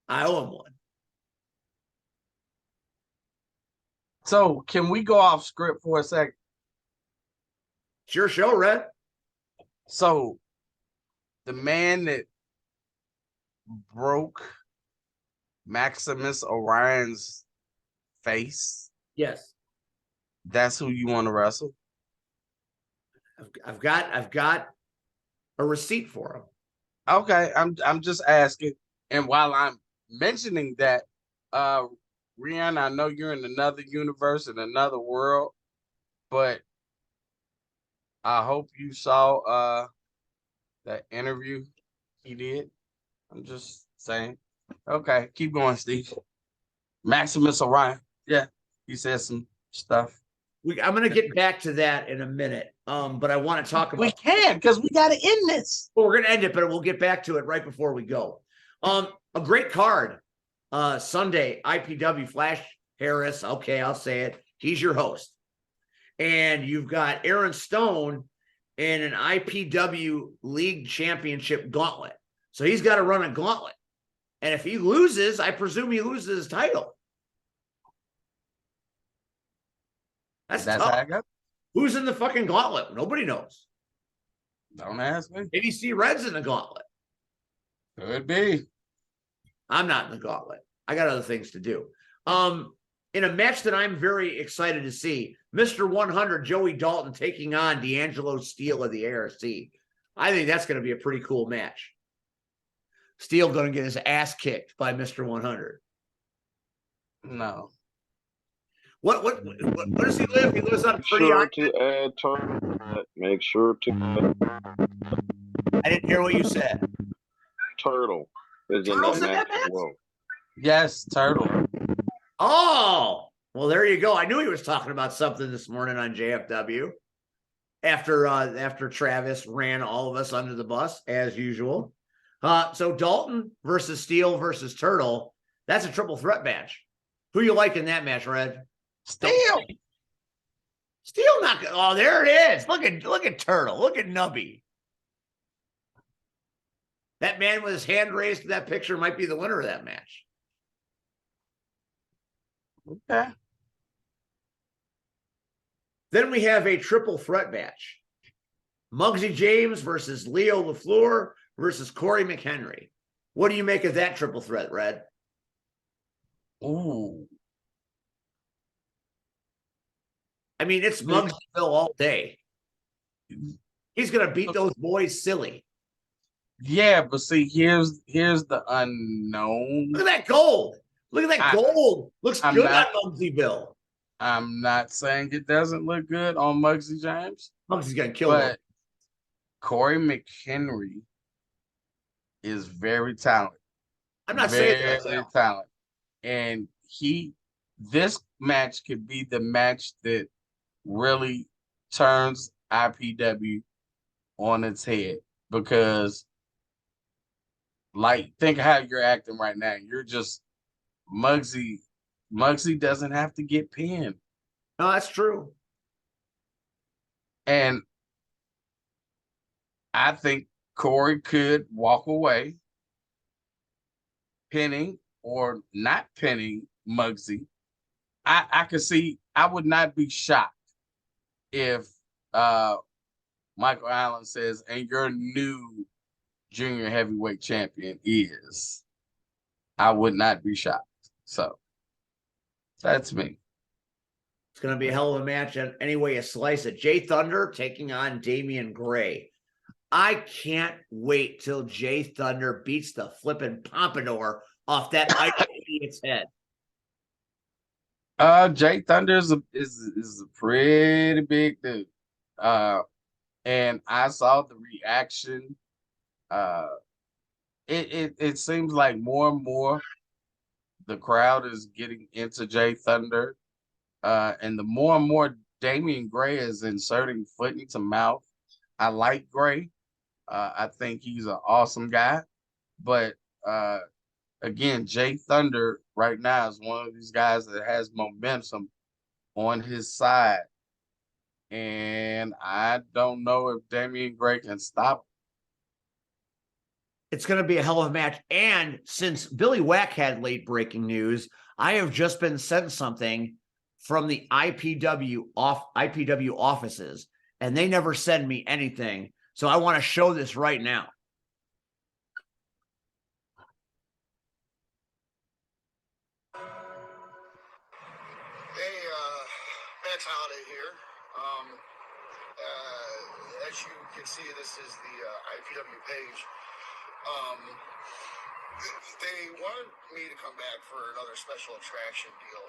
I owe him one. So can we go off script for a second? It's your show, Red. So the man that broke Maximus Orion's face. Yes. That's who you want to wrestle? I've got a receipt for him. Okay, I'm just asking. And while I'm mentioning that, Rihanna, I know you're in another universe, in another world, but I hope you saw that interview he did. I'm just saying. Okay, keep going, Steve. Maximus Orion. Yeah, he said some stuff. I'm going to get back to that in a minute. But I want to talk about. We can because we got to end this. Well, we're going to end it, but we'll get back to it right before we go. A great card. Sunday, IPW Flash Harris. Okay, I'll say it. He's your host. And you've got Aaron Stone in an IPW League Championship gauntlet. So he's got to run a gauntlet. And if he loses, I presume he loses his title. That's tough. How I got. Who's in the fucking gauntlet? Nobody knows. Don't ask me. Maybe C Red's in the gauntlet. Could be. I'm not in the gauntlet. I got other things to do. In a match that I'm very excited to see, Mr. 100 Joey Dalton taking on D'Angelo Steele of the ARC. I think that's going to be a pretty cool match. Steele going to get his ass kicked by Mr. 100. No. What does he live? He lives on Pretty Sure Island. to add turtle. Make sure to I didn't hear what you said. turtle is in Turtle's that in that match as match? well. Yes, Turtle. Oh, well, there you go. I knew he was talking about something this morning on JFW after Travis ran all of us under the bus as usual. So Dalton versus Steele versus Turtle. That's a triple threat match. Who you like in that match, Red? Steele. Steele not good. Oh, there it is. Look at Turtle. Look at Nubby. That man with his hand raised in that picture might be the winner of that match. Okay. Then we have a triple threat match. Muggsy James versus Leo LaFleur versus Corey McHenry. What do you make of that triple threat, Red? Ooh. I mean, it's Muggsy Bill all day. He's going to beat those boys silly. Yeah, but see, here's the unknown. Look at that gold. Look at that gold. Looks good on Muggsy Bill. I'm not saying it doesn't look good on Muggsy James. Muggsy's going to kill him. But Corey McHenry is very talented. I'm not saying that's very talented. And this match could be the match that really turns IPW on its head, because like, think how you're acting right now. You're just Muggsy doesn't have to get pinned. No, that's true. And I think Corey could walk away pinning or not pinning Muggsy. I could see, I would not be shocked if Michael Allen says, and your new junior heavyweight champion is. I would not be shocked. So that's me. It's going to be a hell of a match any way you slice it. Jay Thunder taking on Damian Gray. I can't wait till Jay Thunder beats the flipping pompadour off that idiot's head. Jay Thunder is a pretty big dude. And I saw the reaction. It seems like more and more the crowd is getting into Jay Thunder. And the more and more Damian Gray is inserting foot into mouth. I like Gray. I think he's an awesome guy. But again, Jay Thunder right now is one of these guys that has momentum on his side. And I don't know if Damian Gray can stop him. It's going to be a hell of a match. And since Billy Wack had late breaking news, I have just been sent something from the IPW offices, and they never send me anything. So I want to show this right now. Hey, tax holiday here. As you can see, this is the IPW page. They wanted me to come back for another special attraction deal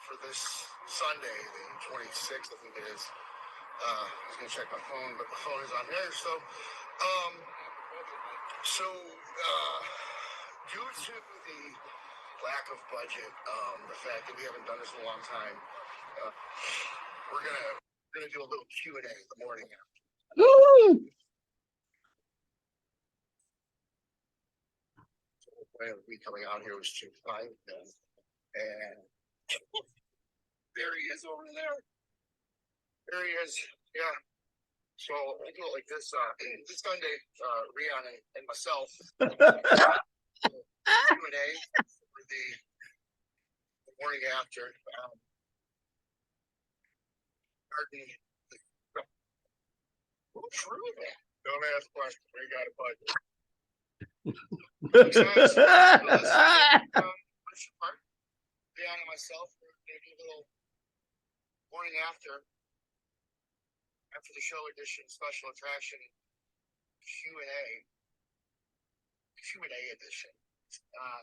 for this Sunday, the 26th, I think it is. I was gonna check my phone, but the phone is on there. Due to the lack of budget, the fact that we haven't done this in a long time, we're gonna do a little Q&A in the morning. Woo! Way of me coming out here was too fine, and there he is over there. There he is. Yeah. So I do it like this. This Sunday, Rian and myself Q&A for the morning after. True, man. Don't ask questions. We got a budget. Rian and myself, we're gonna do a little morning after the show edition special attraction Q&A edition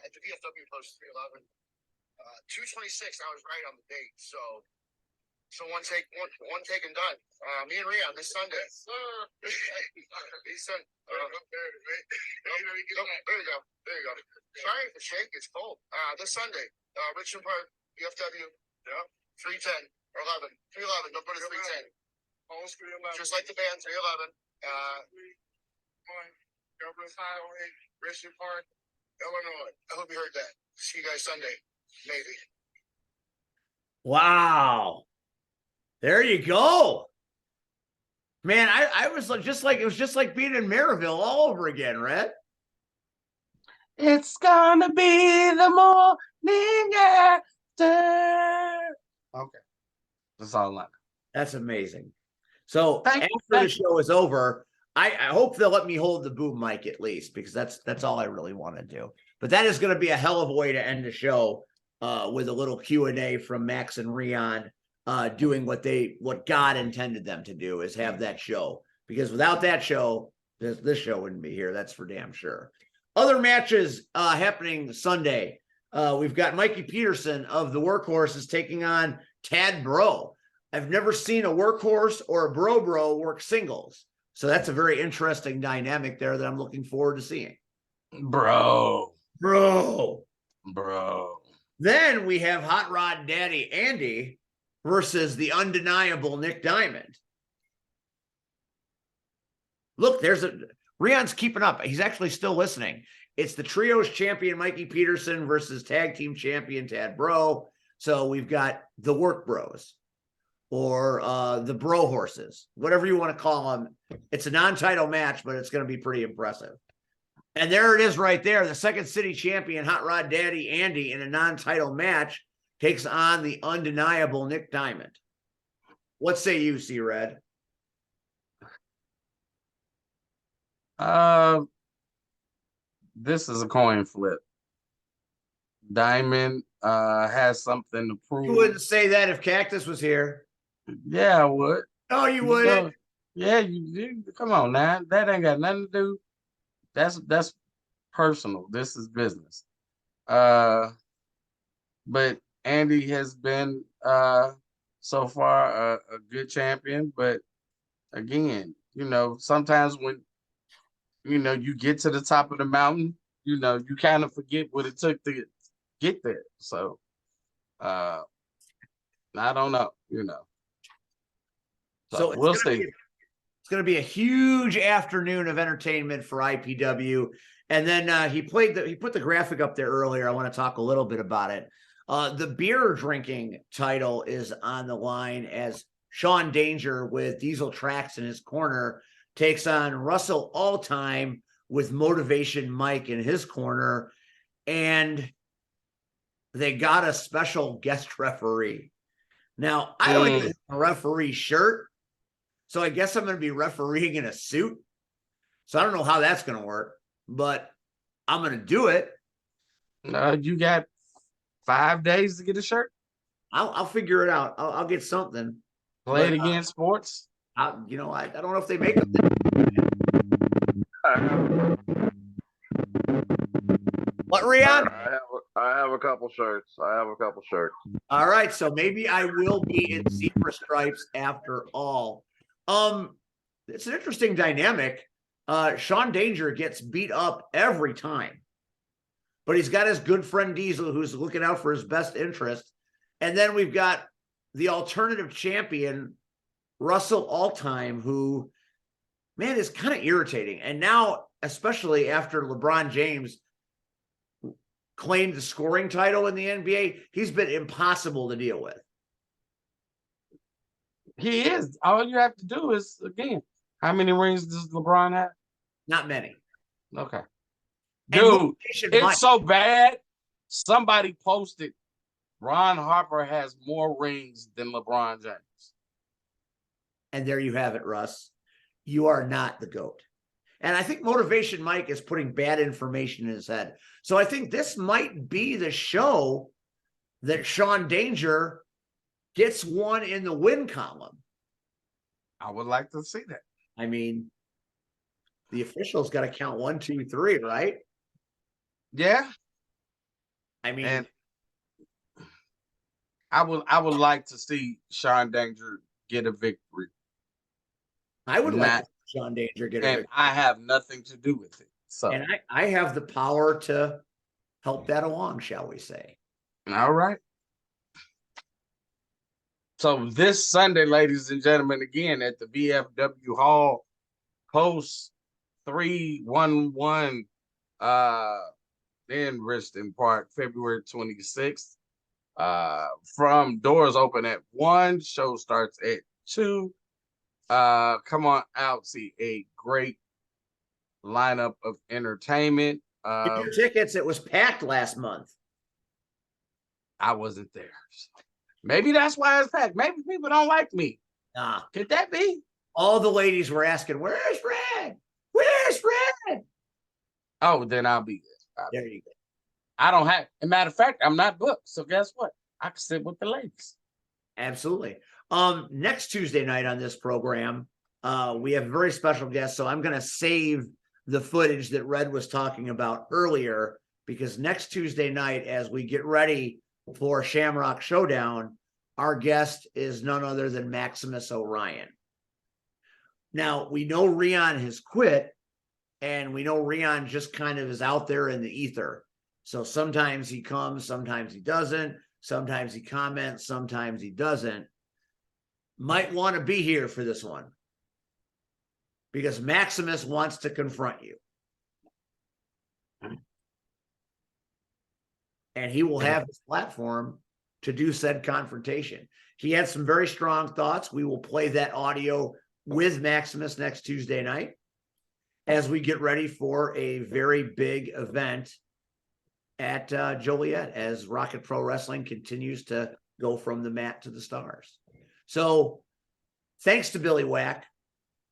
at the VFW Post 311 226. I was right on the date, so one take and done. Me and Rian this Sunday. Yes, sir. There you go. Sorry if the shake is cold. This Sunday, Richmond Park, VFW. Yeah. 310 or 11. 311. Don't put it 310. Just like the band, 311. Government Highway, Richmond Park, Illinois. I hope you heard that. See you guys Sunday, maybe. Wow. There you go. Man, I was like, it was just like being in Maryville all over again, Red. It's gonna be the morning after. Okay. That's all I know. That's amazing. So Thank after you. the show is over, I hope they'll let me hold the boom mic at least, because that's all I really want to do. But that is going to be a hell of a way to end the show with a little Q&A from Max and Rian doing what God intended them to do, is have that show. Because without that show, this show wouldn't be here. That's for damn sure. Other matches happening Sunday. We've got Mikey Peterson of the Workhorses taking on Tad Bro. I've never seen a Workhorse or a Bro work singles. So that's a very interesting dynamic there that I'm looking forward to seeing. Bro. Then we have Hot Rod Daddy Andy versus the undeniable Nick Diamond. Look, Rian's keeping up. He's actually still listening. It's the trios champion Mikey Peterson versus tag team champion Tad Bro. So we've got the Work Bros, or the Bro Horses, whatever you want to call them. It's a non-title match, but it's going to be pretty impressive. And there it is right there. The Second City champion, Hot Rod Daddy Andy, in a non-title match, takes on the undeniable Nick Diamond. What say you, C-Red? This is a coin flip. Diamond has something to prove. You wouldn't say that if Cactus was here. Yeah, I would. No, you wouldn't. No. Yeah, you come on now. That ain't got nothing to do. That's personal. This is business. But Andy has been so far a good champion. But again, sometimes when you get to the top of the mountain, you kind of forget what it took to get there. So I don't know, So we'll see. It's going to be a huge afternoon of entertainment for IPW. And then he put the graphic up there earlier. I want to talk a little bit about it. The beer drinking title is on the line as Sean Danger with Diesel Tracks in his corner takes on Russell Alltime with Motivation Mike in his corner. And they got a special guest referee. Now, I don't even have a referee shirt, so I guess I'm going to be refereeing in a suit. So I don't know how that's going to work, but I'm going to do it. You got 5 days to get a shirt? I'll figure it out. I'll get something. Play it again, sports. I don't know if they make them. What, Rian? I have a couple shirts. All right, so maybe I will be in zebra stripes after all. It's an interesting dynamic. Sean Danger gets beat up every time, but he's got his good friend Diesel who's looking out for his best interest. And then we've got the alternative champion, Russell Alltime, who, man, is kind of irritating. And now, especially after LeBron James claimed the scoring title in the NBA, he's been impossible to deal with. He is. All you have to do is, again, how many rings does LeBron have? Not many. Okay. And Dude, it's so bad. Somebody posted Ron Harper has more rings than LeBron James. And there you have it, Russ. You are not the GOAT. And I think Motivation Mike is putting bad information in his head. So I think this might be the show that Sean Danger gets one in the win column. I would like to see that. I mean, the officials got to count 1, 2, 3, right? Yeah. I mean, and I would like to see Sean Danger get a victory. I would like to see Sean Danger get a victory. And I have nothing to do with it. So, and I have the power to help that along, shall we say. All right. So this Sunday, ladies and gentlemen, again at the VFW Hall, post 311 in Richmond Park, February 26th. From doors open at 1, show starts at 2. Come on out, see a great lineup of entertainment. Get your tickets. It was packed last month. I wasn't there. So maybe that's why it's packed. Maybe people don't like me. Nah. Could that be? All the ladies were asking, "Where's Red? Where's Red?" Oh, then I'll be there. There you go. I don't have, as a matter of fact, I'm not booked. So guess what? I can sit with the ladies. Absolutely. Next Tuesday night on this program, we have a very special guest. So I'm going to save the footage that Red was talking about earlier, because next Tuesday night, as we get ready for Shamrock Showdown, our guest is none other than Maximus Orion. Now, we know Rion has quit, and we know Rion just kind of is out there in the ether. So sometimes he comes, sometimes he doesn't. Sometimes he comments, sometimes he doesn't. Might want to be here for this one, because Maximus wants to confront you. And he will have his platform to do said confrontation. He had some very strong thoughts. We will play that audio with Maximus next Tuesday night as we get ready for a very big event at Joliet, as Rocket Pro Wrestling continues to go from the mat to the stars. So thanks to Billy Wack.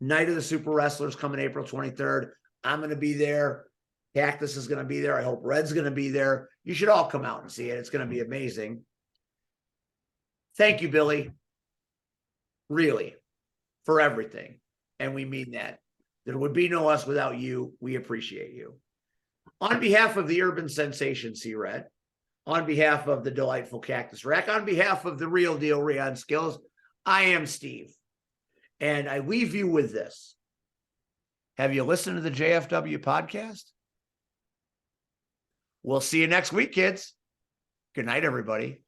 Night of the Super Wrestlers coming April 23rd. I'm going to be there. Cactus is going to be there. I hope Red's going to be there. You should all come out and see it. It's going to be amazing. Thank you, Billy. Really, for everything. And we mean that. There would be no us without you. We appreciate you. On behalf of the Urban Sensation, C-Red, on behalf of the Delightful Cactus Rack, on behalf of the Real Deal Rion Skills, I am Steve. And I leave you with this. Have you listened to the JFW podcast? We'll see you next week, kids. Good night, everybody.